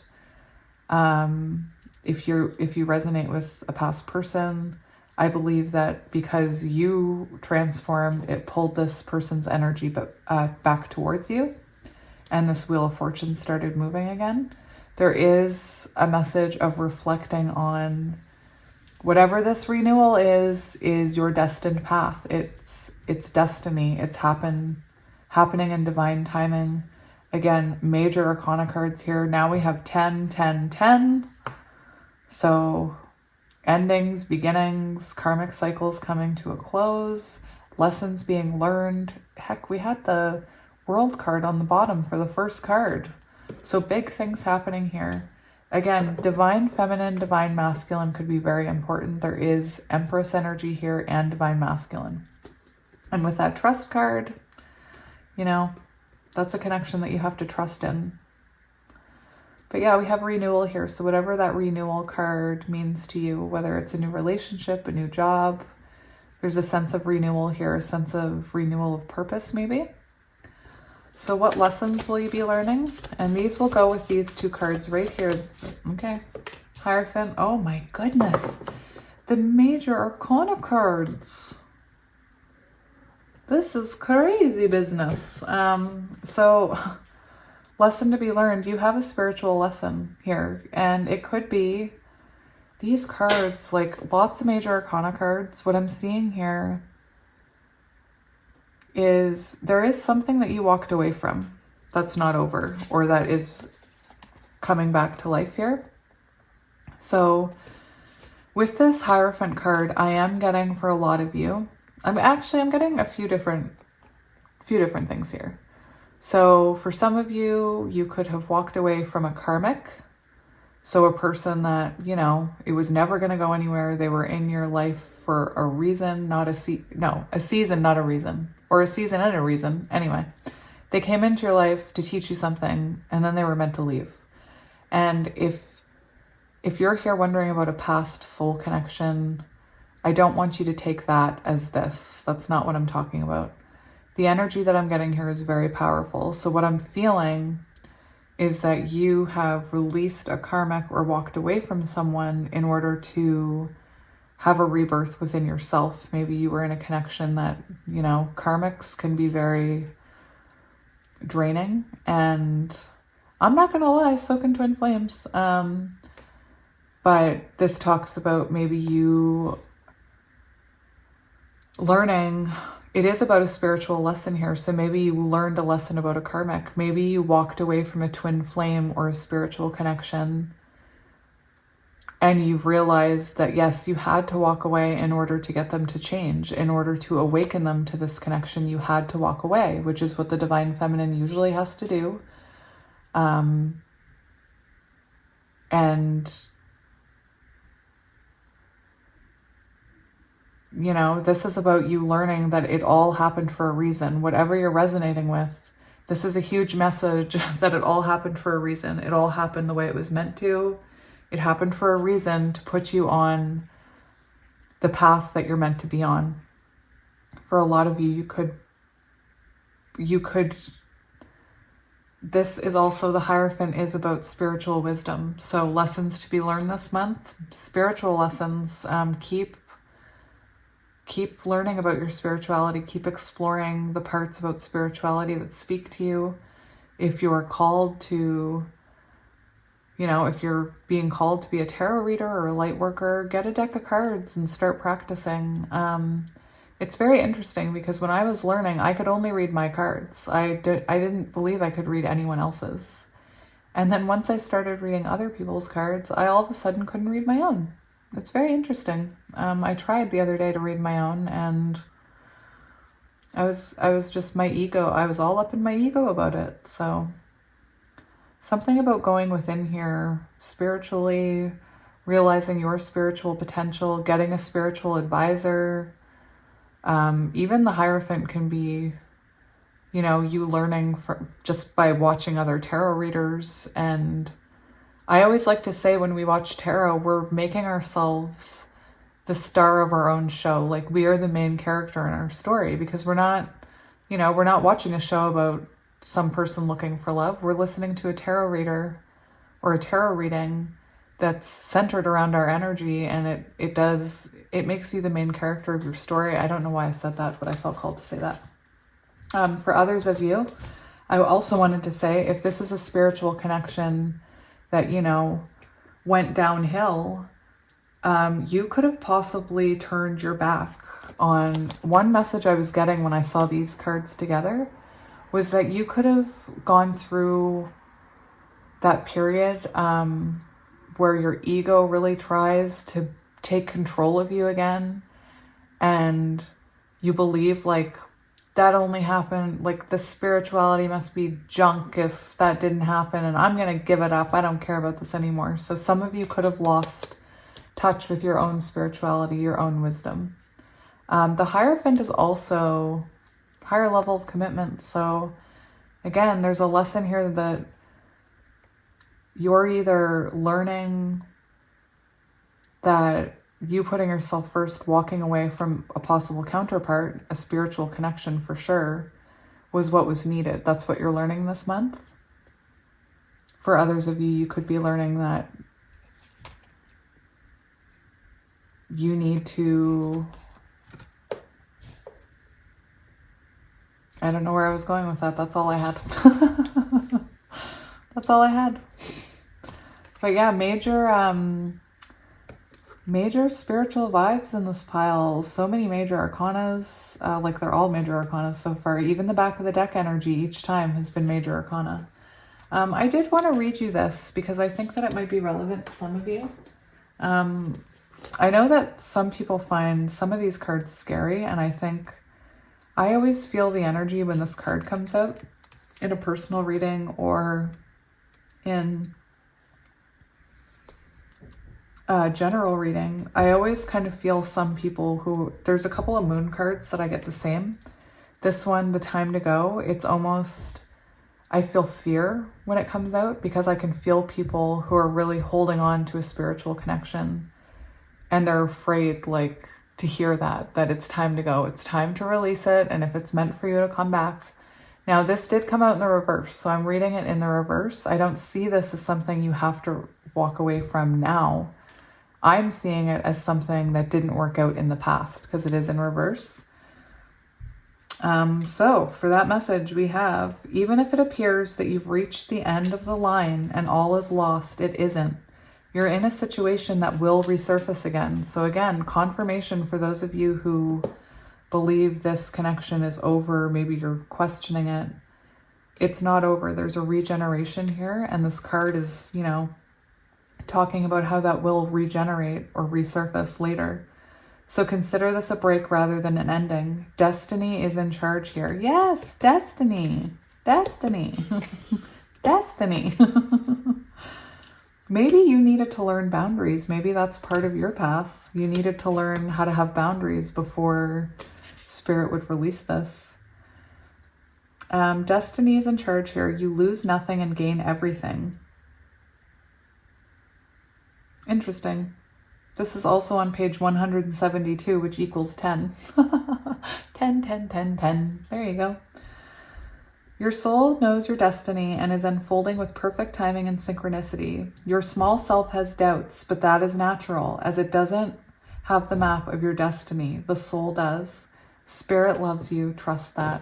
If you resonate with a past person, I believe that because you transformed, it pulled this person's energy back towards you. And this Wheel of Fortune started moving again. There is a message of reflecting on whatever this renewal is your destined path. It's destiny. It's happening in divine timing. Again, major arcana cards here. Now we have 10, 10, 10. So endings, beginnings, karmic cycles coming to a close, lessons being learned. Heck, we had the World card on the bottom for the first card. So big things happening here. Again, divine feminine, divine masculine could be very important. There is Empress energy here and divine masculine. And with that trust card, you know, that's a connection that you have to trust in. But yeah, we have renewal here. So whatever that renewal card means to you, whether it's a new relationship, a new job, there's a sense of renewal here, a sense of renewal of purpose maybe. So what lessons will you be learning? And these will go with these two cards right here. Okay. Hierophant. Oh my goodness. The major arcana cards. This is crazy business. So lesson to be learned. You have a spiritual lesson here. And it could be these cards, like lots of major arcana cards. What I'm seeing here is there is something that you walked away from that's not over, or that is coming back to life here. So with this Hierophant card, I am getting for a lot of you, I'm getting a few different things here. So for some of you, you could have walked away from a karmic. So a person that, you know, it was never going to go anywhere. They were in your life for a reason, a season, not a reason, or a season and a reason. Anyway, they came into your life to teach you something and then they were meant to leave. And if you're here wondering about a past soul connection, I don't want you to take that as this. That's not what I'm talking about. The energy that I'm getting here is very powerful. So what I'm feeling is that you have released a karmic or walked away from someone in order to have a rebirth within yourself. Maybe you were in a connection that, you know, karmics can be very draining, and I'm not gonna lie, so can twin flames. But this talks about maybe you learning. It is about a spiritual lesson here. So maybe you learned a lesson about a karmic. Maybe you walked away from a twin flame or a spiritual connection, and you've realized that, yes, you had to walk away in order to get them to change. In order to awaken them to this connection, you had to walk away, which is what the divine feminine usually has to do. And, you know, this is about you learning that it all happened for a reason. Whatever you're resonating with, this is a huge message that it all happened for a reason. It all happened the way it was meant to. It happened for a reason to put you on the path that you're meant to be on. For a lot of you, you could, this is also, the Hierophant is about spiritual wisdom. So lessons to be learned this month, spiritual lessons. Keep learning about your spirituality. Keep exploring the parts about spirituality that speak to you. If you are called to, you know, if you're being called to be a tarot reader or a light worker, get a deck of cards and start practicing. It's very interesting because when I was learning, I could only read my cards. I didn't believe I could read anyone else's. And then once I started reading other people's cards, I all of a sudden couldn't read my own. It's very interesting. I tried the other day to read my own, and I was just my ego. I was all up in my ego about it. So something about going within here spiritually, realizing your spiritual potential, getting a spiritual advisor. Even the Hierophant can be, you know, you learning just by watching other tarot readers. And I always like to say, when we watch tarot, we're making ourselves the star of our own show. Like, we are the main character in our story, because we're not, you know, we're not watching a show about some person looking for love. We're listening to a tarot reader or a tarot reading that's centered around our energy, and it makes you the main character of your story. I don't know why I said that, but I felt called to say that. For others of you, I also wanted to say, if this is a spiritual connection that, you know, went downhill, you could have possibly turned your back on. One message I was getting when I saw these cards together was that you could have gone through that period where your ego really tries to take control of you again, and you believe like that only happened, like the spirituality must be junk if that didn't happen, and I'm gonna give it up. I don't care about this anymore. So some of you could have lost touch with your own spirituality, your own wisdom. The Hierophant is also higher level of commitment. So again, there's a lesson here that you're either learning that you putting yourself first, walking away from a possible counterpart, a spiritual connection for sure, was what was needed. That's what you're learning this month. For others of you, you could be learning that you need to, I don't know where I was going with that. That's all I had. That's all I had. But yeah, major spiritual vibes in this pile. So many major arcanas, like they're all major arcanas so far. Even the back of the deck energy each time has been major arcana. I did want to read you this because I think that it might be relevant to some of you. I know that some people find some of these cards scary, and I always feel the energy when this card comes out in a personal reading or in general reading. I always kind of feel some people who, there's a couple of moon cards that I get the same. This one, the time to go, it's almost, I feel fear when it comes out because I can feel people who are really holding on to a spiritual connection and they're afraid, like, to hear that it's time to go. It's time to release it. And if it's meant for you to come back. Now, this did come out in the reverse, so I'm reading it in the reverse. I don't see this as something you have to walk away from now. I'm seeing it as something that didn't work out in the past because it is in reverse. So for that message we have, even if it appears that you've reached the end of the line and all is lost, it isn't. You're in a situation that will resurface again. So again, confirmation for those of you who believe this connection is over, maybe you're questioning it. It's not over. There's a regeneration here, and this card is, you know, talking about how that will regenerate or resurface later. So consider this a break rather than an ending. Destiny is in charge here. Yes, destiny. Destiny. Destiny. Maybe you needed to learn boundaries. Maybe that's part of your path. You needed to learn how to have boundaries before Spirit would release this. Destiny is in charge here. You lose nothing and gain everything. Interesting. This is also on page 172, which equals 10. 10, 10, 10, 10. There you go. Your soul knows your destiny and is unfolding with perfect timing and synchronicity. Your small self has doubts, but that is natural, as it doesn't have the map of your destiny. The soul does. Spirit loves you. Trust that.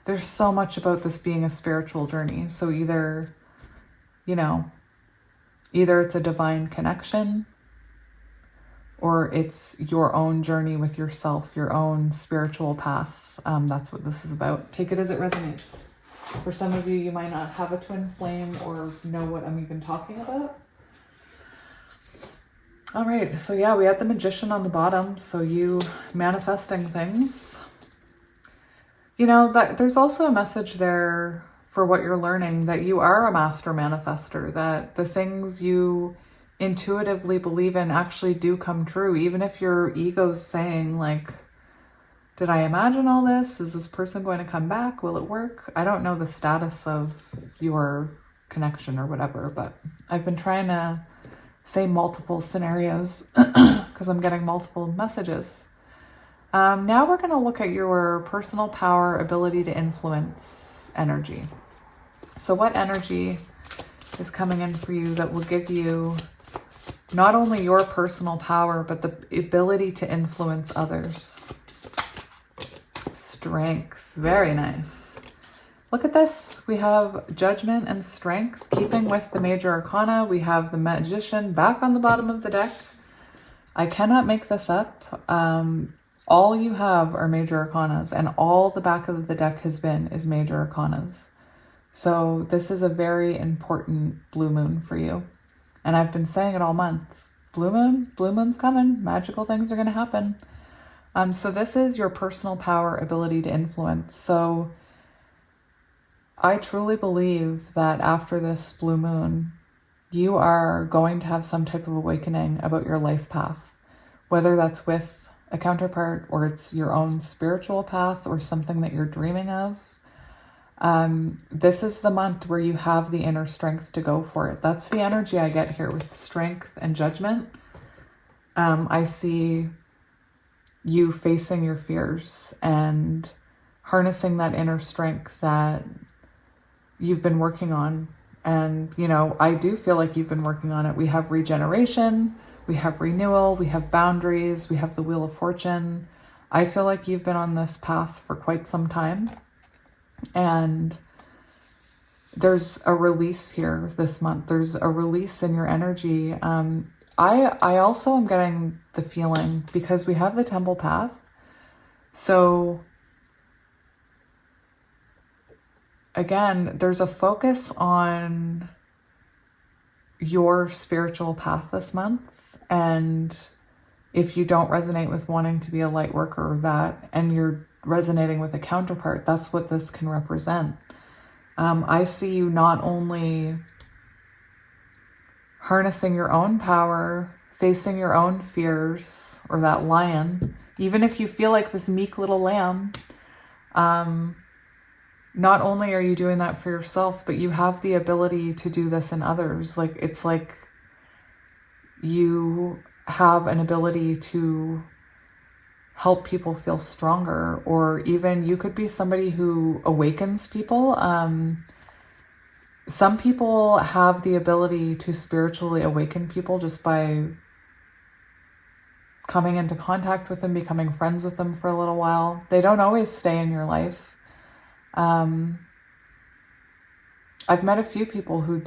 There's so much about this being a spiritual journey. So either, you know, either it's a divine connection, or it's your own journey with yourself, your own spiritual path. That's what this is about. Take it as it resonates. For some of you, you might not have a twin flame or know what I'm even talking about. All right, so yeah, we have the Magician on the bottom. So you manifesting things. You know, that there's also a message there for what you're learning, that you are a master manifester, that the things you intuitively believe in actually do come true, even if your ego's saying like, did I imagine all this? Is this person going to come back? Will it work? I don't know the status of your connection or whatever, but I've been trying to say multiple scenarios because I'm getting multiple messages. Now we're going to look at your personal power, ability to influence energy. So what energy is coming in for you that will give you not only your personal power, but the ability to influence others? Strength. Very nice. Look at this. We have Judgment and Strength. Keeping with the Major Arcana, we have the Magician back on the bottom of the deck. I cannot make this up. All you have are Major Arcanas, and all the back of the deck has been is Major Arcanas. So this is a very important blue moon for you. And I've been saying it all month. Blue moon's coming. Magical things are going to happen. So this is your personal power, ability to influence. So I truly believe that after this blue moon, you are going to have some type of awakening about your life path, whether that's with a counterpart or it's your own spiritual path or something that you're dreaming of. This is the month where you have the inner strength to go for it. That's the energy I get here with Strength and Judgment. I see you facing your fears and harnessing that inner strength that you've been working on. And, you know, I do feel like you've been working on it. We have regeneration, we have renewal, we have boundaries, we have the Wheel of Fortune. I feel like you've been on this path for quite some time. And there's a release here this month. There's a release in your energy. I also am getting the feeling, because we have the Temple Path. So again, there's a focus on your spiritual path this month. And if you don't resonate with wanting to be a light worker or that, and you're resonating with a counterpart, that's what this can represent. I see you not only harnessing your own power, facing your own fears, or that lion, even if you feel like this meek little lamb, not only are you doing that for yourself, but you have the ability to do this in others. Like, it's like you have an ability to help people feel stronger, or even you could be somebody who awakens people. Some people have the ability to spiritually awaken people just by coming into contact with them, becoming friends with them for a little while. They don't always stay in your life. I've met a few people who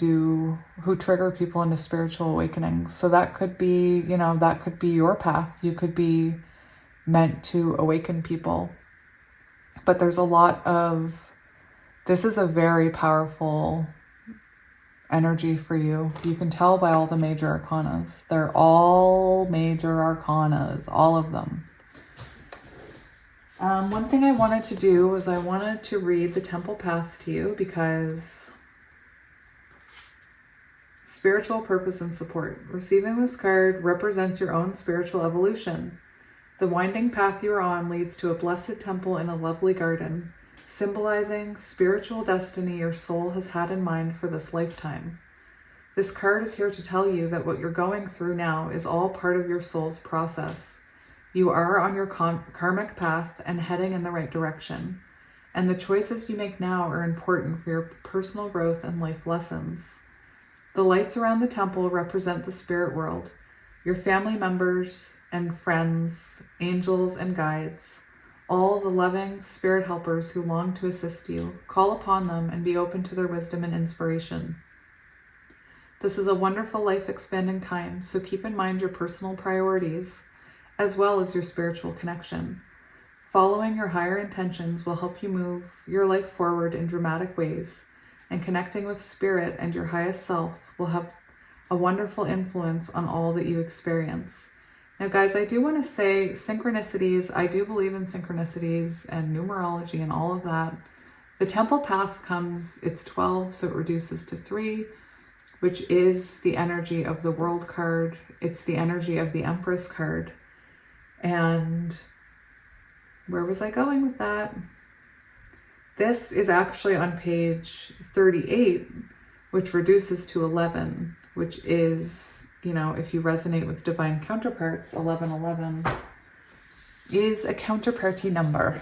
trigger people into spiritual awakenings. So that could be, that could be your path. You could be meant to awaken people. But there's a lot of, this is a very powerful energy for you. You can tell by all the major arcanas. They're all major arcanas, all of them. One thing I wanted to do was I wanted to read the temple path to you, because spiritual purpose and support. Receiving this card represents your own spiritual evolution. The winding path you are on leads to a blessed temple in a lovely garden, symbolizing spiritual destiny your soul has had in mind for this lifetime. This card is here to tell you that what you're going through now is all part of your soul's process. You are on your karmic path and heading in the right direction, and the choices you make now are important for your personal growth and life lessons. The lights around the temple represent the spirit world, your family members and friends, angels and guides, all the loving spirit helpers who long to assist you. Call upon them and be open to their wisdom and inspiration. This is a wonderful life-expanding time, so keep in mind your personal priorities, as well as your spiritual connection. Following your higher intentions will help you move your life forward in dramatic ways, and connecting with spirit and your highest self will have a wonderful influence on all that you experience. Now, guys, I do want to say synchronicities. I do believe in synchronicities and numerology and all of that. The temple path comes, it's 12, so it reduces to 3, which is the energy of the world card. It's the energy of the Empress card. And where was I going with that? This is actually on page 38, which reduces to 11, which is, if you resonate with divine counterparts, 1111 is a counterparty number.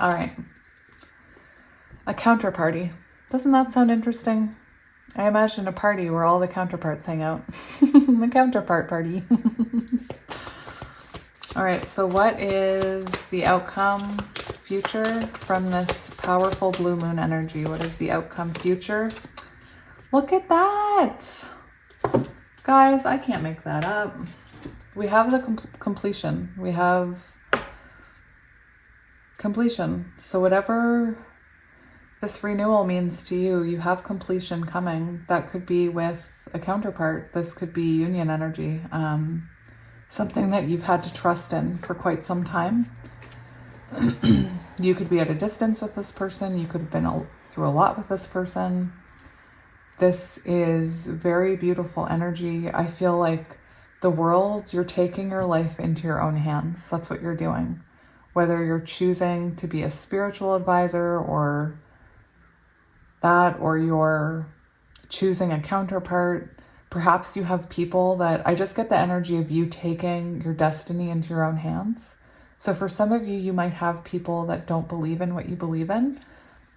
All right. A counterparty. Doesn't that sound interesting? I imagine a party where all the counterparts hang out. The counterpart party. All right, so what is the outcome future from this powerful blue moon energy? What is the outcome future? Look at that. Guys, I can't make that up. We have the completion. We have completion. So whatever this renewal means to you, you have completion coming. That could be with a counterpart. This could be union energy. Something that you've had to trust in for quite some time. You could be at a distance with this person. You could have been through a lot with this person. This is very beautiful energy. I feel like the world, you're taking your life into your own hands. That's what you're doing. Whether you're choosing to be a spiritual advisor or that, or you're choosing a counterpart. Perhaps you have people that, I just get the energy of you taking your destiny into your own hands. So for some of you, you might have people that don't believe in what you believe in.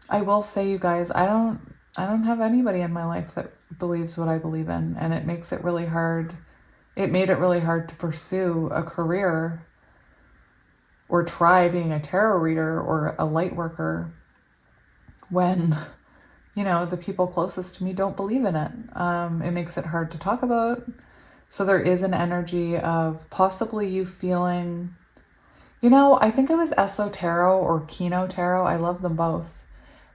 I will say, you guys, I don't have anybody in my life that believes what I believe in, and it makes it really hard. It made it really hard to pursue a career or try being a tarot reader or a light worker when, the people closest to me don't believe in it. It makes it hard to talk about. So there is an energy of possibly you feeling, I think it was Eso Tarot or Kino Tarot. I love them both.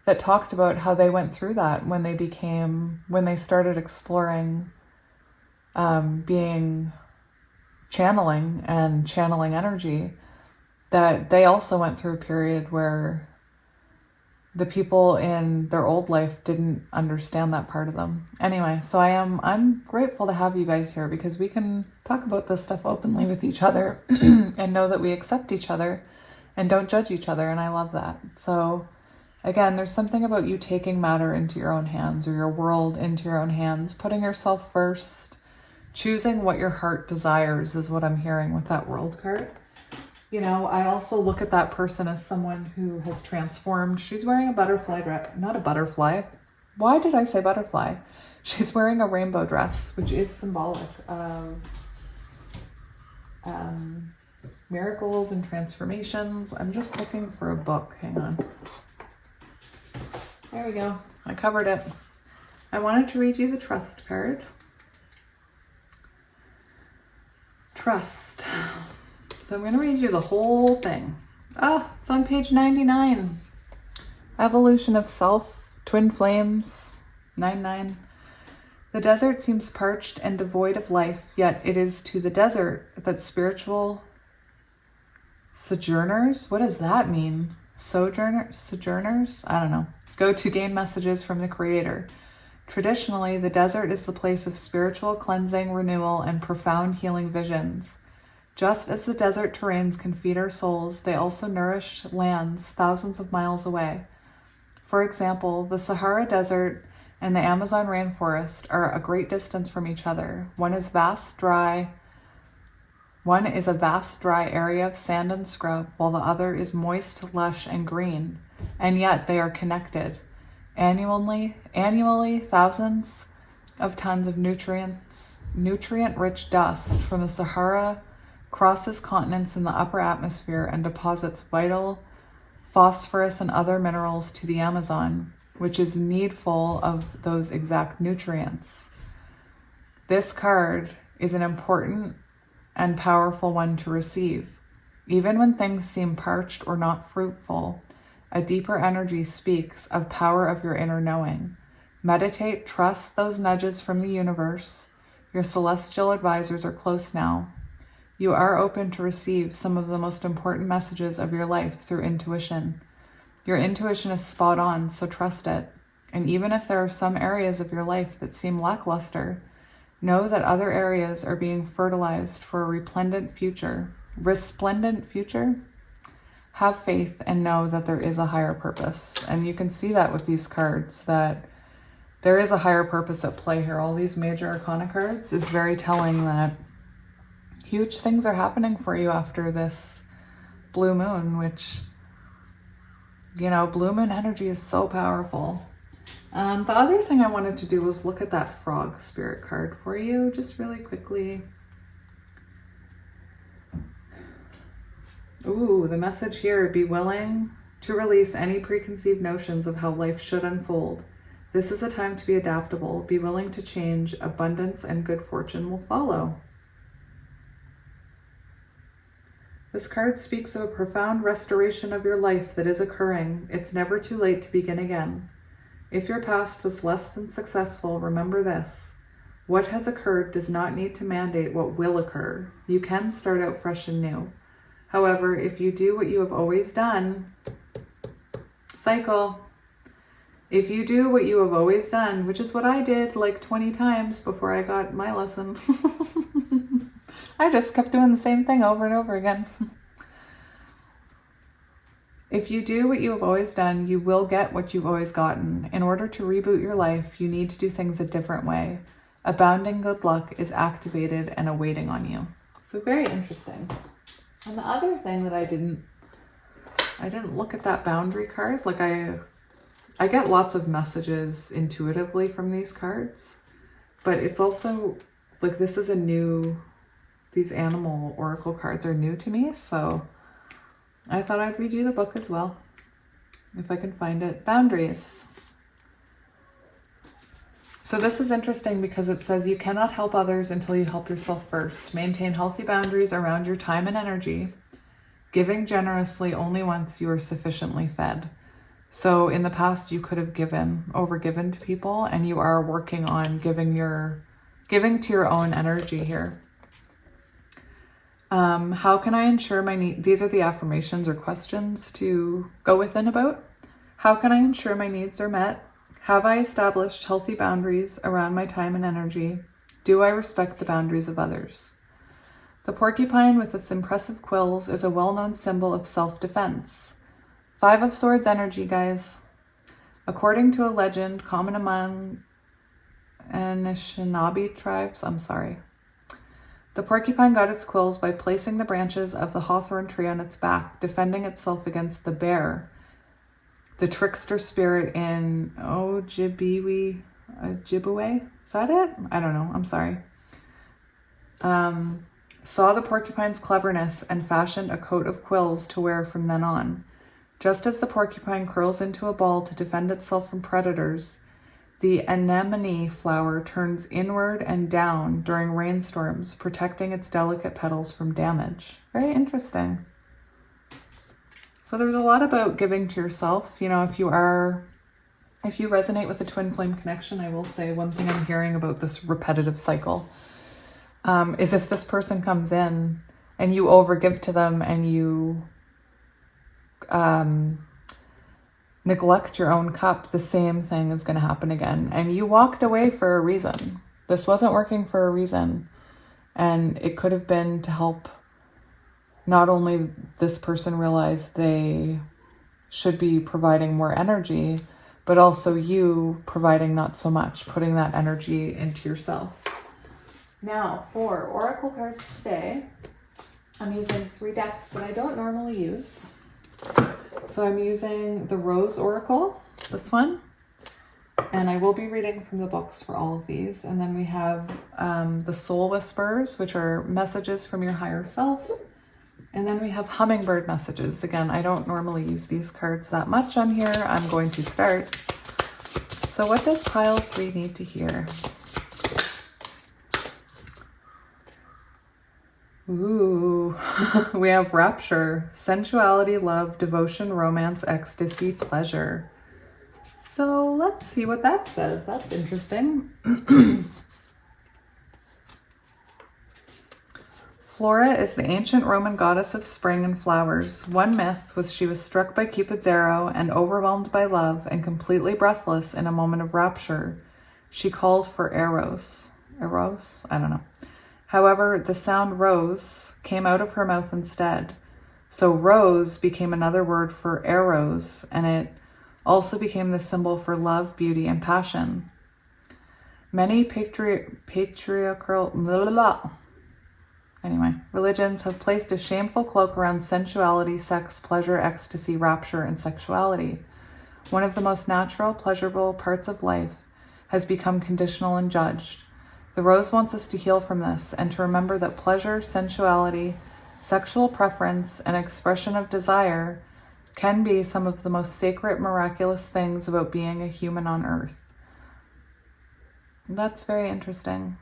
That talked about how they went through that when they started exploring channeling energy, that they also went through a period where the people in their old life didn't understand that part of them. Anyway, so I'm grateful to have you guys here, because we can talk about this stuff openly with each other and know that we accept each other and don't judge each other. And I love that. So again, there's something about you taking matter into your own hands, or your world into your own hands, putting yourself first, choosing what your heart desires is what I'm hearing with that world card. You know, I also look at that person as someone who has transformed. She's wearing a butterfly dress, not a butterfly. Why did I say butterfly? She's wearing a rainbow dress, which is symbolic of miracles and transformations. I'm just looking for a book. Hang on. There we go. I covered it. I wanted to read you the trust card. Trust. So I'm going to read you the whole thing. Ah, it's on page 99. Evolution of Self, Twin Flames, 99. The desert seems parched and devoid of life, yet it is to the desert that spiritual sojourners, what does that mean? Sojourners? I don't know. Go to gain messages from the Creator. Traditionally, the desert is the place of spiritual cleansing, renewal, and profound healing visions. Just as the desert terrains can feed our souls, they also nourish lands thousands of miles away. For example, the Sahara Desert and the Amazon rainforest are a great distance from each other. One is a vast, dry area of sand and scrub, while the other is moist, lush, and green. And yet they are connected. Annually, thousands of tons of nutrient-rich dust from the Sahara crosses continents in the upper atmosphere and deposits vital phosphorus and other minerals to the Amazon, which is needful of those exact nutrients. This card is an important and powerful one to receive. Even when things seem parched or not fruitful, a deeper energy speaks of power of your inner knowing. Meditate, trust those nudges from the universe. Your celestial advisors are close now. You are open to receive some of the most important messages of your life through intuition. Your intuition is spot on, so trust it. And even if there are some areas of your life that seem lackluster, know that other areas are being fertilized for a resplendent future. Have faith and know that there is a higher purpose. And you can see that with these cards, that there is a higher purpose at play here. All these major arcana cards is very telling that huge things are happening for you after this blue moon, which, you know, blue moon energy is so powerful. The other thing I wanted to do was look at that frog spirit card for you, just really quickly. Ooh, the message here, be willing to release any preconceived notions of how life should unfold. This is a time to be adaptable. Be willing to change. Abundance and good fortune will follow. This card speaks of a profound restoration of your life that is occurring. It's never too late to begin again. If your past was less than successful, remember this. What has occurred does not need to mandate what will occur. You can start out fresh and new. However, if you do what you have always done, cycle. If you do what you have always done, which is what I did like 20 times before I got my lesson. I just kept doing the same thing over and over again. If you do what you have always done, you will get what you've always gotten. In order to reboot your life, you need to do things a different way. Abounding good luck is activated and awaiting on you. So very interesting. And the other thing that I didn't look at that boundary card. Like I get lots of messages intuitively from these cards, but it's also like this is these animal oracle cards are new to me, so I thought I'd read you the book as well, if I can find it. Boundaries. So this is interesting because it says you cannot help others until you help yourself first. Maintain healthy boundaries around your time and energy, giving generously only once you are sufficiently fed. So in the past, you could have overgiven to people, and you are working on giving to your own energy here. How can I ensure my needs? These are the affirmations or questions to go within about. How can I ensure my needs are met? Have I established healthy boundaries around my time and energy? Do I respect the boundaries of others? The porcupine with its impressive quills is a well-known symbol of self-defense. 5 of Swords energy, guys. According to a legend common among Anishinaabe tribes, The porcupine got its quills by placing the branches of the hawthorn tree on its back, defending itself against the bear, the trickster spirit in Ojibwe. Is that it? I don't know. I'm sorry. Saw the porcupine's cleverness and fashioned a coat of quills to wear from then on. Just as the porcupine curls into a ball to defend itself from predators, the anemone flower turns inward and down during rainstorms, protecting its delicate petals from damage. Very interesting. So there's a lot about giving to yourself. You know, if you resonate with the twin flame connection, I will say one thing I'm hearing about this repetitive cycle is if this person comes in and you overgive to them and you neglect your own cup, the same thing is going to happen again. And you walked away for a reason. This wasn't working for a reason. And it could have been to help not only this person realize they should be providing more energy, but also you providing not so much, putting that energy into yourself. Now, for Oracle cards today, I'm using 3 decks that I don't normally use. So I'm using the Rose Oracle, this one, and I will be reading from the books for all of these. And then we have the Soul Whispers, which are messages from your higher self. And then we have Hummingbird messages. Again, I don't normally use these cards that much on here. I'm going to start. So what does pile 3 need to hear? Ooh, we have rapture, sensuality, love, devotion, romance, ecstasy, pleasure. So let's see what that says. That's interesting. Flora is the ancient Roman goddess of spring and flowers. One myth was she was struck by Cupid's arrow and overwhelmed by love and completely breathless in a moment of rapture. She called for Eros. Eros? I don't know. However, the sound rose came out of her mouth instead. So rose became another word for arrows, and it also became the symbol for love, beauty, and passion. Many patriarchal religions have placed a shameful cloak around sensuality, sex, pleasure, ecstasy, rapture, and sexuality. One of the most natural, pleasurable parts of life has become conditional and judged. The rose wants us to heal from this and to remember that pleasure, sensuality, sexual preference, and expression of desire can be some of the most sacred, miraculous things about being a human on earth. That's very interesting.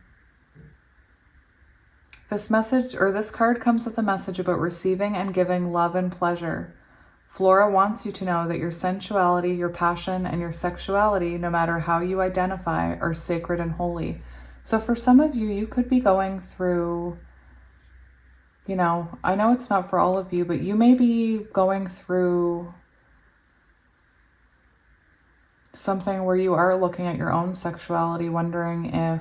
This message, or this card, comes with a message about receiving and giving love and pleasure. Flora wants you to know that your sensuality, your passion, and your sexuality, no matter how you identify, are sacred and holy. So for some of you, you could be going through, you know, I know it's not for all of you, but you may be going through something where you are looking at your own sexuality, wondering if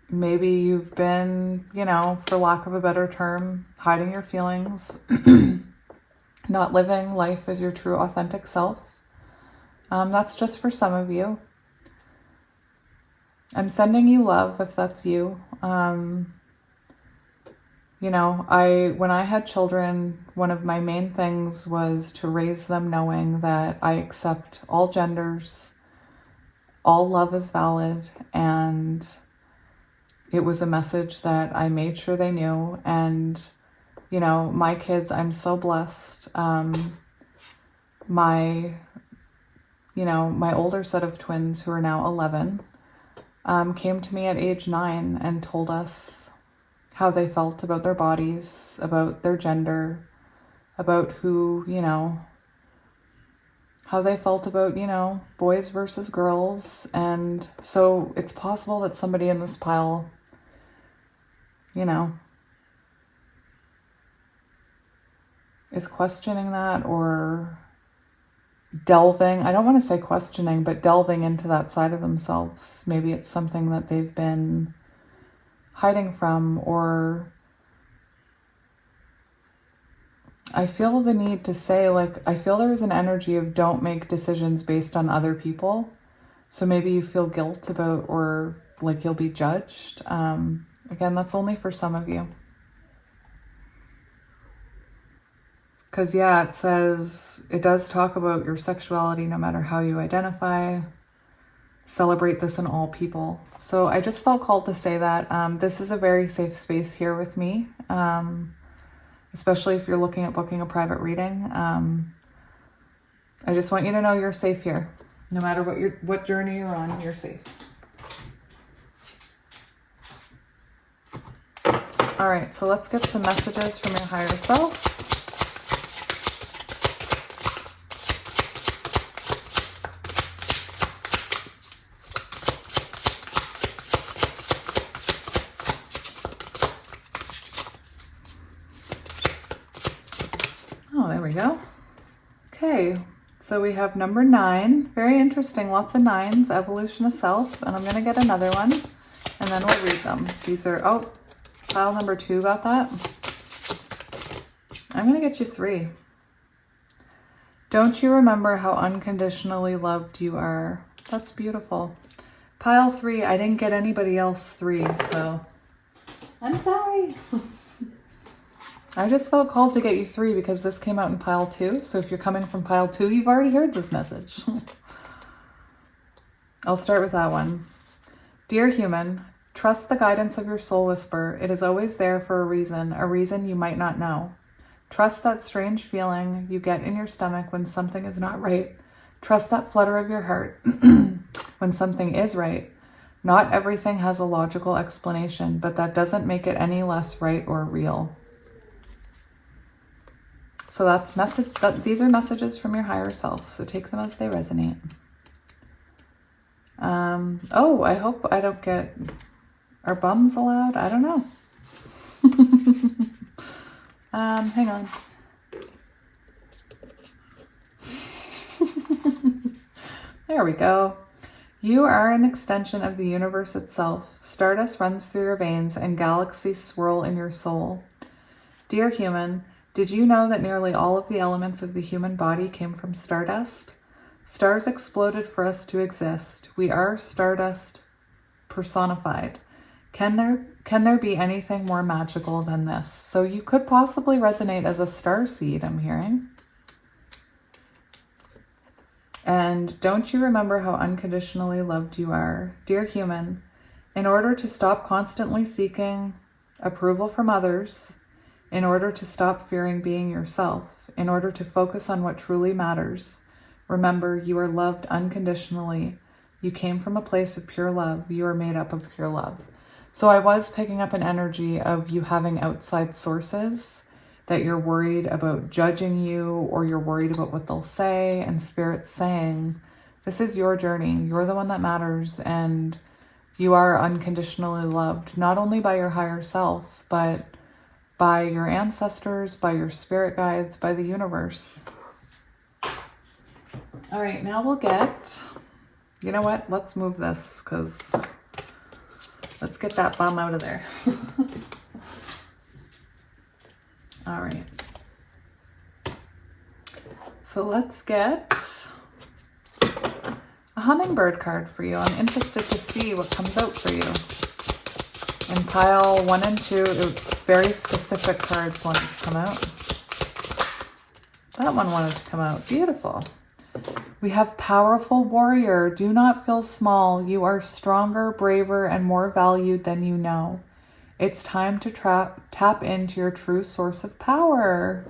maybe you've been, you know, for lack of a better term, hiding your feelings, not living life as your true authentic self. That's just for some of you. I'm sending you love if that's you. You know, when I had children, one of my main things was to raise them knowing that I accept all genders, all love is valid, and it was a message that I made sure they knew. And, you know, my kids, I'm so blessed. My older set of twins, who are now 11, came to me at age 9 and told us how they felt about their bodies, about their gender, about who, you know, how they felt about, you know, boys versus girls. And so it's possible that somebody in this pile, you know, is questioning that or delving, I don't want to say questioning, but delving into that side of themselves. Maybe it's something that they've been hiding from, or I feel the need to say, like, I feel there's an energy of don't make decisions based on other people. So maybe you feel guilt about, or like you'll be judged. Again, that's only for some of you. Because, yeah, it says, it does talk about your sexuality no matter how you identify. Celebrate this in all people. So I just felt called to say that. This is a very safe space here with me, especially if you're looking at booking a private reading. I just want you to know you're safe here. No matter what journey you're on, you're safe. All right, so let's get some messages from your higher self. Oh, there we go. Okay, so we have number 9. Very interesting, lots of 9s, evolution of self. And I'm going to get another one, and then we'll read them. These are, oh, pile number 2 got that. I'm going to get you 3. Don't you remember how unconditionally loved you are? That's beautiful. Pile 3, I didn't get anybody else 3, so I'm sorry. I just felt called to get you 3 because this came out in pile 2. So if you're coming from pile 2, you've already heard this message. I'll start with that one. Dear human, trust the guidance of your soul whisper. It is always there for a reason you might not know. Trust that strange feeling you get in your stomach when something is not right. Trust that flutter of your heart when something is right. Not everything has a logical explanation, but that doesn't make it any less right or real. So these are messages from your higher self. So take them as they resonate. Oh, I hope I don't get, are bums allowed? I don't know. Hang on. There we go. You are an extension of the universe itself. Stardust runs through your veins and galaxies swirl in your soul. Dear human, did you know that nearly all of the elements of the human body came from stardust? Stars exploded for us to exist. We are stardust personified. Can there be anything more magical than this? So you could possibly resonate as a star seed, I'm hearing. And don't you remember how unconditionally loved you are? Dear human, in order to stop constantly seeking approval from others, in order to stop fearing being yourself, in order to focus on what truly matters, remember you are loved unconditionally. You came from a place of pure love. You are made up of pure love. So I was picking up an energy of you having outside sources that you're worried about judging you, or you're worried about what they'll say, and Spirit's saying, this is your journey. You're the one that matters, and you are unconditionally loved, not only by your higher self, but by your ancestors, by your spirit guides, by the universe. All right, now we'll get, you know what? Let's move this, because let's get that bum out of there. All right. So let's get a hummingbird card for you. I'm interested to see what comes out for you. In pile 1 and 2, very specific cards wanted to come out. That one wanted to come out. Beautiful. We have powerful warrior. Do not feel small. You are stronger, braver, and more valued than you know. It's time to tap into your true source of power.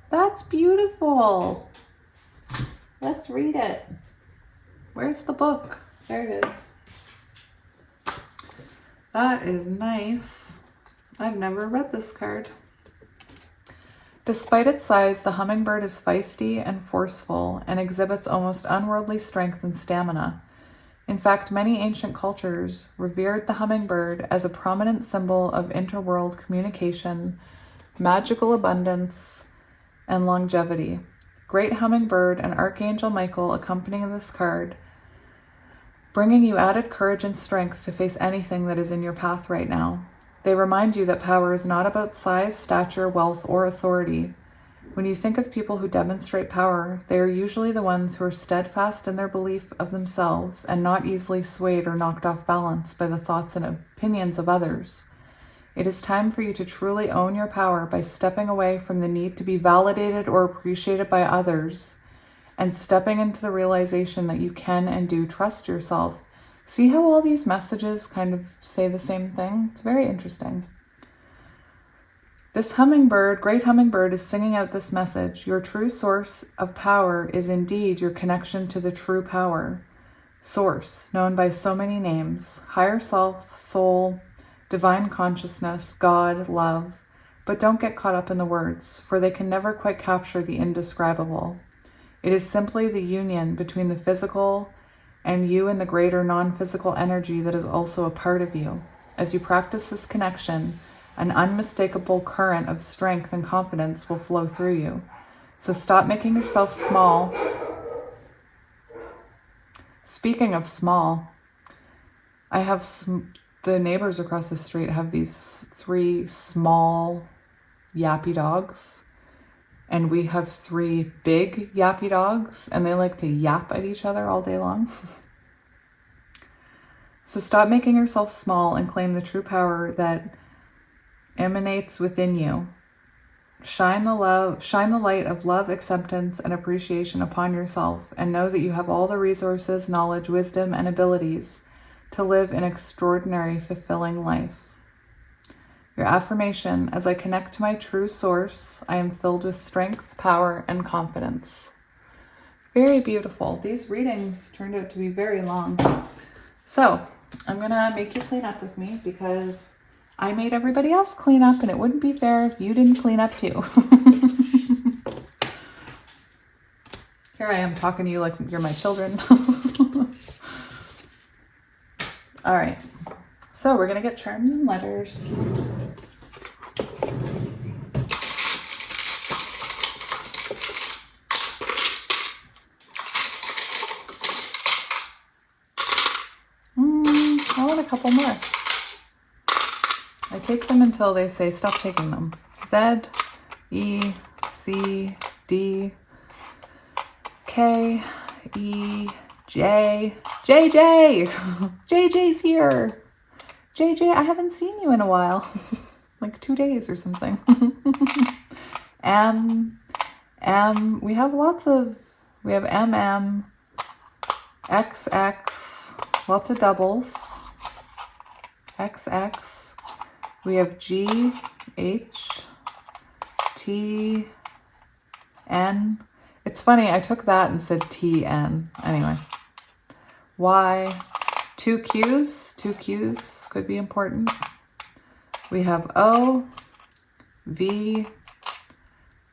That's beautiful. Let's read it. Where's the book? There it is. That is nice. I've never read this card. Despite its size, the hummingbird is feisty and forceful and exhibits almost unworldly strength and stamina. In fact, many ancient cultures revered the hummingbird as a prominent symbol of interworld communication, magical abundance, and longevity. Great Hummingbird and Archangel Michael accompany this card, bringing you added courage and strength to face anything that is in your path right now. They remind you that power is not about size, stature, wealth, or authority. When you think of people who demonstrate power, they are usually the ones who are steadfast in their belief of themselves and not easily swayed or knocked off balance by the thoughts and opinions of others. It is time for you to truly own your power by stepping away from the need to be validated or appreciated by others and stepping into the realization that you can and do trust yourself. See how all these messages kind of say the same thing? It's very interesting. This hummingbird, great hummingbird, is singing out this message. Your true source of power is indeed your connection to the true power. Source, known by so many names. Higher self, soul, divine consciousness, God, love. But don't get caught up in the words, for they can never quite capture the indescribable. It is simply the union between the physical and you and the greater non-physical energy that is also a part of you. As you practice this connection, an unmistakable current of strength and confidence will flow through you. So stop making yourself small. Speaking of small, I have the neighbors across the street have these 3 small yappy dogs, and we have 3 big yappy dogs, and they like to yap at each other all day long. So stop making yourself small and claim the true power that emanates within you. Shine the light of love, acceptance, and appreciation upon yourself, and know that you have all the resources, knowledge, wisdom, and abilities to live an extraordinary, fulfilling life. Your affirmation: as I connect to my true source, I am filled with strength, power, and confidence. Very beautiful. These readings turned out to be very long. So I'm gonna make you clean up with me because I made everybody else clean up, and it wouldn't be fair if you didn't clean up too. Here I am talking to you like you're my children. All right, so we're gonna get charms and letters. I want a couple more. I take them until they say stop taking them. Z, E, C, D, K, E, J, JJ. JJ's here. JJ, I haven't seen you in a while. Like 2 days or something. M, we have MM, XX, lots of doubles. XX. We have G, H, T, N. It's funny, I took that and said T, N. Anyway. Y, 2 Qs. 2 Qs could be important. We have O, V,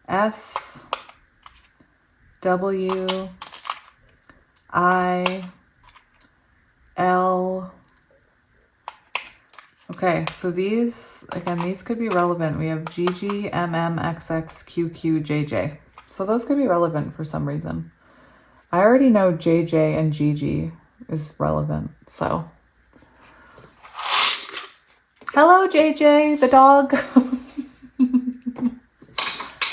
S, W, I, L. Okay, so these could be relevant. We have GG, MM, XX, QQ, JJ. So those could be relevant for some reason. I already know JJ and GG is relevant, so. Hello, JJ, the dog.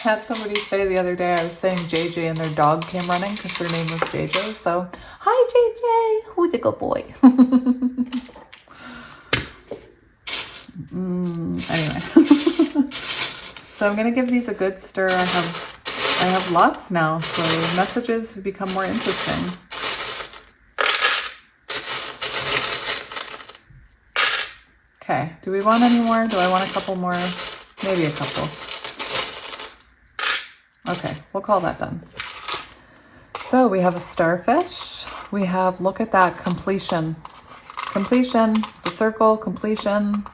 Had somebody say the other day I was saying JJ and their dog came running because their name was JJ. So, hi, JJ. Who's a good boy? Anyway, so I'm gonna give these a good stir. I have lots now, so messages have become more interesting. Okay, do we want any more? Do I want a couple more? Maybe a couple. Okay, we'll call that done. So we have a starfish. We have, look at that, completion. Completion, the circle, completion.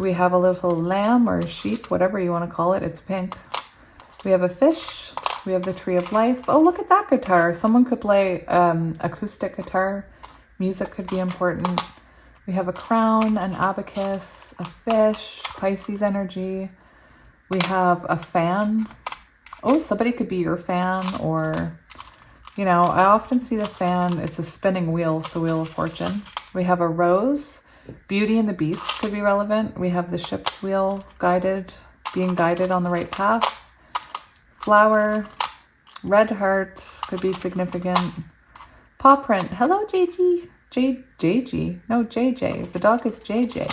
We have a little lamb or sheep, whatever you want to call it. It's pink. We have a fish. We have the tree of life. Oh, look at that guitar. Someone could play acoustic guitar. Music could be important. We have a crown, an abacus, a fish, Pisces energy. We have a fan. Oh, somebody could be your fan, or, you know, I often see the fan. It's a spinning wheel, so Wheel of Fortune. We have a rose. Beauty and the Beast could be relevant. We have the ship's wheel being guided on the right path. Flower, red heart could be significant. Paw print. Hello, JG. JG. No, JJ. The dog is JJ.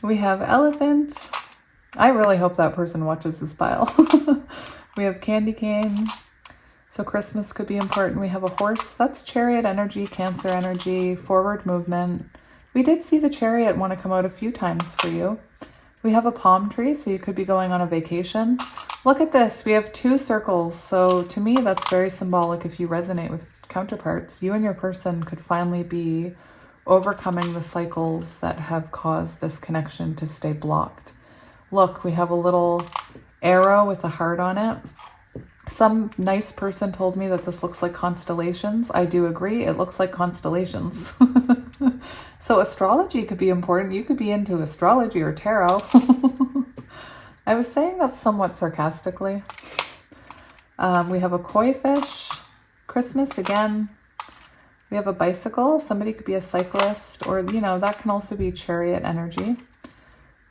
We have elephant. I really hope that person watches this pile. We have candy cane. So Christmas could be important. We have a horse. That's chariot energy, Cancer energy, forward movement. We did see the chariot want to come out a few times for you. We have a palm tree, so you could be going on a vacation. Look at this. We have 2 circles. So to me, that's very symbolic. If you resonate with counterparts, you and your person could finally be overcoming the cycles that have caused this connection to stay blocked. Look, we have a little arrow with a heart on it. Some nice person told me that this looks like constellations. I do agree. It looks like constellations. So astrology could be important. You could be into astrology or tarot. I was saying that somewhat sarcastically. We have a koi fish. Christmas again. We have a bicycle. Somebody could be a cyclist, or, you know, that can also be chariot energy.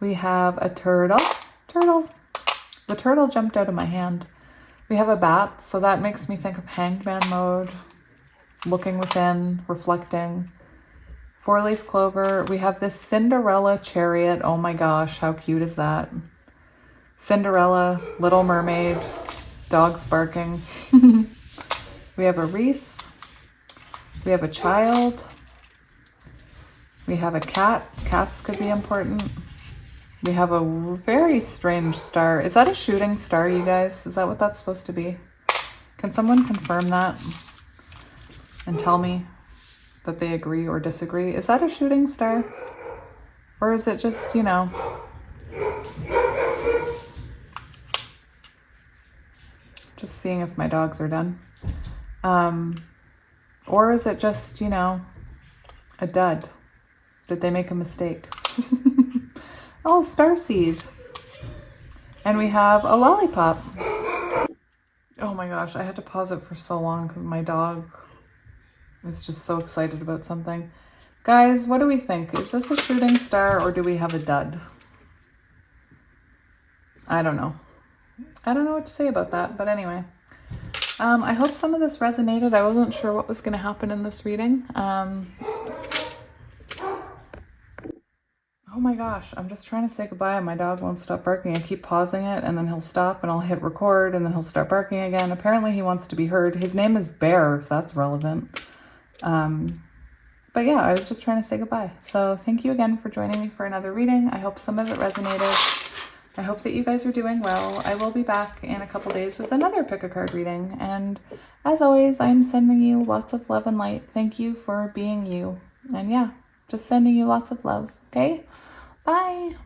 We have a turtle. The turtle jumped out of my hand. We have a bat, so that makes me think of hangman mode, looking within, reflecting. 4-leaf clover. We have this Cinderella chariot. Oh my gosh, how cute is that? Cinderella, Little Mermaid, dogs barking. We have a wreath. We have a child. We have a cat. Cats could be important. We have a very strange star. Is that a shooting star, you guys? Is that what that's supposed to be? Can someone confirm that and tell me that they agree or disagree? Is that a shooting star? Or is it just, you know, just seeing if my dogs are done? Or is it just, you know, a dud? Did they make a mistake? Oh, starseed. And we have a lollipop. Oh my gosh, I had to pause it for so long because my dog is just so excited about something. Guys, what do we think? Is this a shooting star or do we have a dud? I don't know. I don't know what to say about that, but anyway. I hope some of this resonated. I wasn't sure what was going to happen in this reading. Oh my gosh, I'm just trying to say goodbye and my dog won't stop barking. I keep pausing it and then he'll stop and I'll hit record and then he'll start barking again. Apparently he wants to be heard. His name is Bear, if that's relevant. But yeah, I was just trying to say goodbye. So thank you again for joining me for another reading. I hope some of it resonated. I hope that you guys are doing well. I will be back in a couple days with another pick a card reading. And as always, I'm sending you lots of love and light. Thank you for being you. And yeah, just sending you lots of love. Okay? Bye.